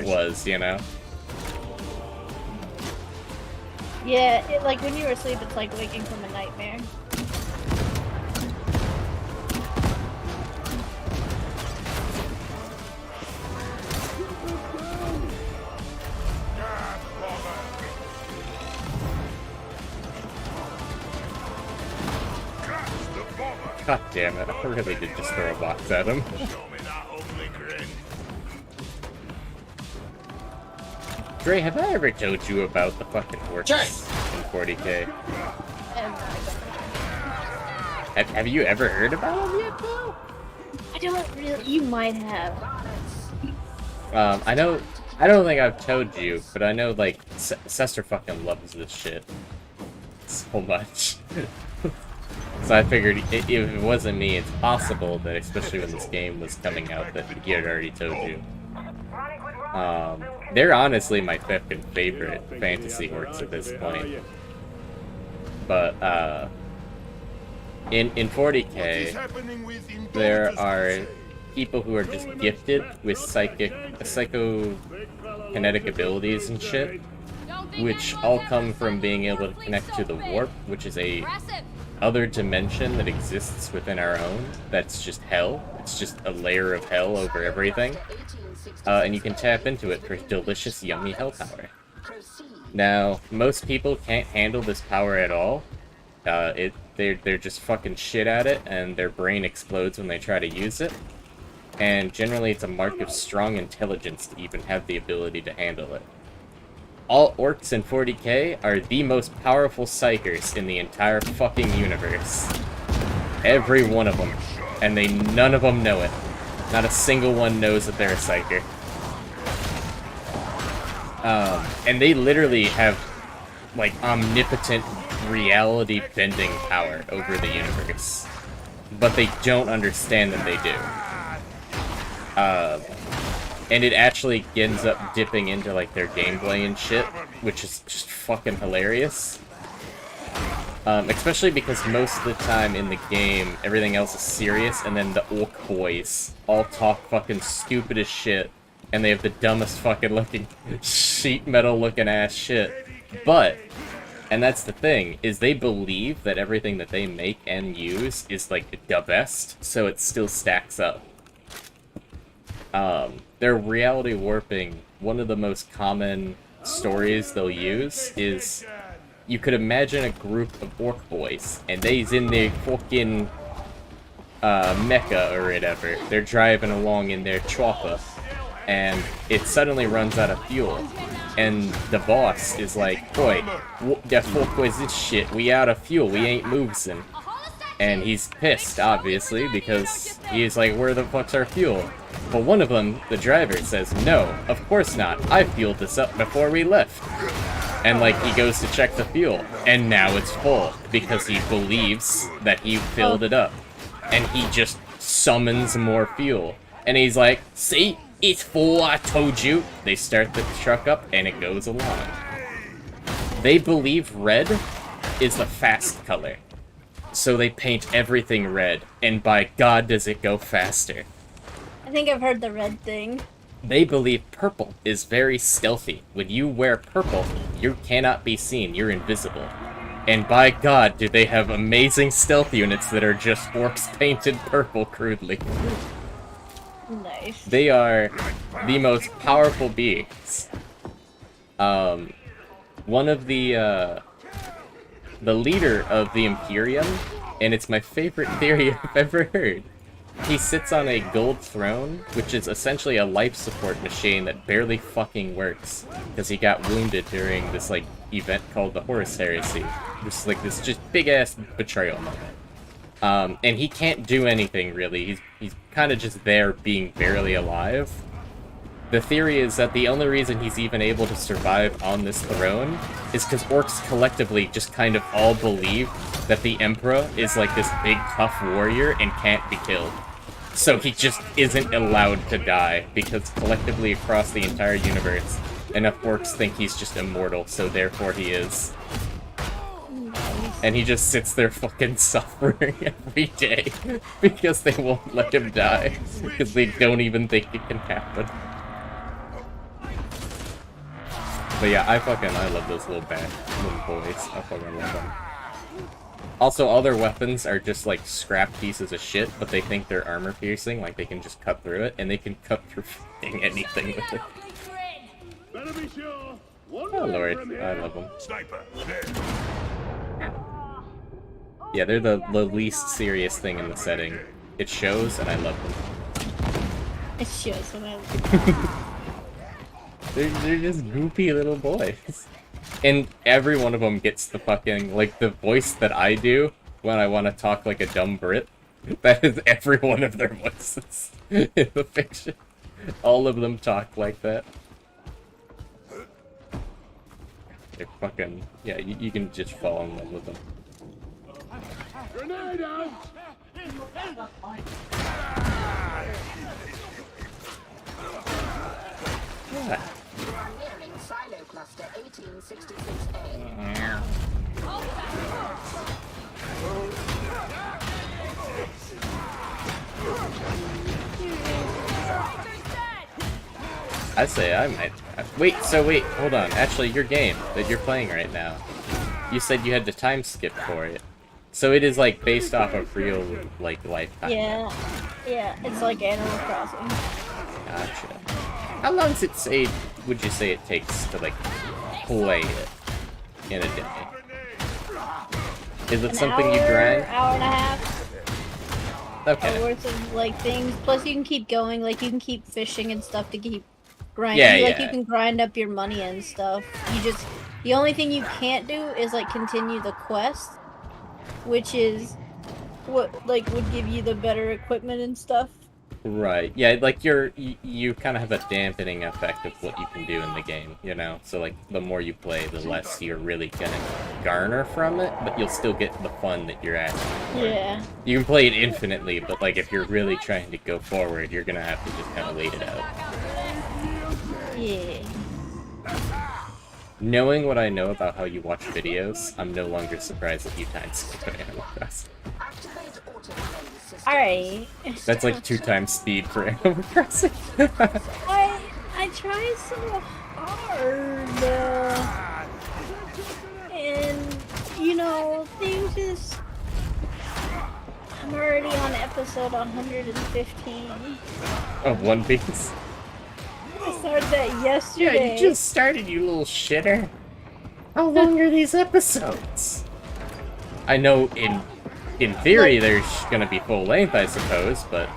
S1: was, you know?
S2: Yeah, like when you're asleep, it's like waking from a nightmare.
S1: God damn it, I really did just throw a box at him. Dre, have I ever told you about the fucking works in 40K? Have you ever heard about them yet, though?
S2: I don't really. You might have.
S1: I know. I don't think I've told you, but I know, like, Sester fucking loves this shit so much. So I figured if it wasn't me, it's possible that, especially when this game was coming out, that he had already told you. They're honestly my fucking favorite fantasy works at this point. But, in 40K, there are people who are just gifted with psychokinetic abilities and shit, which all come from being able to connect to the warp, which is a other dimension that exists within our own. That's just hell. It's just a layer of hell over everything. And you can tap into it for delicious, yummy hell power. Now, most people can't handle this power at all. They're just fucking shit at it, and their brain explodes when they try to use it. and generally it's a mark of strong intelligence to even have the ability to handle it. All orcs in 40k are the most powerful psychers in the entire fucking universe. Every one of them. And none of them know it. Not a single one knows that they're a psyker. And they literally have, like, omnipotent reality-bending power over the universe. But they don't understand that they do. And it actually ends up dipping into, like, their gameplay and shit, which is just fucking hilarious. Especially because most of the time in the game, everything else is serious, and then the orc boys all talk fucking stupid as shit, and they have the dumbest fucking looking sheet metal looking ass shit. But, and that's the thing, is they believe that everything that they make and use is, like, the best, so it still stacks up. Their reality warping, one of the most common stories they'll use is, you could imagine a group of orc boys, and they's in their fucking mecha or whatever. They're driving along in their chopper, and it suddenly runs out of fuel. And the boss is like, boy, what the fuck was this shit? We out of fuel, we ain't moving. And he's pissed, obviously, because he's like, where the fuck's our fuel? But one of them, the driver, says, no, of course not. I fueled this up before we left. And, like, he goes to check the fuel, and now it's full, because he believes that he filled it up. And he just summons more fuel. And he's like, see? It's full, I told you. They start the truck up, and it goes along. They believe red is the fast color. So they paint everything red, and by God does it go faster.
S2: I think I've heard the red thing.
S1: They believe purple is very stealthy. When you wear purple, you cannot be seen, you're invisible. And by God, do they have amazing stealth units that are just orcs painted purple crudely.
S2: Nice.
S1: They are the most powerful beings. One of the leader of the Imperium, and it's my favorite theory I've ever heard. He sits on a gold throne, which is essentially a life support machine that barely fucking works, because he got wounded during this, like, event called the Horus Heresy. Just, like, this just big-ass betrayal moment. And he can't do anything, really. He's kind of just there being barely alive. The theory is that the only reason he's even able to survive on this throne is because orcs collectively just kind of all believe that the Emperor is like this big tough warrior and can't be killed. So he just isn't allowed to die, because collectively across the entire universe, enough orcs think he's just immortal, so therefore he is. And he just sits there fucking suffering every day, because they won't let him die, because they don't even think it can happen. But yeah, I love those little boys. I fucking love them. Also, all their weapons are just like scrap pieces of shit, but they think they're armor piercing, like they can just cut through it, and they can cut through fucking anything with it. Oh lord, I love them. Yeah, they're the least serious thing in the setting. It shows, and I love them.
S2: It shows when I love them.
S1: They're just goopy little boys. And every one of them gets the fucking, like, the voice that I do when I want to talk like a dumb Brit. That is every one of their voices in the fiction. All of them talk like that. They're fucking, yeah, you can just fall in love with them.
S9: Grenade out!
S1: Yeah.
S10: Nearing Silo Cluster 1866A.
S1: I say I might. Wait, hold on. Actually, your game that you're playing right now, you said you had the time skip for it. So it is, like, based off of real, like, lifetime.
S2: Yeah, it's like Animal Crossing.
S1: Gotcha. How long does it say, would you say it takes to, like, play it in a day? Is it something you grind?
S2: Hour and a half.
S1: Okay.
S2: worth of like things. Plus, you can keep going. Like you can keep fishing and stuff to keep grinding.
S1: Yeah,
S2: Like
S1: yeah.
S2: you can grind up your money and stuff. The only thing you can't do is like continue the quest, which is what like would give you the better equipment and stuff.
S1: Right. Yeah, like you kind of have a dampening effect of what you can do in the game, you know? So like the more you play, the less you're really gonna garner from it, but you'll still get the fun that you're asking for.
S2: Yeah.
S1: You can play it infinitely, but like if you're really trying to go forward, you're gonna have to just kind of wait it out.
S2: Yeah.
S1: Knowing what I know about how you watch videos, I'm no longer surprised that you time skip an Animal Crossing.
S2: Alright.
S1: That's like 2 times speed for Animal Crossing.
S2: I try so hard. And, you know, things just... I'm already on episode 115.
S1: Of One Piece?
S2: I started that yesterday.
S1: Yeah, you just started, you little shitter. How long are these episodes? I know in theory there's gonna be full length, I suppose, but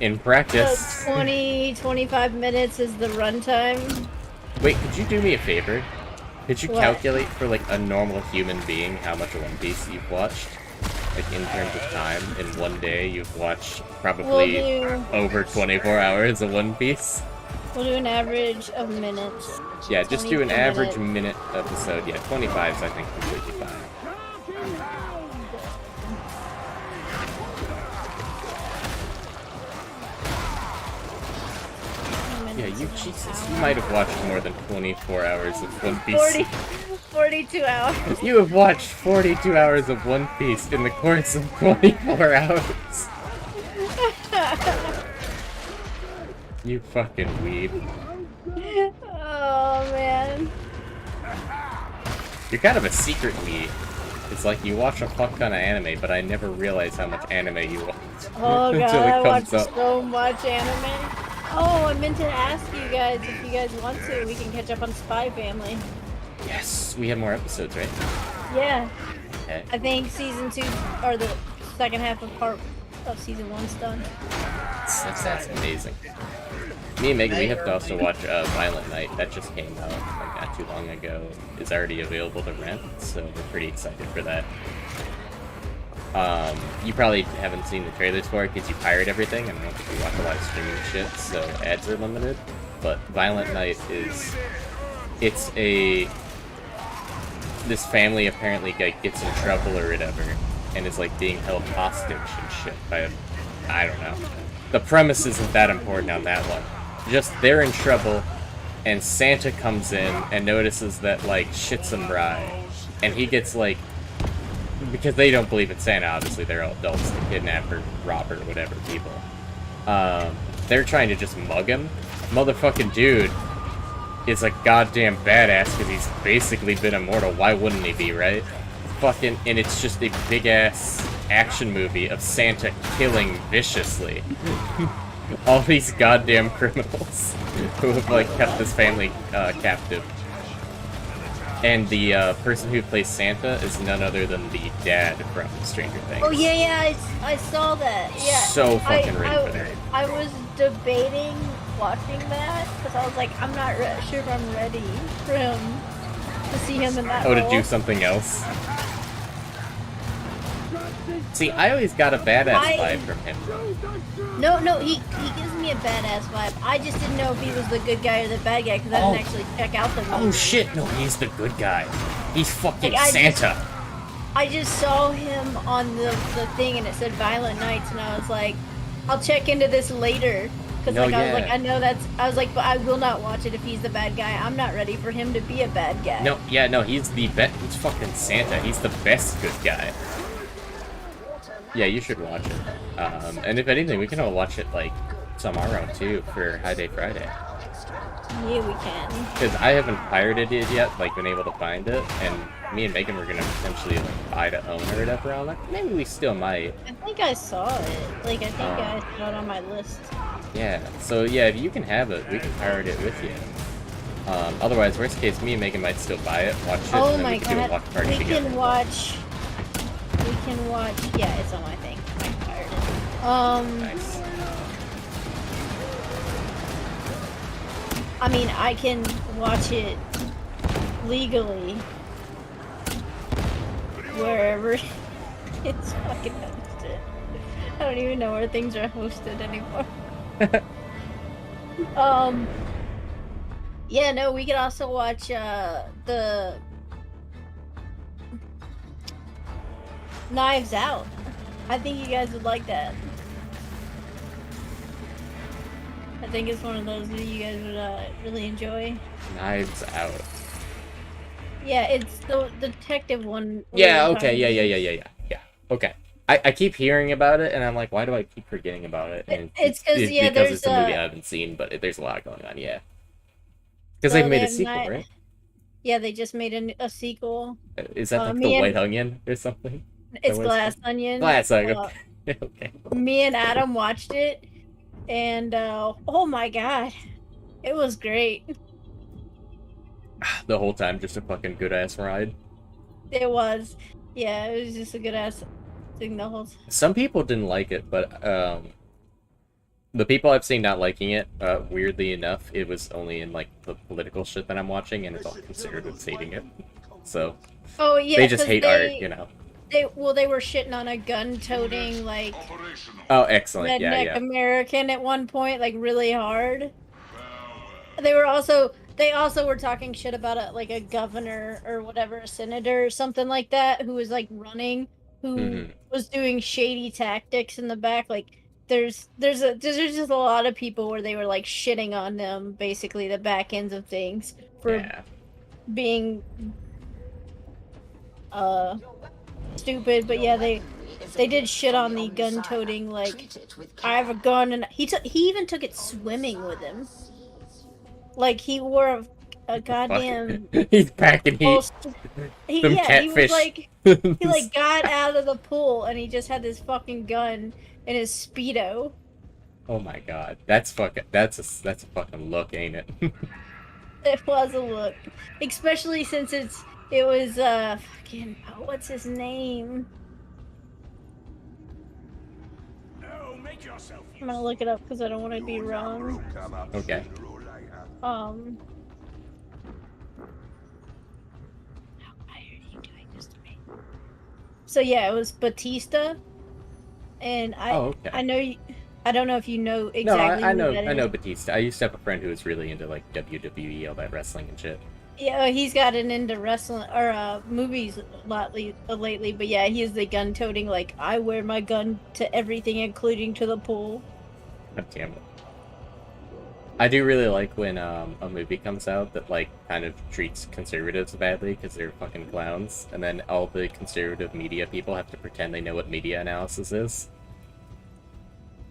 S1: in practice...
S2: 20-25 minutes is the runtime.
S1: Wait, could you do me a favor? Could you
S2: What?
S1: calculate for like a normal human being how much One Piece you've watched? Like in terms of time, in one day you've watched probably over 24 hours of One Piece?
S2: We'll do an average of minutes.
S1: Yeah, just do an
S2: 20 per
S1: average
S2: minute.
S1: minute episode. Yeah, 25 is I think completely fine. Yeah, Jesus, you might have watched more than 24 hours of One Piece.
S2: 42 hours.
S1: You have watched 42 hours of One Piece in the course of 24 hours. You fucking weeb.
S2: Oh, man.
S1: You're kind of a secret weeb. It's like you watch a fuck ton of anime, but I never realize how much anime you watch.
S2: Oh god,
S1: until it
S2: I watch
S1: comes up.
S2: so much anime. Oh, I meant to ask you guys if you guys want to, we can catch up on Spy Family.
S1: Yes, we have more episodes, right?
S2: Yeah.
S1: Okay.
S2: I think season 2, or the second half of season 1's done.
S1: That's amazing. Me and Megan, we have to also watch Violent Night. That just came out like not too long ago. It's already available to rent, so we're pretty excited for that. You probably haven't seen the trailers for it because you pirate everything. I don't think you watch a lot of streaming shit, so ads are limited. But Violent Night is... This family apparently gets in trouble or whatever, and is like being held hostage and shit by I don't know. The premise isn't that important on that one. Just they're in trouble, and Santa comes in and notices that like shit's awry, and he gets like, because they don't believe in Santa, obviously they're all adults, to kidnap or rob or whatever people. They're trying to just mug him. Motherfucking dude is a goddamn badass because he's basically been immortal. Why wouldn't he be, right? Fucking, and it's just a big ass action movie of Santa killing viciously all these goddamn criminals who have like kept this family captive. And the person who plays Santa is none other than the dad from Stranger Things.
S2: Oh yeah, I saw that. Yeah.
S1: So fucking ready for that.
S2: I was debating watching that because I was like, I'm not sure if I'm ready for him to see him in that
S1: Oh, to
S2: role.
S1: do something else? See, I always got a badass vibe from him.
S2: No, he gives me a badass vibe. I just didn't know if he was the good guy or the bad guy because I didn't actually check out the movie.
S1: Oh shit, no, he's the good guy. He's fucking
S2: Like,
S1: Santa.
S2: I just saw him on the thing and it said Violent Nights and I was like, I'll check into this later. Because
S1: No,
S2: like, I was like,
S1: yeah.
S2: I know that's, I was like, but I will not watch it if he's the bad guy. I'm not ready for him to be a bad guy.
S1: No, yeah, no, he's the best. He's fucking Santa. He's the best good guy. Yeah, you should watch it. And if anything, we can all watch it like tomorrow too for High Day Friday.
S2: Yeah, we can.
S1: Because I haven't pirated it yet, like been able to find it, and me and Megan were gonna potentially like buy to own or whatever on it. Maybe we still might.
S2: I think I saw it. Like, I think I saw it on my list.
S1: Yeah, so yeah, if you can have it, we can pirate it with you. Otherwise, worst case, me and Megan might still buy it, watch it,
S2: Oh
S1: and then
S2: my
S1: we can do a
S2: god.
S1: watch party
S2: We
S1: together.
S2: can watch. Yeah, it's on my thing. I pirated it.
S1: Nice.
S2: I mean, I can watch it legally wherever it's fucking hosted. I don't even know where things are hosted anymore. Yeah, no, we could also watch the Knives Out. I think you guys would like that. I think it's one of those that you guys would really enjoy.
S1: Knives Out.
S2: Yeah, it's the detective one.
S1: Yeah, okay, yeah. Okay. I keep hearing about it, and I'm like, why do I keep forgetting about it? And
S2: it's because
S1: it's a movie I haven't seen, but there's a lot going on, yeah. Because they've made a sequel, right?
S2: Yeah, they just made a sequel.
S1: Is that like the White Onion or something?
S2: It's Glass Onion.
S1: Glass Onion. Okay.
S2: Me and Adam watched it, and oh my god, it was great.
S1: The whole time, just a fucking good ass ride.
S2: It was, yeah, it was just a good ass thing the whole time.
S1: Some people didn't like it, but the people I've seen not liking it, weirdly enough, it was only in like the political shit that I'm watching, and it's all conservatives hating it. So,
S2: oh yeah,
S1: they just hate art, you know.
S2: They were shitting on a gun-toting like
S1: oh, excellent,
S2: redneck
S1: yeah.
S2: American at one point, like really hard. They also were talking shit about a governor or whatever, a senator or something like that, who was like running, who was doing shady tactics in the back. Like there's just a lot of people where they were like shitting on them, basically the back ends of things for being stupid. But yeah, they did shit on the gun toting, like I have a gun, and he even took it swimming with him. Like he wore a goddamn
S1: he's packing heat.
S2: He was like he like got out of the pool and he just had this fucking gun in his Speedo.
S1: Oh my god. That's a fucking look, ain't it?
S2: It was a look. Especially since it was fucking what's his name? I'm gonna look it up because I don't want to be wrong.
S1: Okay.
S2: How are you doing this to me? So yeah, it was Batista, and I know you, I don't know if you know exactly.
S1: No, I know Batista. I used to have a friend who was really into like WWE, all that wrestling and shit.
S2: Yeah, he's gotten into wrestling or movies a lot lately. But yeah, he is the gun-toting. Like I wear my gun to everything, including to the pool.
S1: God damn it. I do really like when a movie comes out that like kind of treats conservatives badly because they're fucking clowns, and then all the conservative media people have to pretend they know what media analysis is.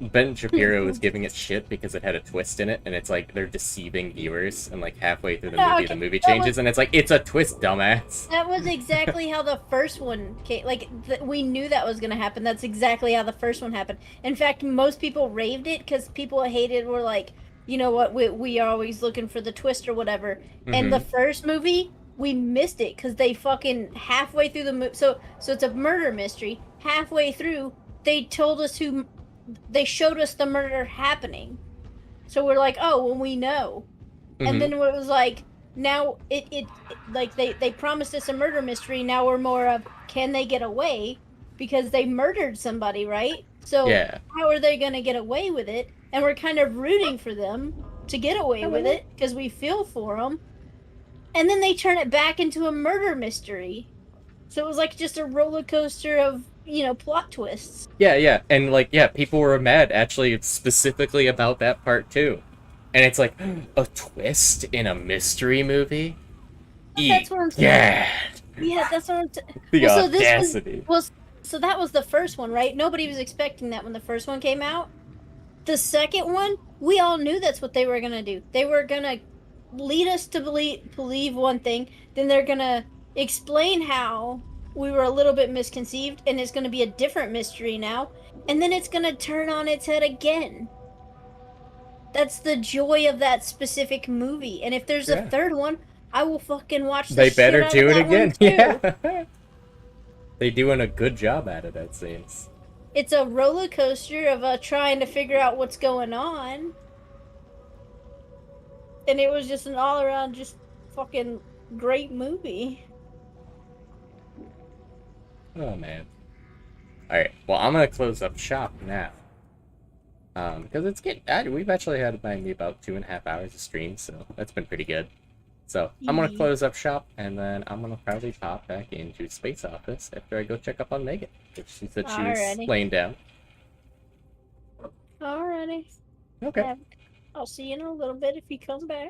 S1: Ben Shapiro was giving it shit because it had a twist in it, and it's like they're deceiving viewers, and like halfway through the movie changes, and it's like, it's a twist, dumbass.
S2: That was exactly how the first one came. Like, we knew that was going to happen. That's exactly how the first one happened. In fact, most people raved it because people hated, were like, you know what, we are always looking for the twist or whatever. And the first movie, we missed it because they fucking halfway through the movie. So it's a murder mystery. Halfway through, they told us they showed us the murder happening. So we're like, oh, well, we know. And then it was like, now it like they promised us a murder mystery. Now we're more of, can they get away? Because they murdered somebody, right? So how are they going to get away with it? And we're kind of rooting for them to get away with it because we feel for them. And then they turn it back into a murder mystery. So it was like just a roller coaster of, plot twists.
S1: Yeah. And like, people were mad actually specifically about that part too. And it's like, a twist in a mystery movie?
S2: That's what I'm saying. Yeah, that's what I'm saying.
S1: The audacity.
S2: So that was the first one, right? Nobody was expecting that when the first one came out. The second one, we all knew that's what they were going to do. They were going to lead us to believe one thing, then they're going to explain how we were a little bit misconceived, and it's going to be a different mystery now, and then it's going to turn on its head again. That's the joy of that specific movie. And if there's a third one, I will fucking watch the shit out of that one too.
S1: They better do it again. Yeah. They doing a good job at it, it seems.
S2: It's a roller coaster of trying to figure out what's going on. And it was just an all-around just fucking great movie.
S1: Oh, man. Alright, well, I'm gonna close up shop now. Because it's getting... we've actually had maybe about 2.5 hours of stream, so that's been pretty good. So, I'm gonna close up shop, and then I'm gonna probably pop back into Space Office after I go check up on Megan. Because she said she was laying down.
S2: Alrighty.
S1: Okay.
S2: I'll see you in a little bit if you come back.